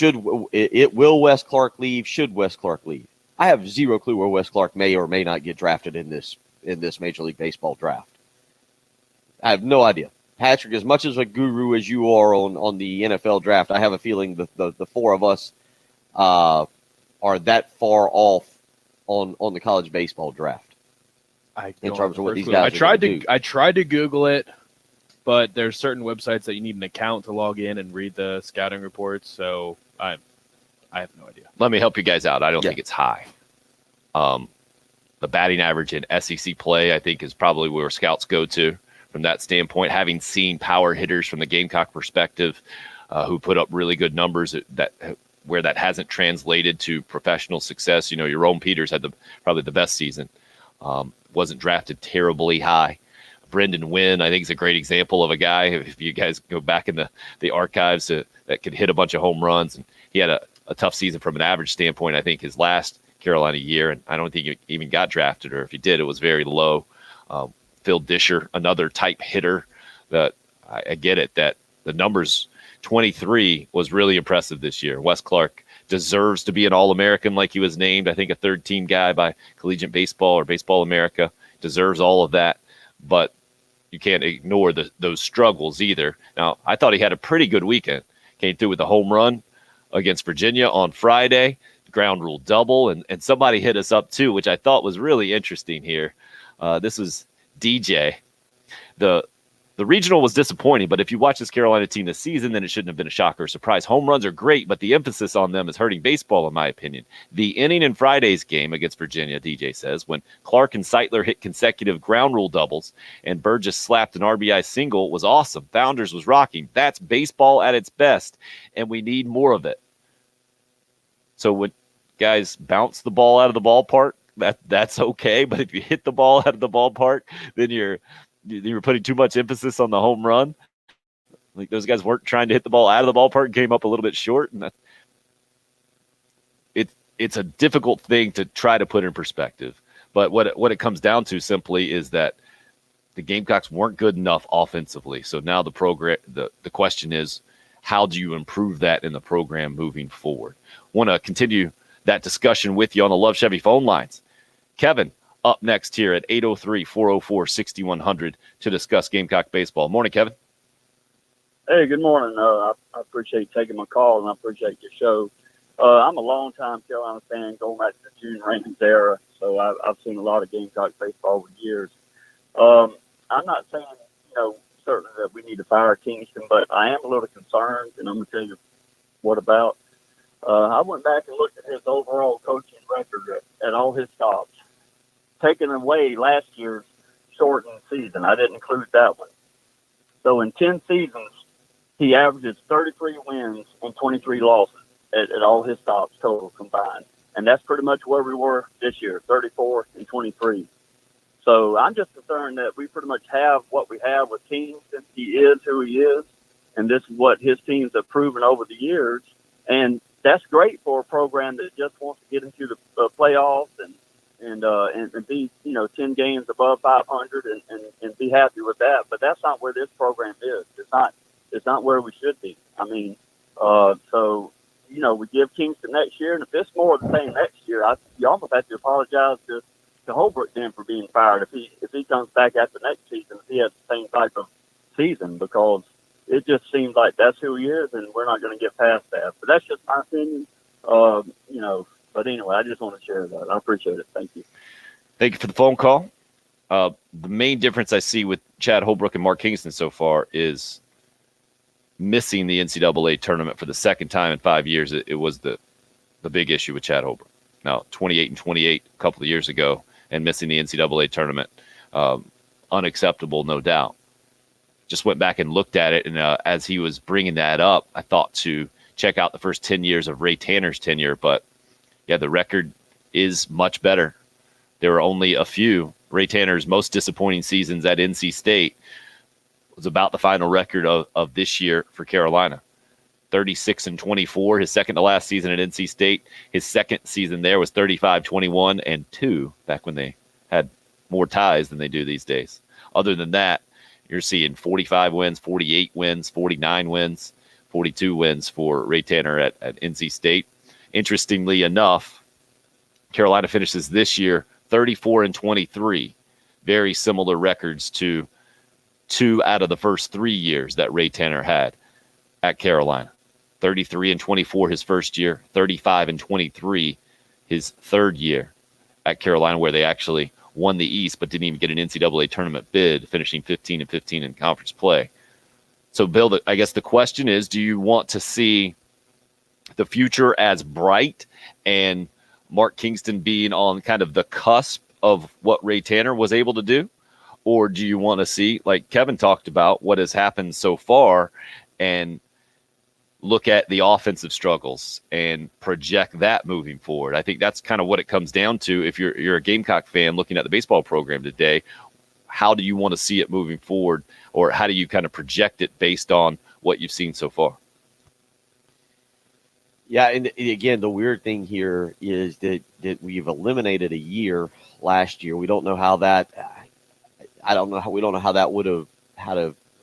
will Wes Clark leave? Should Wes Clark leave? I have zero clue where Wes Clark may or may not get drafted in this Major League Baseball draft. I have no idea. Patrick, as much as a guru as you are on the NFL draft, I have a feeling the 4 of us are that far off on the college baseball draft in terms of what these guys I tried to Google it, but there's certain websites that you need an account to log in and read the scouting reports. So I have no idea. Let me help you guys out. I don't think it's high. The batting average in SEC play, I think, is probably where scouts go to from that standpoint. Having seen power hitters from the Gamecock perspective who put up really good numbers where that hasn't translated to professional success. Jerome Peters had probably the best season. Wasn't drafted terribly high. Brendan Wynn, I think, is a great example of a guy, if you guys go back in the archives, that could hit a bunch of home runs. And he had a tough season from an average standpoint, I think, his last Carolina year. And I don't think he even got drafted, or if he did, it was very low. Phil Disher, another type hitter that I get it, that the numbers 23 was really impressive this year. Wes Clark deserves to be an All-American like he was named. I think a third-team guy by Collegiate Baseball or Baseball America, deserves all of that. But you can't ignore those struggles either. Now, I thought he had a pretty good weekend. Came through with a home run against Virginia on Friday, ground rule double, and somebody hit us up too, which I thought was really interesting here. This was DJ. The regional was disappointing, but if you watch this Carolina team this season, then it shouldn't have been a shocker or surprise. Home runs are great, but the emphasis on them is hurting baseball, in my opinion. The inning in Friday's game against Virginia, DJ says, when Clark and Seitler hit consecutive ground rule doubles and Burgess slapped an RBI single, was awesome. Founders was rocking. That's baseball at its best, and we need more of it. So when guys bounce the ball out of the ballpark, that's okay. But if you hit the ball out of the ballpark, then you're putting too much emphasis on the home run. Like those guys weren't trying to hit the ball out of the ballpark, came up a little bit short, and it's a difficult thing to try to put in perspective. But what it comes down to simply is that the Gamecocks weren't good enough offensively. So now the question is, how do you improve that in the program moving forward? Want to continue that discussion with you on the Love Chevy phone lines. Kevin up next here at 803-404-6100 to discuss Gamecock baseball. Morning, Kevin. Hey, good morning. I appreciate you taking my call, and I appreciate your show. I'm a long-time Carolina fan going back to the June Rankins era, so I've seen a lot of Gamecock baseball over the years. I'm not saying, certainly that we need to fire Kingston, but I am a little concerned, and I'm going to tell you what about. I went back and looked at his overall coaching record at all his stops, taking away last year's shortened season. I didn't include that one. So in 10 seasons, he averages 33 wins and 23 losses at all his stops total combined. And that's pretty much where we were this year, 34 and 23. So I'm just concerned that we pretty much have what we have with Kingston. He is who he is, and this is what his teams have proven over the years. And that's great for a program that just wants to get into the playoffs and be, 10 games above 500 and be happy with that. But that's not where this program is. It's not where we should be. I mean, we give Kingston next year, and if it's more of the same next year, you almost have to apologize to Holbrook then for being fired if he comes back after next season, if he has the same type of season, because it just seems like that's who he is, and we're not going to get past that. But that's just my opinion. But anyway, I just want to share that. I appreciate it. Thank you. Thank you for the phone call. The main difference I see with Chad Holbrook and Mark Kingston so far is missing the NCAA tournament for the second time in 5 years. It was the big issue with Chad Holbrook. Now, 28 and 28 a couple of years ago, and missing the NCAA tournament, unacceptable, no doubt. Just went back and looked at it, and as he was bringing that up, I thought to check out the first 10 years of Ray Tanner's tenure, but yeah, the record is much better. There were only a few. Ray Tanner's most disappointing seasons at NC State was about the final record of this year for Carolina. 36 and 24, his second to last season at NC State. His second season there was 35, 21, and 2, back when they had more ties than they do these days. Other than that, you're seeing 45 wins, 48 wins, 49 wins, 42 wins for Ray Tanner at NC State. Interestingly enough, Carolina finishes this year 34 and 23. Very similar records to 2 out of the first 3 years that Ray Tanner had at Carolina. 33 and 24 his first year, 35 and 23 his third year at Carolina, where they actually won the East but didn't even get an NCAA tournament bid, finishing 15 and 15 in conference play. So, Bill, I guess the question is, do you want to see the future as bright and Mark Kingston being on kind of the cusp of what Ray Tanner was able to do? Or do you want to see, like Kevin talked about, what has happened so far and look at the offensive struggles and project that moving forward? I think that's kind of what it comes down to. If you're a Gamecock fan looking at the baseball program today, how do you want to see it moving forward, or how do you kind of project it based on what you've seen so far? Yeah, and again, the weird thing here is that we've eliminated a year last year. We don't know how that. We don't know how that would have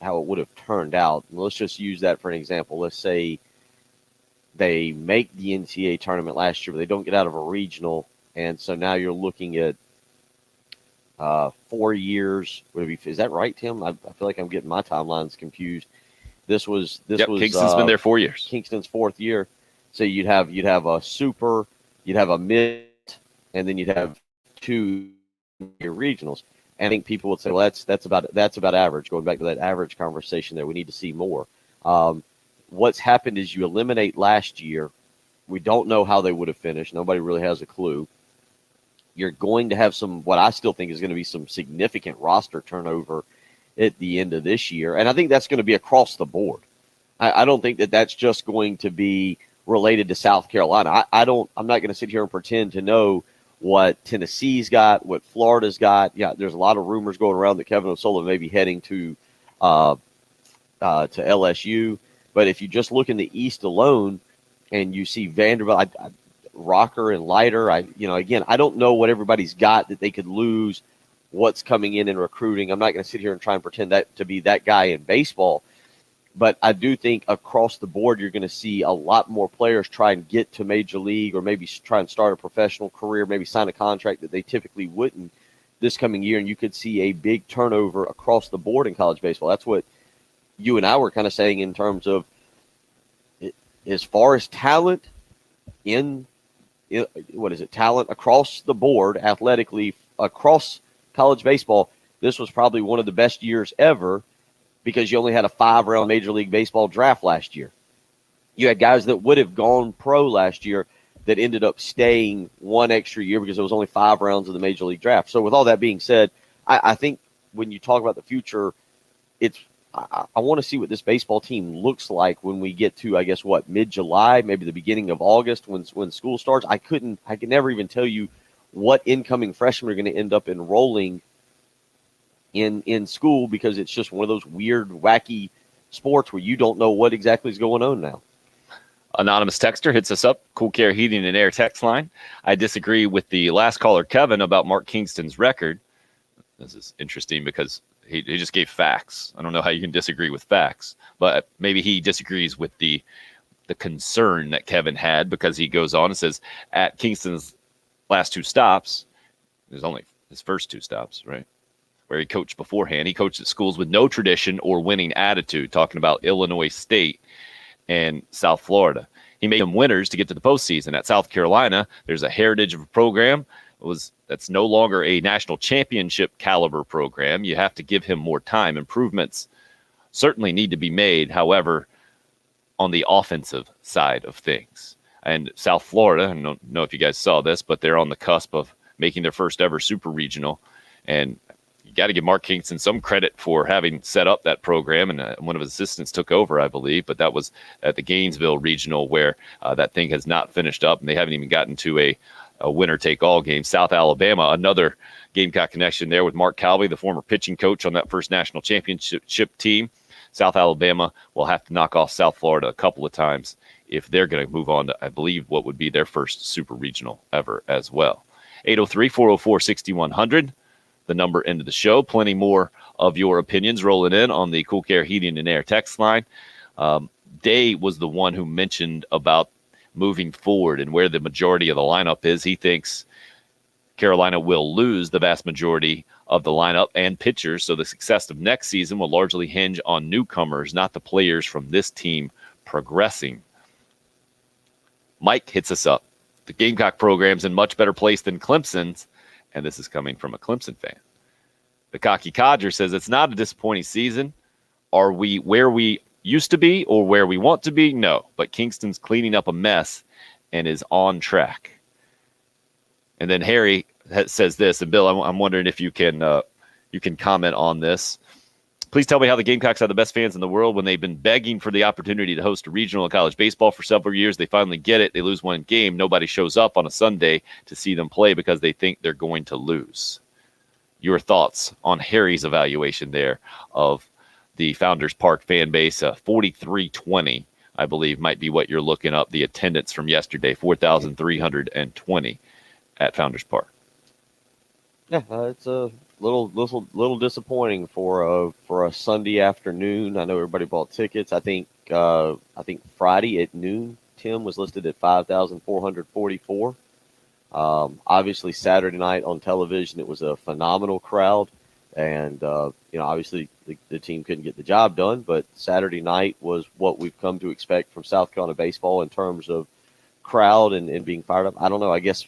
how it would have turned out. Let's just use that for an example. Let's say they make the NCAA tournament last year, but they don't get out of a regional, and so now you're looking at 4 years. Is that right, Tim? I feel like I'm getting my timelines confused. This was Kingston's been there 4 years. Kingston's 4th year. So you'd have a super, you'd have a mid, and then you'd have 2 regionals. And I think people would say, well, that's about average. Going back to that average conversation there, we need to see more. What's happened is you eliminate last year. We don't know how they would have finished. Nobody really has a clue. You're going to have what I still think is going to be some significant roster turnover at the end of this year. And I think that's going to be across the board. I don't think that's just going to be related to South Carolina. I'm not going to sit here and pretend to know what Tennessee's got, what Florida's got. Yeah, there's a lot of rumors going around that Kevin O'Sullivan may be heading to LSU. But if you just look in the East alone and you see Vanderbilt, Rocker and Leiter, again, I don't know what everybody's got that they could lose, what's coming in recruiting. I'm not going to sit here and try and pretend that to be that guy in baseball. But I do think across the board, you're going to see a lot more players try and get to Major League or maybe try and start a professional career, maybe sign a contract that they typically wouldn't this coming year. And you could see a big turnover across the board in college baseball. That's what you and I were kind of saying in terms of as far as talent talent across the board, athletically, across college baseball. This was probably one of the best years ever because you only had a 5-round Major League Baseball draft last year. You had guys that would have gone pro last year that ended up staying one extra year because there was only 5 rounds of the Major League draft. So with all that being said, I think when you talk about the future, I want to see what this baseball team looks like when we get to, I guess, mid-July, maybe the beginning of August when school starts. I can never even tell you what incoming freshmen are going to end up enrolling in school because it's just one of those weird, wacky sports where you don't know what exactly is going on now. Anonymous texter hits us up, Cool Care Heating and Air text line. I disagree with the last caller, Kevin, about Mark Kingston's record. This is interesting because he just gave facts. I don't know how you can disagree with facts, but maybe he disagrees with the concern that Kevin had because he goes on and says at Kingston's last 2 stops, there's only his first 2 stops, right? Where he coached beforehand. He coached at schools with no tradition or winning attitude, talking about Illinois State and South Florida. He made them winners to get to the postseason. At South Carolina, there's a heritage of a program that's no longer a national championship caliber program. You have to give him more time. Improvements certainly need to be made, however, on the offensive side of things. And South Florida, I don't know if you guys saw this, but they're on the cusp of making their first ever super regional. And you got to give Mark Kingston some credit for having set up that program. And one of his assistants took over, I believe, but that was at the Gainesville regional where that thing has not finished up and they haven't even gotten to a winner-take-all game. South Alabama, another Gamecock connection there with Mark Calvey, the former pitching coach on that first national championship team. South Alabama will have to knock off South Florida a couple of times if they're going to move on to, I believe, what would be their first super regional ever as well. 803-404-6100, the number into the show. Plenty more of your opinions rolling in on the Cool Care Heating and Air text line. Day was the one who mentioned about moving forward and where the majority of the lineup is. He thinks Carolina will lose the vast majority of the lineup and pitchers, so the success of next season will largely hinge on newcomers, not the players from this team progressing. Mike hits us up. The Gamecock program's in much better place than Clemson's, and this is coming from a Clemson fan. The Cocky Codger says it's not a disappointing season. Are we where we used to be or where we want to be? No, but Kingston's cleaning up a mess and is on track. And then Harry says this, and Bill, I'm wondering if you can comment on this. Please tell me how the Gamecocks have the best fans in the world when they've been begging for the opportunity to host a regional in college baseball for several years. They finally get it. They lose one game. Nobody shows up on a Sunday to see them play because they think they're going to lose. Your thoughts on Harry's evaluation there of the Founders Park fan base? 4,320, I believe, might be what you're looking up. The attendance from yesterday, 4,320 at Founders Park. Yeah, it's a little disappointing for a Sunday afternoon. I know everybody bought tickets. I think Friday at noon, Tim was listed at 5,444. Obviously Saturday night on television, it was a phenomenal crowd, and obviously the team couldn't get the job done. But Saturday night was what we've come to expect from South Carolina baseball in terms of crowd and being fired up. I don't know. I guess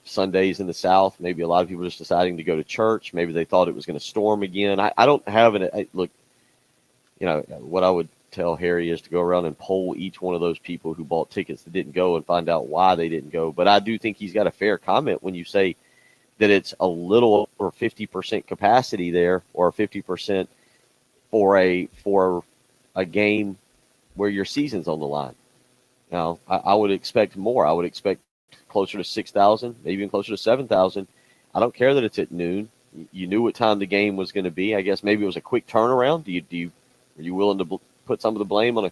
Sundays in the South. Maybe a lot of people just deciding to go to church. Maybe they thought it was going to storm again. I don't have look, what I would tell Harry is to go around and poll each one of those people who bought tickets that didn't go and find out why they didn't go. But I do think he's got a fair comment when you say that it's a little over 50% capacity there, or 50% for a game where your season's on the line. Now, I would expect more. I would expect closer to 6,000, maybe even closer to 7,000. I don't care that it's at noon. You knew what time the game was going to be. I guess maybe it was a quick turnaround. Are you willing to put some of the blame on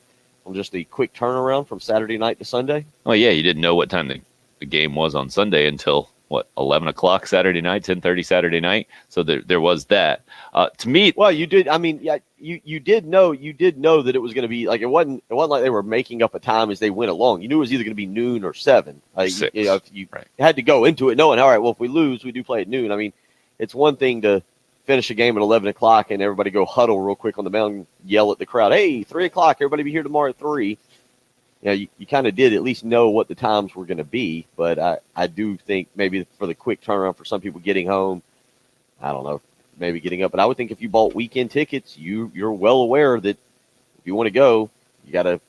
just the quick turnaround from Saturday night to Sunday? Well, yeah, you didn't know what time the game was on Sunday until 11 o'clock Saturday night, 10:30 Saturday night. So there was that. To me, well, you did. I mean, yeah, you did know that it was going to be like it wasn't like they were making up a time as they went along. You knew it was either going to be noon or 7. Six. You had to go into it knowing, all right, well, if we lose, we do play at noon. I mean, it's one thing to finish a game at 11 o'clock and everybody go huddle real quick on the mound, yell at the crowd, hey, 3 o'clock, everybody be here tomorrow at 3. You kind of did at least know what the times were going to be, but I do think maybe for the quick turnaround for some people getting home, I don't know, maybe getting up. But I would think if you bought weekend tickets, you're well aware that if you want to go, you gotta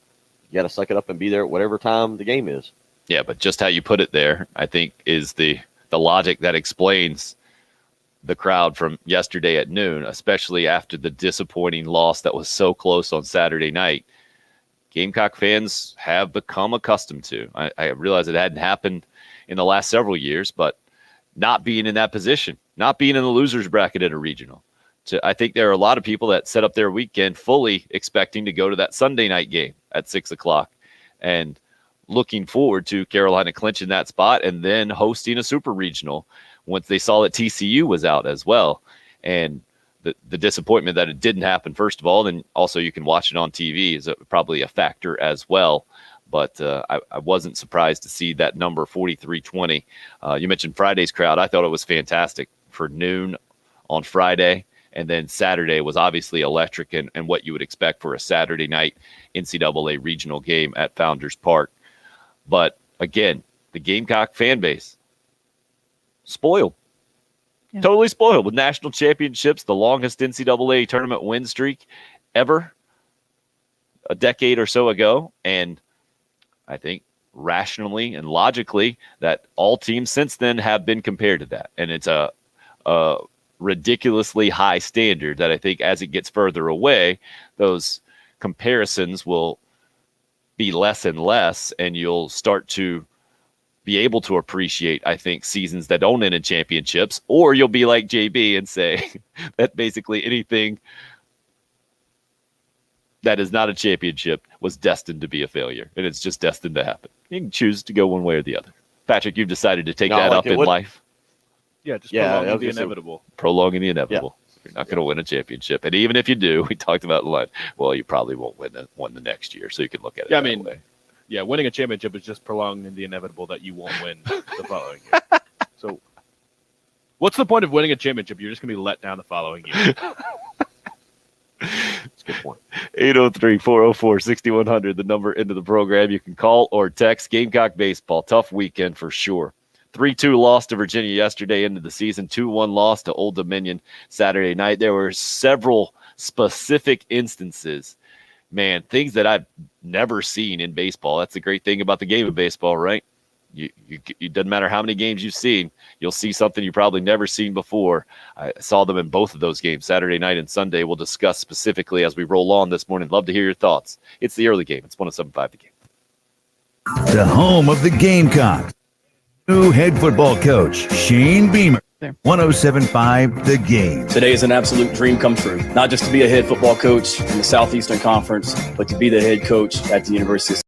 suck it up and be there at whatever time the game is. Yeah, but just how you put it there, I think, is the logic that explains the crowd from yesterday at noon, especially after the disappointing loss that was so close on Saturday night. Gamecock fans have become accustomed to. I realize it hadn't happened in the last several years, but not being in that position, not being in the losers bracket at a regional. I think there are a lot of people that set up their weekend fully expecting to go to that Sunday night game at 6 o'clock and looking forward to Carolina clinching that spot and then hosting a super regional once they saw that TCU was out as well. And the disappointment that it didn't happen, first of all, and also you can watch it on TV is probably a factor as well. But I wasn't surprised to see that number 4320. You mentioned Friday's crowd. I thought it was fantastic for noon on Friday. And then Saturday was obviously electric and what you would expect for a Saturday night NCAA regional game at Founders Park. But again, the Gamecock fan base, spoiled. Yeah. Totally spoiled with national championships, the longest NCAA tournament win streak ever a decade or so ago. And I think rationally and logically that all teams since then have been compared to that. And it's a ridiculously high standard that I think as it gets further away, those comparisons will be less and less, and you'll start to be able to appreciate, I think, seasons that don't end in championships, or you'll be like JB and say that basically anything that is not a championship was destined to be a failure, and it's just destined to happen. You can choose to go one way or the other. Patrick, you've decided to take that up in life. Yeah, just prolonging the inevitable. Prolonging the inevitable. Yeah. You're not going to win a championship. And even if you do, we talked about in line, well, you probably won't win one the next year, so you can look at it that way. Yeah, winning a championship is just prolonging the inevitable that you won't win the following year. So what's the point of winning a championship? You're just going to be let down the following year. That's a good point. 803-404-6100, the number into the program. You can call or text. Gamecock baseball, tough weekend for sure. 3-2 loss to Virginia yesterday into the season, 2-1 loss to Old Dominion Saturday night. There were several specific instances, man, things that I've never seen in baseball. That's the great thing about the game of baseball, right? It doesn't matter how many games you've seen, you'll see something you probably never seen before. I saw them in both of those games, Saturday night and Sunday. We'll discuss specifically as we roll on this morning. Love to hear your thoughts. It's the early game. It's 107.5 The Game. The home of the Gamecocks. New head football coach, Shane Beamer. 107.5 The Game. Today is an absolute dream come true. Not just to be a head football coach in the Southeastern Conference, but to be the head coach at the University of.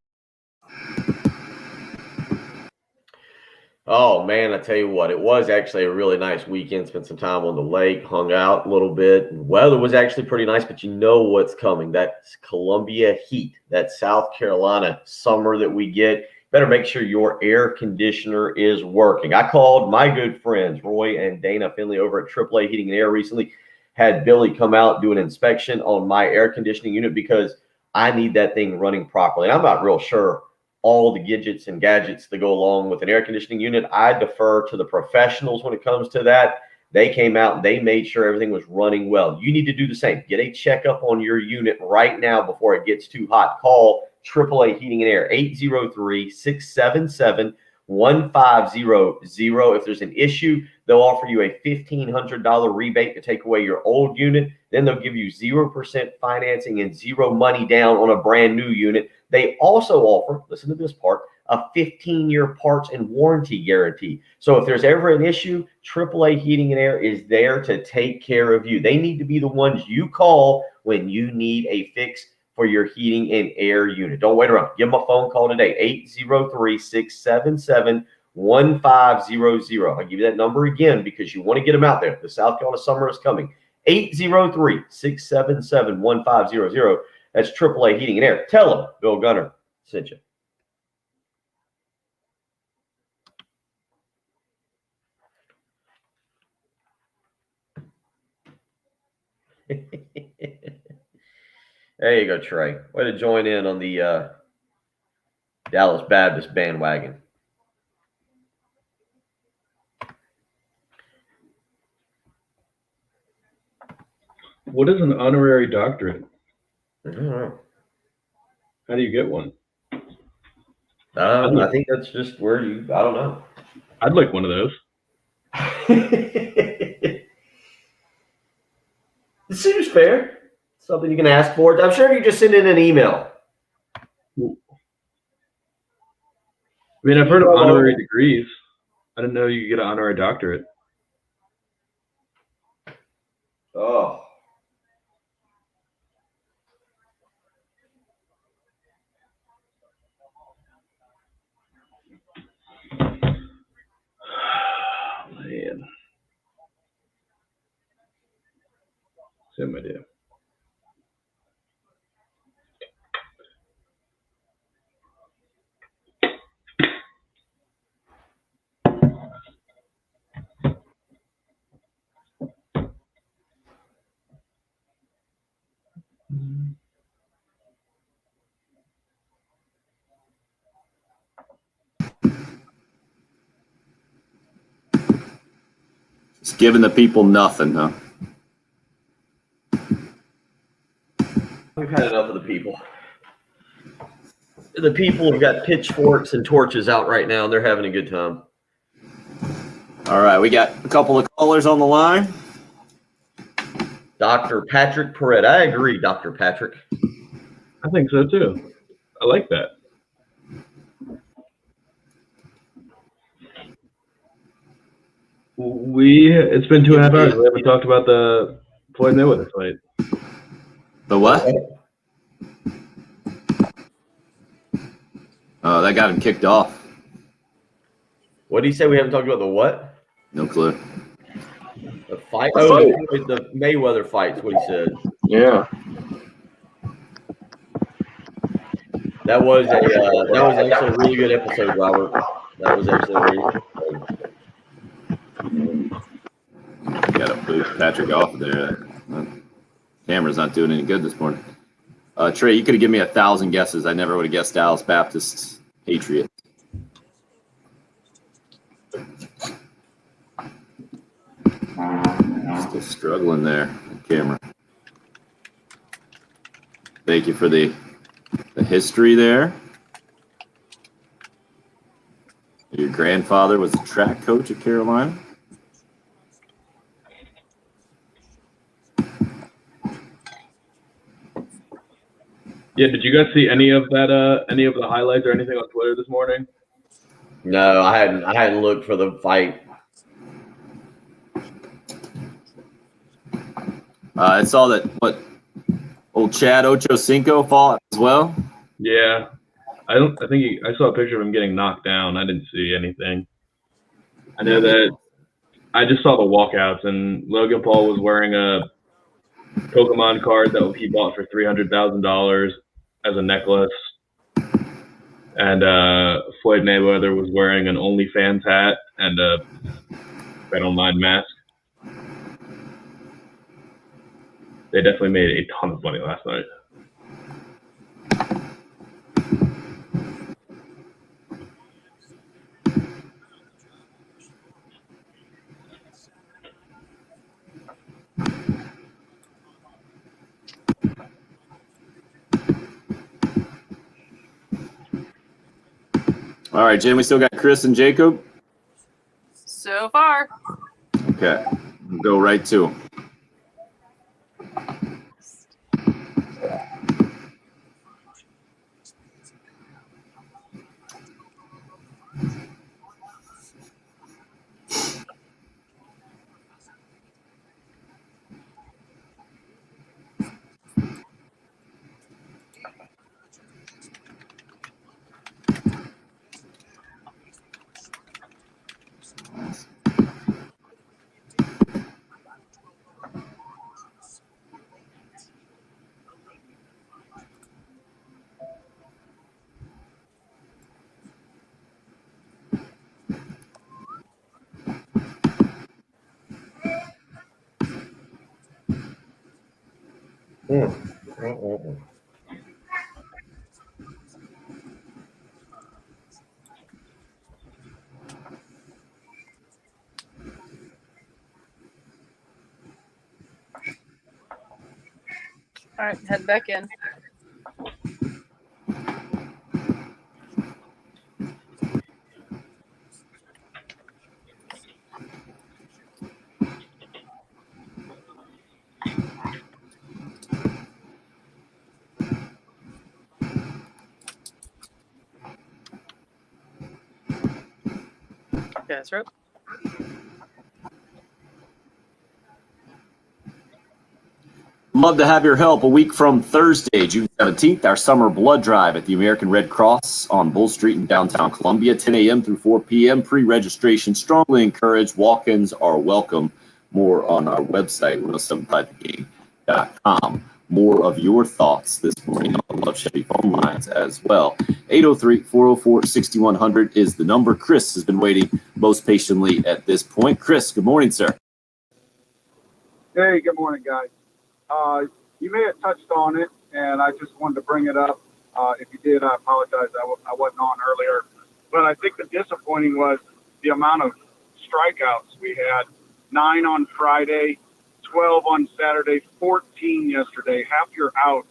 Oh, man, I tell you what, it was actually a really nice weekend. Spent some time on the lake, hung out a little bit. And weather was actually pretty nice, but you know what's coming. That's Columbia heat, that South Carolina summer that we get. Better make sure your air conditioner is working. I called my good friends, Roy and Dana Finley over at AAA Heating and Air recently, had Billy come out, do an inspection on my air conditioning unit because I need that thing running properly. And I'm not real sure all the gadgets and gadgets that go along with an air conditioning unit. I defer to the professionals when it comes to that. They came out and they made sure everything was running well. You need to do the same. Get a checkup on your unit right now before it gets too hot. Call AAA Heating and Air, 803-677-1500. If there's an issue, they'll offer you a $1,500 rebate to take away your old unit. Then they'll give you 0% financing and zero money down on a brand new unit. They also offer, listen to this part, a 15-year parts and warranty guarantee. So if there's ever an issue, AAA Heating and Air is there to take care of you. They need to be the ones you call when you need a fix for your heating and air unit. Don't wait around. Give them a phone call today, 803-677-1500. I'll give you that number again because you want to get them out there. The South Carolina summer is coming. 803-677-1500. That's AAA Heating and Air. Tell them Bill Gunner sent you. There you go, Trey. Way to join in on the Dallas Baptist bandwagon. What is an honorary doctorate? I don't know. How do you get one? I think that's just where you, I don't know. I'd like one of those. It seems fair. Something you can ask for. I'm sure you just send in an email. I mean, I've heard of honorary degrees. I didn't know you could get an honorary doctorate. Oh. Man. Same idea. It's giving the people nothing, huh? We've had enough of the people. The people have got pitchforks and torches out right now, and they're having a good time. All right, we got a couple of callers on the line. Dr. Patrick Perret. I agree, Dr. Patrick. I think so too. I like that. It's been 2.5 hours. We haven't talked about the Floyd Mayweather fight. The what? Oh, that got him kicked off. What did he say? We haven't talked about the what? No clue. The fight? Oh, the Mayweather fight's what he said. Yeah. That was actually a really good episode, Robert. That was actually a really good episode. Got to boot Patrick off there. Camera's not doing any good this morning. Trey, you could have given me 1,000 guesses. I never would have guessed Dallas Baptist Patriot. Still struggling there, camera. Thank you for the history there. Your grandfather was a track coach at Carolina. Yeah, did you guys see any of that? Any of the highlights or anything on Twitter this morning? No, I hadn't looked for the fight. I saw that old Chad Ochocinco fought as well. Yeah, I saw a picture of him getting knocked down. I didn't see anything. I know that I just saw the walkouts, and Logan Paul was wearing a Pokemon card that he bought for $300,000 as a necklace, and Floyd Mayweather was wearing an OnlyFans hat and a BetOnline mask. They definitely made a ton of money last night. All right, Jen, we still got Chris and Jacob. So far. Okay, we'll go right to them. All right, head back in. Guys, rope. Love to have your help a week from Thursday, June 17th, our summer blood drive at the American Red Cross on Bull Street in downtown Columbia, 10 a.m. through 4 p.m. Pre-registration strongly encouraged. Walk-ins are welcome. More on our website, 1075thegame.com. More of your thoughts this morning on the Love Chevy phone lines as well. 803-404-6100 is the number. Chris has been waiting most patiently at this point. Chris, good morning, sir. Hey, good morning, guys. You may have touched on it, and I just wanted to bring it up. If you did, I apologize. I wasn't on earlier. But I think the disappointing was the amount of strikeouts we had. 9 on Friday, 12 on Saturday, 14 yesterday. Half your outs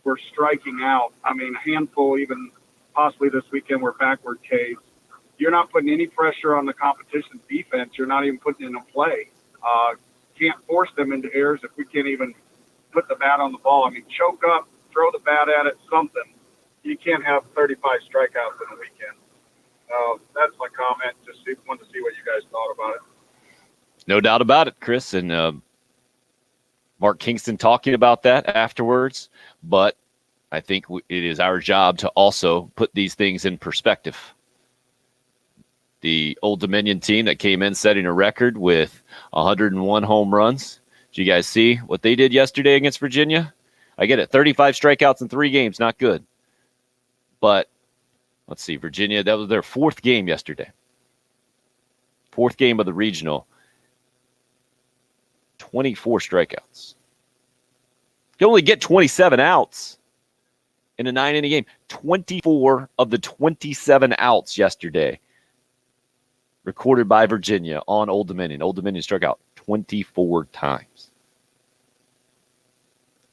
were striking out. I mean, a handful even possibly this weekend were backward Ks. You're not putting any pressure on the competition's defense. You're not even putting in a play. Can't force them into errors if we can't even put the bat on the ball. I mean, choke up, throw the bat at it, something. You can't have 35 strikeouts in a weekend. That's my comment. Just wanted to see what you guys thought about it. No doubt about it, Chris. And Mark Kingston talking about that afterwards. But I think it is our job to also put these things in perspective. The Old Dominion team that came in setting a record with 101 home runs. Did you guys see what they did yesterday against Virginia? I get it. 35 strikeouts in 3 games, not good. But let's see, Virginia, that was their 4th game yesterday. 4th game of the regional. 24 strikeouts. You only get 27 outs in a 9-inning game. 24 of the 27 outs yesterday recorded by Virginia on Old Dominion. Old Dominion struck out 24 times.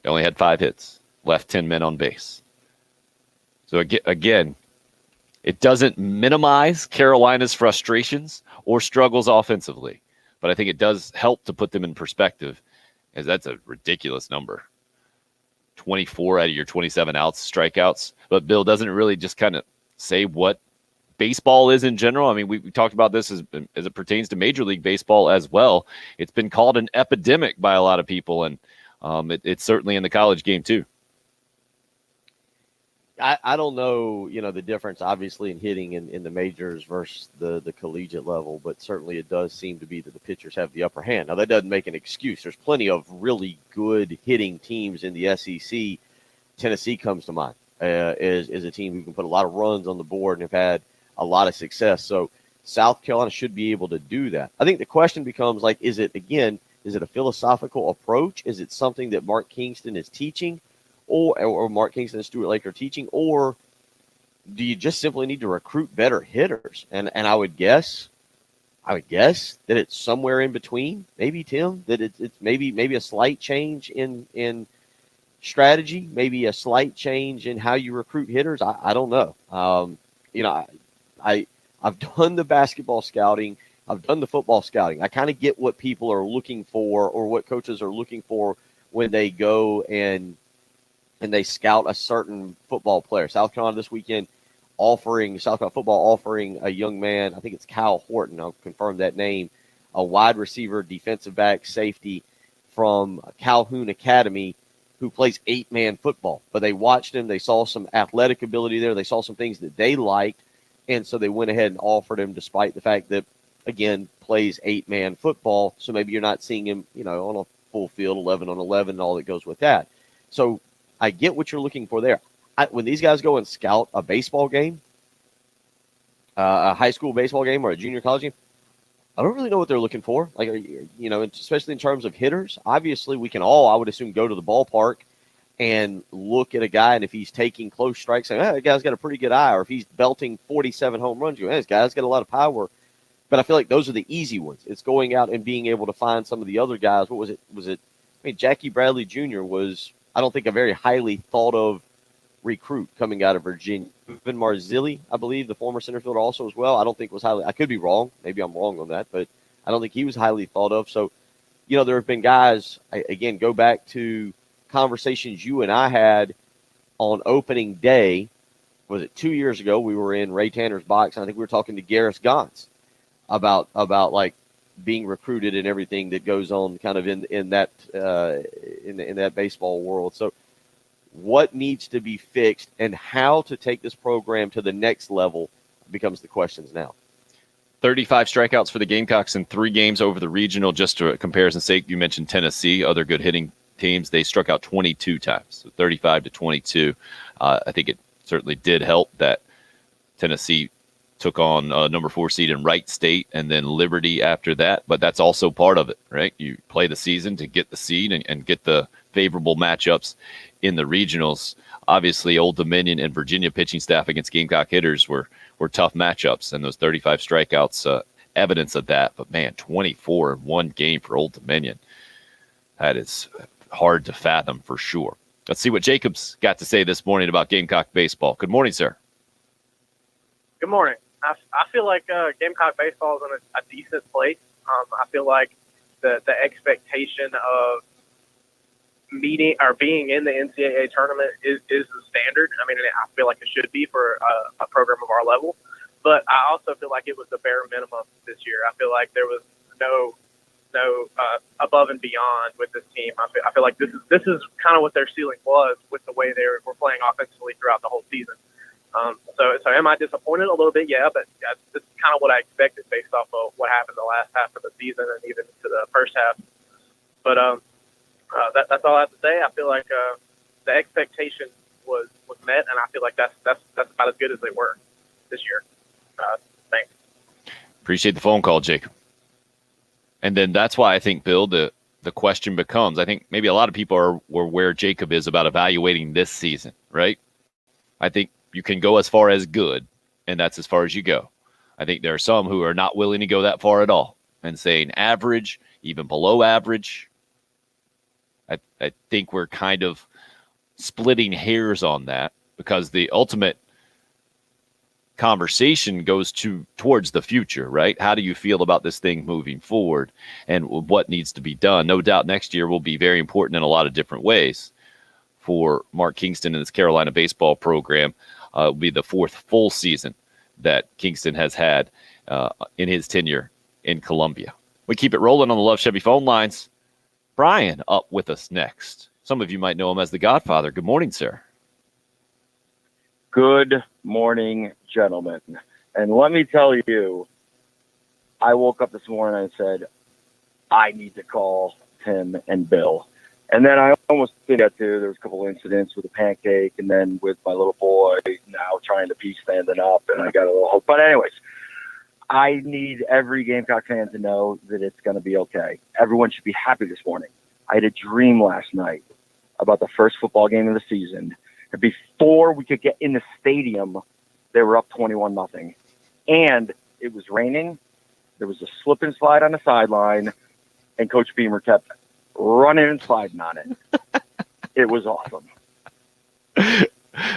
They only had 5 hits, left 10 men on base. So again, it doesn't minimize Carolina's frustrations or struggles offensively, but I think it does help to put them in perspective, as that's a ridiculous number. 24 out of your 27 outs, strikeouts. But Bill, doesn't it really just kind of say what baseball is in general? I mean, we talked about this as it pertains to Major League Baseball as well. It's been called an epidemic by a lot of people, and it's certainly in the college game too. I don't know, the difference obviously in hitting in the majors versus the collegiate level, but certainly it does seem to be that the pitchers have the upper hand. Now, that doesn't make an excuse. There's plenty of really good hitting teams in the SEC. Tennessee comes to mind is a team who can put a lot of runs on the board and have had a lot of success. So South Carolina should be able to do that. I think the question becomes, is it a philosophical approach? Is it something that Mark Kingston is teaching? Or Mark Kingston and Stuart Lake are teaching, or do you just simply need to recruit better hitters? And I would guess that it's somewhere in between. Maybe, Tim, that it's maybe a slight change in strategy, maybe a slight change in how you recruit hitters. I don't know. I've done the basketball scouting. I've done the football scouting. I kind of get what people are looking for or what coaches are looking for when they go and they scout a certain football player. South Carolina this weekend South Carolina football offering a young man, I think it's Kyle Horton, I'll confirm that name, a wide receiver, defensive back, safety from Calhoun Academy who plays 8-man football. But they watched him. They saw some athletic ability there. They saw some things that they liked. And so they went ahead and offered him despite the fact that, again, plays 8-man football. So maybe you're not seeing him, on a full field, 11 on 11 and all that goes with that. So I get what you're looking for there. When these guys go and scout a baseball game, a high school baseball game or a junior college game, I don't really know what they're looking for. Like, especially in terms of hitters. Obviously, we can all, I would assume, go to the ballpark and look at a guy, and if he's taking close strikes, saying, that guy's got a pretty good eye, or if he's belting 47 home runs, this guy's got a lot of power. But I feel like those are the easy ones. It's going out and being able to find some of the other guys. What was it? Jackie Bradley Jr. was, I don't think, a very highly thought of recruit coming out of Virginia. Vin Marzilli, I believe, the former center fielder also as well. I don't think was highly, I could be wrong. Maybe I'm wrong on that, but I don't think he was highly thought of. So, there have been guys, again, go back to conversations you and I had on opening day. Was it 2 years ago? We were in Ray Tanner's box, and I think we were talking to Garris Gantz about like being recruited and everything that goes on kind of in that baseball world. So what needs to be fixed and how to take this program to the next level becomes the questions now. 35 strikeouts for the Gamecocks in 3 games over the regional. Just to comparison's sake, you mentioned Tennessee, other good hitting teams. They struck out 22 times, so 35 to 22. I think it certainly did help that Tennessee took on number 4 seed in Wright State and then Liberty after that. But that's also part of it, right? You play the season to get the seed and get the favorable matchups in the regionals. Obviously, Old Dominion and Virginia pitching staff against Gamecock hitters were tough matchups, and those 35 strikeouts evidence of that. But man, 24 in one game for Old Dominion. That is hard to fathom for sure. Let's see what Jacob's got to say this morning about Gamecock baseball. Good morning, sir. Good morning. I feel like Gamecock baseball is in a decent place. I feel like the expectation of meeting or being in the NCAA tournament is the standard. I mean, I feel like it should be for a program of our level, but I also feel like it was the bare minimum this year. I feel like there was no above and beyond with this team. I feel like this is kind of what their ceiling was with the way they were playing offensively throughout the whole season. So am I disappointed a little bit? Yeah, but this is kind of what I expected based off of what happened the last half of the season and even to the first half. But that's all I have to say. I feel like the expectation was met, and I feel like that's about as good as they were this year. Thanks. Appreciate the phone call, Jacob. And then that's why I think, Bill, the question becomes, I think maybe a lot of people are where Jacob is about evaluating this season, right? I think you can go as far as good, and that's as far as you go. I think there are some who are not willing to go that far at all and saying average, even below average. I think we're kind of splitting hairs on that because the ultimate conversation goes towards the future, right? How do you feel about this thing moving forward and what needs to be done? No doubt next year will be very important in a lot of different ways for Mark Kingston and this Carolina baseball program. It'll be the 4th full season that Kingston has had in his tenure in Columbia. We keep it rolling on the Love Chevy phone lines. Brian up with us next. Some of you might know him as the Godfather. Good morning, sir. Good morning, gentlemen. And let me tell you, I woke up this morning and said, I need to call Tim and Bill. And then I almost did that too. There was a couple incidents with the pancake and then with my little boy now trying to be standing up, and I got a little hope. But anyways, I need every Gamecock fan to know that it's going to be okay. Everyone should be happy this morning. I had a dream last night about the first football game of the season. And before we could get in the stadium, they were up 21-0. And it was raining. There was a slip and slide on the sideline, and Coach Beamer kept running and sliding on it. It was awesome.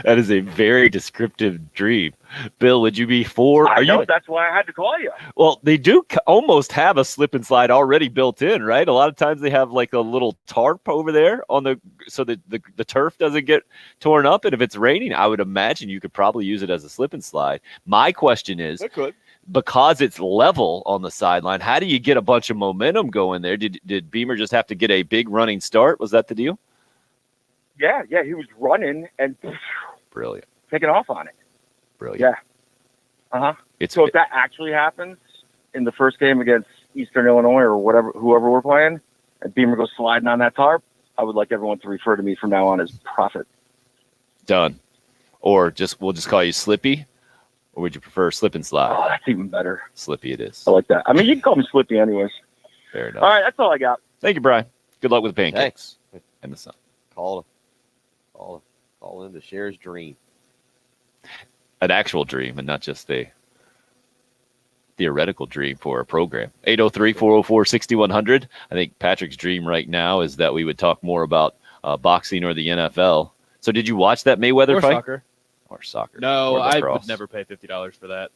That is a very descriptive dream. Bill, would you be for? I Are know you? that's why I had to call you. Well, they do almost have a slip and slide already built in, right? A lot of times they have like a little tarp over there on so that the turf doesn't get torn up. And if it's raining, I would imagine you could probably use it as a slip and slide. My question is, because it's level on the sideline, how do you get a bunch of momentum going there? Did Beamer just have to get a big running start? Was that the deal? Yeah, he was running and Brilliant. taking off on it. Brilliant. Yeah. Uh-huh. So if that actually happens in the first game against Eastern Illinois or whoever we're playing, and Beamer goes sliding on that tarp, I would like everyone to refer to me from now on as Prophet. Done. Or we'll just call you Slippy, or would you prefer Slip and Slide? Oh, that's even better. Slippy it is. I like that. I mean, you can call me Slippy anyways. Fair enough. All right, that's all I got. Thank you, Brian. Good luck with the pancakes and the sun. Call in to share his dream. An actual dream and not just a theoretical dream for a program. 803-404-6100. I think Patrick's dream right now is that we would talk more about boxing or the NFL. So did you watch that Mayweather Or fight? soccer. Or soccer. No, Or I lacrosse. would never pay $50 for that.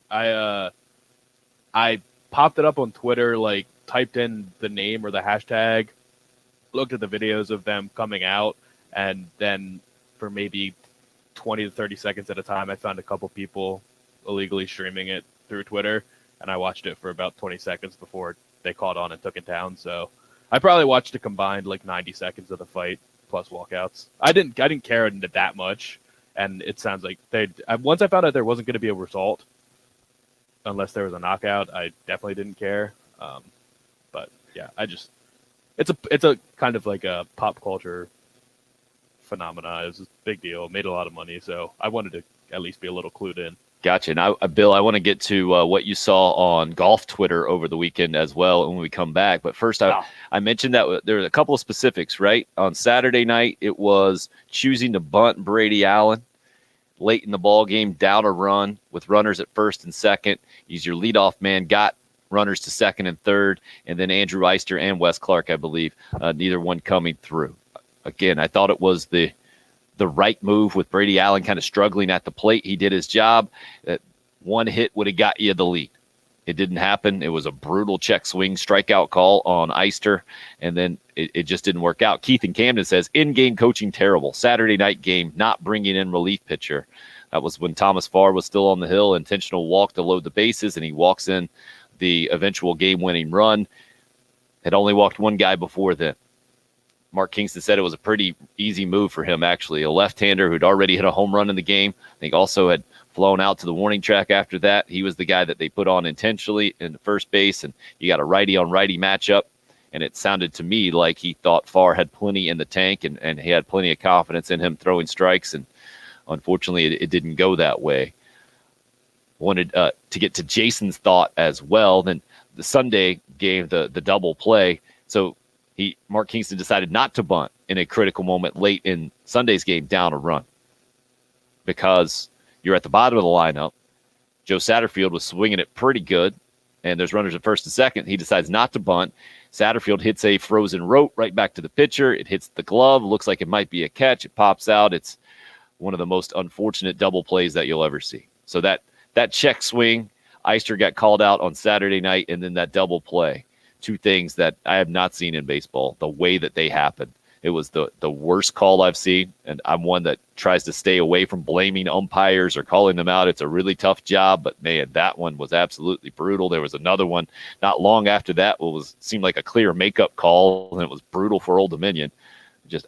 I popped it up on Twitter, like typed in the name or the hashtag, looked at the videos of them coming out, and then for maybe 20 to 30 seconds at a time, I found a couple people illegally streaming it through Twitter, and I watched it for about 20 seconds before they caught on and took it down. So I probably watched a combined like 90 seconds of the fight plus walkouts. I didn't care into that much, and it sounds like once I found out there wasn't going to be a result unless there was a knockout, I definitely didn't care. But yeah, it's a kind of like a pop culture phenomena. It was a big deal, made a lot of money, so I wanted to at least be a little clued in. Gotcha. Now, Bill, I want to get to what you saw on golf Twitter over the weekend as well when we come back. But first, I mentioned that there were a couple of specifics, right? On Saturday night, it was choosing to bunt Brady Allen late in the ball game, down a run with runners at first and second. He's your leadoff man, got runners to second and third, and then Andrew Eister and Wes Clark, I believe, neither one coming through. Again, I thought it was the right move with Brady Allen kind of struggling at the plate. He did his job. That one hit would have got you the lead. It didn't happen. It was a brutal check swing strikeout call on Eister, and then it just didn't work out. Keith in Camden says, in-game coaching terrible. Saturday night game, not bringing in relief pitcher. That was when Thomas Farr was still on the hill, intentional walk to load the bases, and he walks in the eventual game-winning run. Had only walked one guy before then. Mark Kingston said it was a pretty easy move for him, actually. A left-hander who'd already hit a home run in the game. I think also had flown out to the warning track after that. He was the guy that they put on intentionally in the first base, and you got a righty-on-righty matchup, and it sounded to me like he thought Farr had plenty in the tank, and he had plenty of confidence in him throwing strikes, and unfortunately it didn't go that way. Wanted to get to Jason's thought as well. Then the Sunday game, the double play. So Mark Kingston decided not to bunt in a critical moment late in Sunday's game down a run because you're at the bottom of the lineup. Joe Satterfield was swinging it pretty good, and there's runners at first and second. He decides not to bunt. Satterfield hits a frozen rope right back to the pitcher. It hits the glove. Looks like it might be a catch. It pops out. It's one of the most unfortunate double plays that you'll ever see. So that check swing, Eister got called out on Saturday night, and then that double play. Two things that I have not seen in baseball, the way that they happened. It was the worst call I've seen, and I'm one that tries to stay away from blaming umpires or calling them out. It's a really tough job, but man, that one was absolutely brutal. There was another one not long after that seemed like a clear makeup call, and it was brutal for Old Dominion.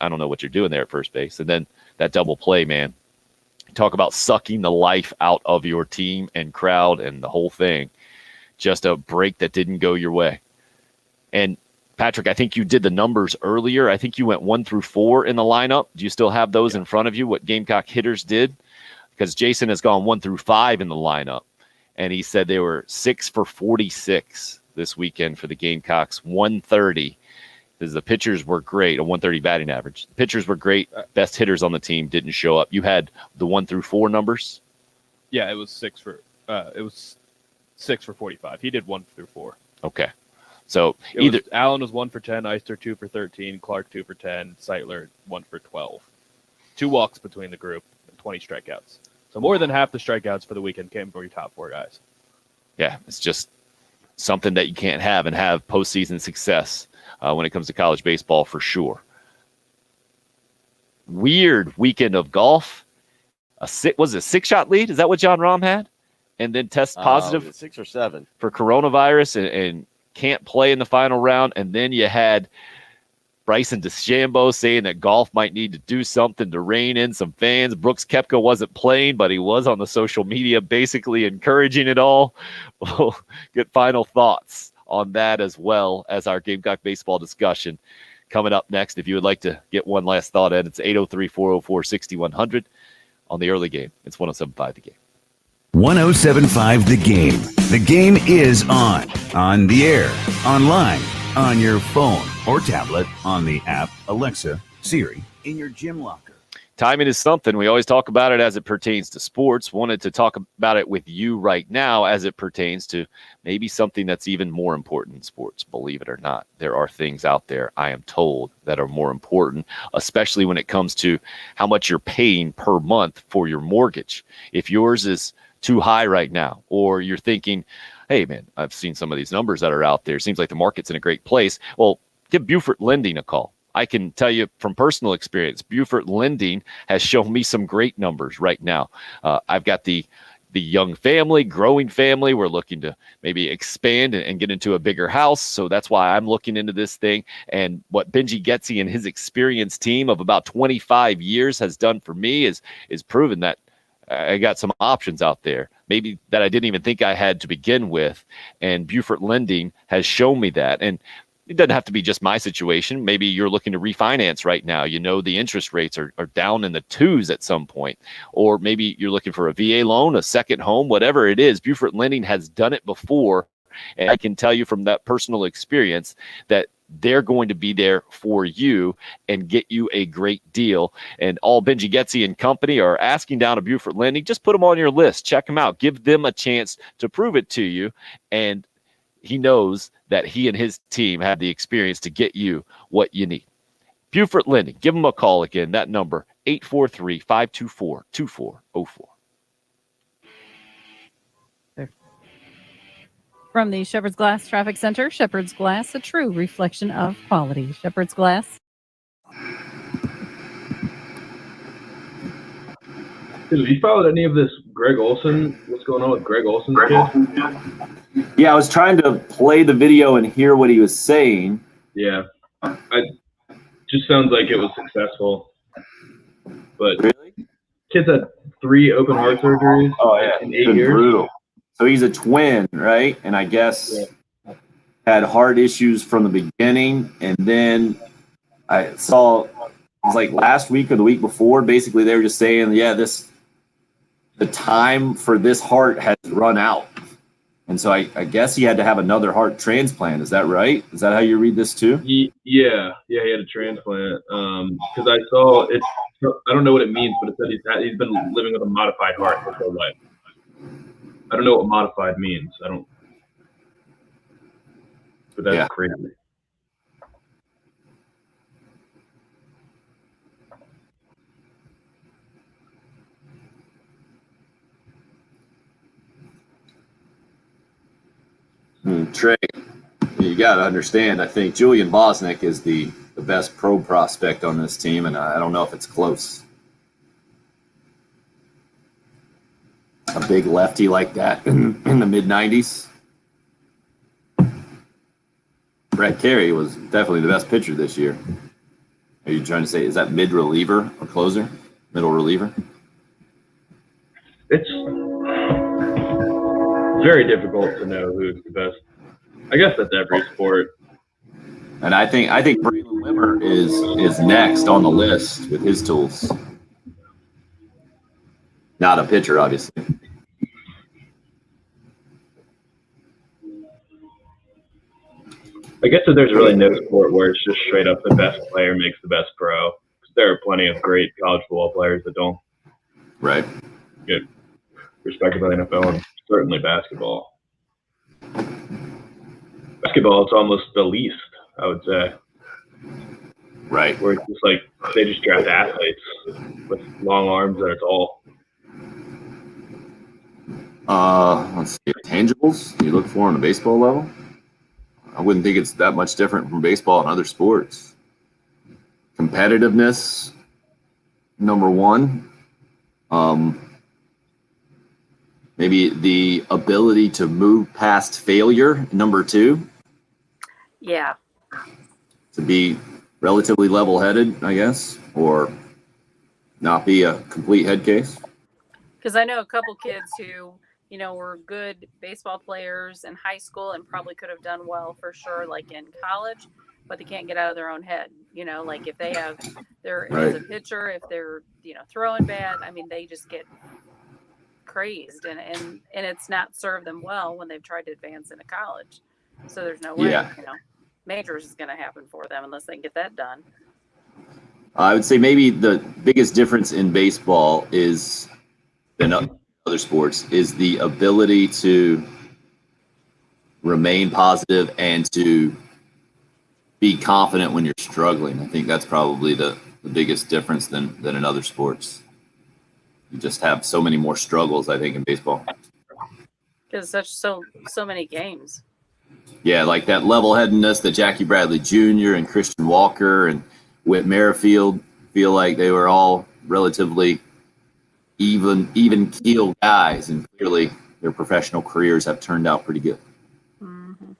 I don't know what you're doing there at first base. And then that double play, man. Talk about sucking the life out of your team and crowd and the whole thing. Just a break that didn't go your way. And Patrick, I think you did the numbers earlier. I think you went 1 through 4 in the lineup. Do you still have those in front of you, what Gamecock hitters did? Because Jason has gone 1 through 5 in the lineup. And he said they were 6 for 46 this weekend for the Gamecocks, 130. Because the pitchers were great, a 130 batting average. The pitchers were great. Best hitters on the team didn't show up. You had the 1 through 4 numbers? Yeah, it was 6 for 45. He did 1 through 4. Okay. So Allen was 1 for 10, Eister 2 for 13, Clark 2 for 10, Seitler 1 for 12. 2 walks between the group. 20 strikeouts. So more than half the strikeouts for the weekend came from your top 4 guys. Yeah, it's just something that you can't have and have postseason success when it comes to college baseball for sure. Weird weekend of golf. Was it a 6-shot lead? Is that what John Rahm had? And then test positive 6 or 7 for coronavirus and can't play in the final round. And then you had Bryson DeChambeau saying that golf might need to do something to rein in some fans. Brooks Koepka wasn't playing, but he was on the social media basically encouraging it all. We'll get final thoughts on that as well as our Gamecock baseball discussion coming up next. If you would like to get one last thought in, it's 803-404-6100 on the early game. It's 107.5 The Game. 107.5 The Game. The game is on the air, online, on your phone or tablet, on the app, Alexa, Siri, in your gym locker. Timing is something. We always talk about it as it pertains to sports. Wanted to talk about it with you right now as it pertains to maybe something that's even more important in sports. Believe it or not, there are things out there, I am told, that are more important, especially when it comes to how much you're paying per month for your mortgage. If yours is too high right now, or you're thinking, hey, man, I've seen some of these numbers that are out there. Seems like the market's in a great place. Well, give Buford Lending a call. I can tell you from personal experience, Buford Lending has shown me some great numbers right now. I've got the young family, growing family. We're looking to maybe expand and get into a bigger house. So that's why I'm looking into this thing. And what Benji Getzy and his experienced team of about 25 years has done for me is proven that I got some options out there, maybe that I didn't even think I had to begin with. And Buford Lending has shown me that. And it doesn't have to be just my situation. Maybe you're looking to refinance right now. You know, the interest rates are down in the 2s at some point. Or maybe you're looking for a VA loan, a second home, whatever it is. Buford Lending has done it before. And I can tell you from that personal experience that they're going to be there for you and get you a great deal. And all Benji Getzy and company are asking down to Buford Lending. Just put them on your list. Check them out. Give them a chance to prove it to you. And he knows that he and his team have the experience to get you what you need. Buford Lending. Give them a call again. That number, 843-524-2404. From the Shepherd's Glass Traffic Center, Shepherd's Glass, a true reflection of quality. Shepherd's Glass. Dude, have you followed any of this Greg Olson? What's going on with Greg Olson's kid? Yeah, I was trying to play the video and hear what he was saying. Yeah. Just sounds like it was successful. But really? Kid's had 3 open heart surgeries in 8 years. Brutal. So he's a twin, right? And I guess had heart issues from the beginning. And then I saw, it was like last week or the week before, basically they were just saying, the time for this heart has run out. And so I guess he had to have another heart transplant. Is that right? Is that how you read this too? Yeah, he had a transplant. Because I saw it, I don't know what it means, but it said he's been living with a modified heart his whole life. I don't know what modified means. But that's crazy. Trey, you got to understand, I think Julian Bosnick is the best pro prospect on this team, and I don't know if it's close. A big lefty like that in the mid-90s. Brett Carey was definitely the best pitcher this year. Are you trying to say, is that mid-reliever or closer? Middle reliever? It's very difficult to know who's the best. I guess that's every sport. And I think Braylon Limmer is next on the list with his tools. Not a pitcher, obviously. I guess that there's really no sport where it's just straight up the best player makes the best pro. There are plenty of great college football players that don't get respected by the NFL, and certainly basketball. Basketball, it's almost the least, I would say. Right. Where it's just like they just draft athletes with long arms that are tall. Let's see. Tangibles you look for on a baseball level? I wouldn't think it's that much different from baseball and other sports. Competitiveness, number one. Maybe the ability to move past failure, number two. Yeah. To be relatively level-headed, I guess, or not be a complete head case. Because I know a couple kids who, were good baseball players in high school and probably could have done well for sure, like in college, but they can't get out of their own head. Like if they have, as a pitcher, if they're, throwing bad, I mean, they just get crazed and it's not served them well when they've tried to advance into college. So there's no way, majors is going to happen for them unless they can get that done. I would say maybe the biggest difference in baseball than other sports is the ability to remain positive and to be confident when you're struggling. I think that's probably the biggest difference than in other sports. You just have so many more struggles, I think, in baseball. Because such so many games. Yeah, like that level-headedness that Jackie Bradley Jr. and Christian Walker and Whit Merrifield feel like they were all relatively even keel guys, and clearly their professional careers have turned out pretty good. Mm-hmm.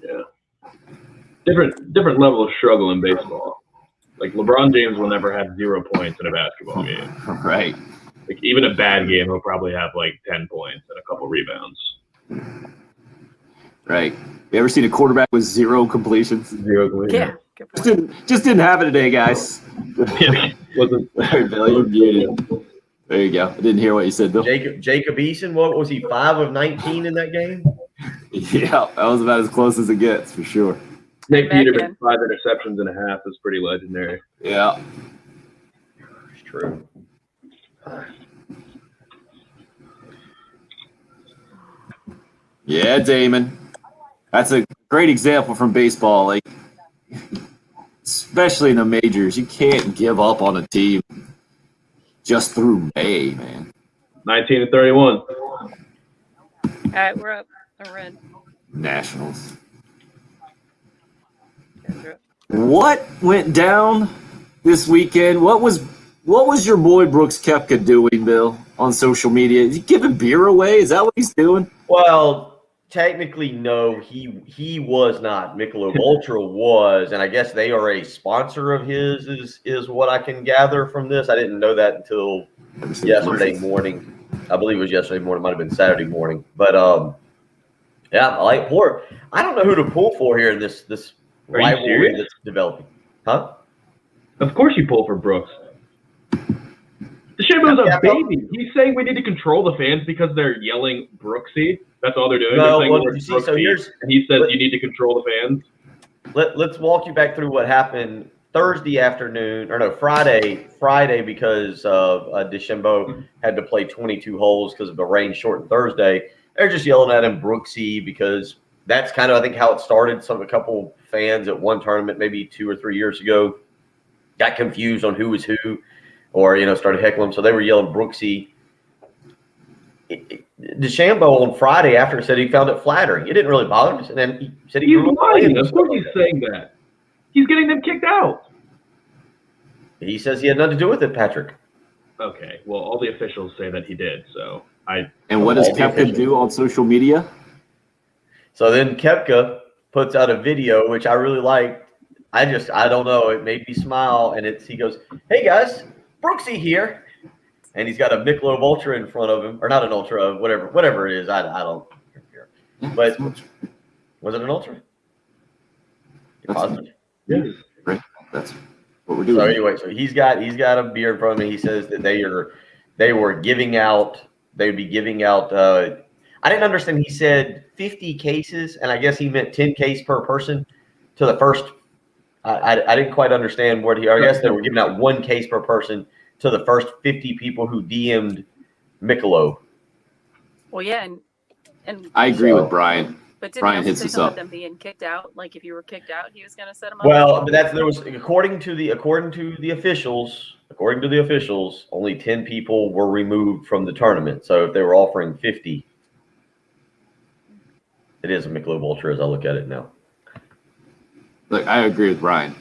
Yeah. Different level of struggle in baseball. Like LeBron James will never have 0 points in a basketball game. Right. Like even a bad game, he'll probably have like 10 points and a couple rebounds. Right. You ever seen a quarterback with 0 completions? 0 completions. Yeah. Just didn't have it today, guys. Wasn't Bill, you're muted. There you go. I didn't hear what you said, Bill. Jacob Eason, what was he, 5 of 19 in that game? Yeah, that was about as close as it gets, for sure. Nate Peterman, 5 interceptions and a half is pretty legendary. Yeah. It's true. Yeah, Damon. That's a great example from baseball. Like, especially in the majors, you can't give up on a team just through May, man. 19-31. All right, we're up. We're in. Nationals. What went down this weekend? What was your boy Brooks Koepka doing, Bill, on social media? Is he giving beer away? Is that what he's doing? Well, technically, no, he was not. Michelob Ultra was, and I guess they are a sponsor of his, is what I can gather from this. I didn't know that until yesterday morning. I believe it was yesterday morning. It might have been Saturday morning. But, yeah, I like poor. I don't know who to pull for here in this rivalry that's developing. Huh? Of course you pull for Brooks. DeChambeau's a baby. He's saying we need to control the fans because they're yelling Brooksy. That's all they're doing. No, they're saying well, the word you see, so Brooksy, and he says you need to control the fans. Let's walk you back through what happened Thursday afternoon, or no, Friday, because DeChambeau had to play 22 holes because of the rain shortened Thursday. They're just yelling at him Brooksy because that's kind of, I think, how it started. A couple fans at one tournament, maybe 2 or 3 years ago, got confused on who was who, or started heckling him. So they were yelling Brooksy. DeChambeau on Friday after said he found it flattering. It didn't really bother him, and then he said He's lying. Of course he's saying that. He's getting them kicked out. He says he had nothing to do with it, Patrick. Okay, well, all the officials say that he did. So And what does Koepka do on social media? So then Koepka puts out a video, which I really liked. I don't know. It made me smile. And he goes, "Hey guys, Brooksy here." And he's got a Michelob Ultra in front of him, or not an Ultra, whatever it is. I don't care. But was it an Ultra? You're positive? Yeah. Right. That's what we're doing. So anyway, he's got a beer in front of him. He says that they would be giving out. I didn't understand. He said 50 cases, and I guess he meant 10 cases per person to the first. I didn't quite understand what I guess they were giving out 1 case per person to the first 50 people who DM'd Michelob. Well, yeah, and I agree with Brian. But didn't Brian he hits also say us something up. about them being kicked out? Like if you were kicked out, he was going to set them up. Well, but there was according to the officials, only 10 people were removed from the tournament. So if they were offering 50, it is a Michelob Ultra as I look at it now. Look, I agree with Brian.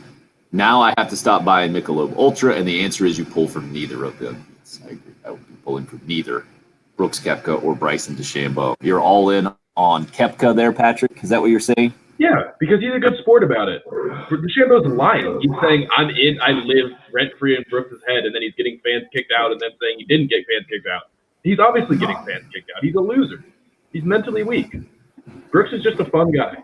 Now I have to stop buying Michelob Ultra, and the answer is you pull from neither of them. I agree. I would be pulling from neither Brooks Koepka or Bryson DeChambeau. You're all in on Koepka there, Patrick? Is that what you're saying? Yeah, because he's a good sport about it. DeChambeau's lying. He's saying, I'm in, I live rent-free in Brooks' head, and then he's getting fans kicked out and then saying he didn't get fans kicked out. He's obviously getting fans kicked out. He's a loser. He's mentally weak. Brooks is just a fun guy.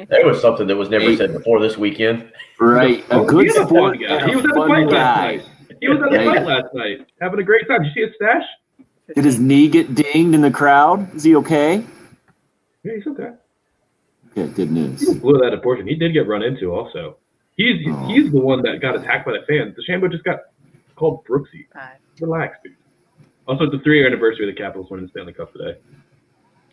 There was something that was never said before this weekend. Right. A good He's a fun sport. guy. He was at the fight last night. He was at the fight last night, having a great time. Did you see his stash? Did his knee get dinged in the crowd? Is he okay? Yeah, he's okay. Okay, good news. He blew that a portion. He did get run into also. He's the one that got attacked by the fans. DeChambeau just got called Brooksy. Relax, dude. Also, it's the 3-year anniversary of the Capitals winning the Stanley Cup today.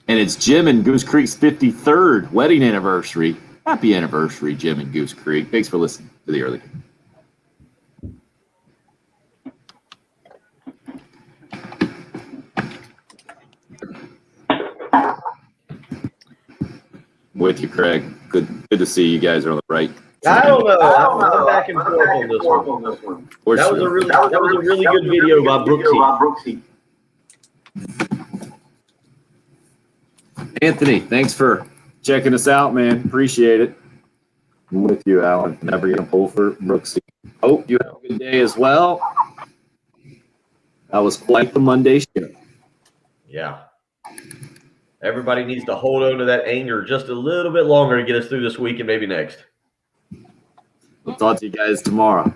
And it's Jim and Goose Creek's 53rd wedding anniversary. Happy anniversary, Jim and Goose Creek. Thanks for listening to the early game. With you, Craig. Good to see you guys are on the right. I don't know. I'm back and forth on this one. That was a really good video by Brooksy. Anthony, thanks for checking us out, man. Appreciate it. I'm with you, Alan. Never gonna pull for Brooksy. Hope you have a good day as well. That was quite the Monday show. Yeah. Everybody needs to hold on to that anger just a little bit longer to get us through this week and maybe next. We'll talk to you guys tomorrow.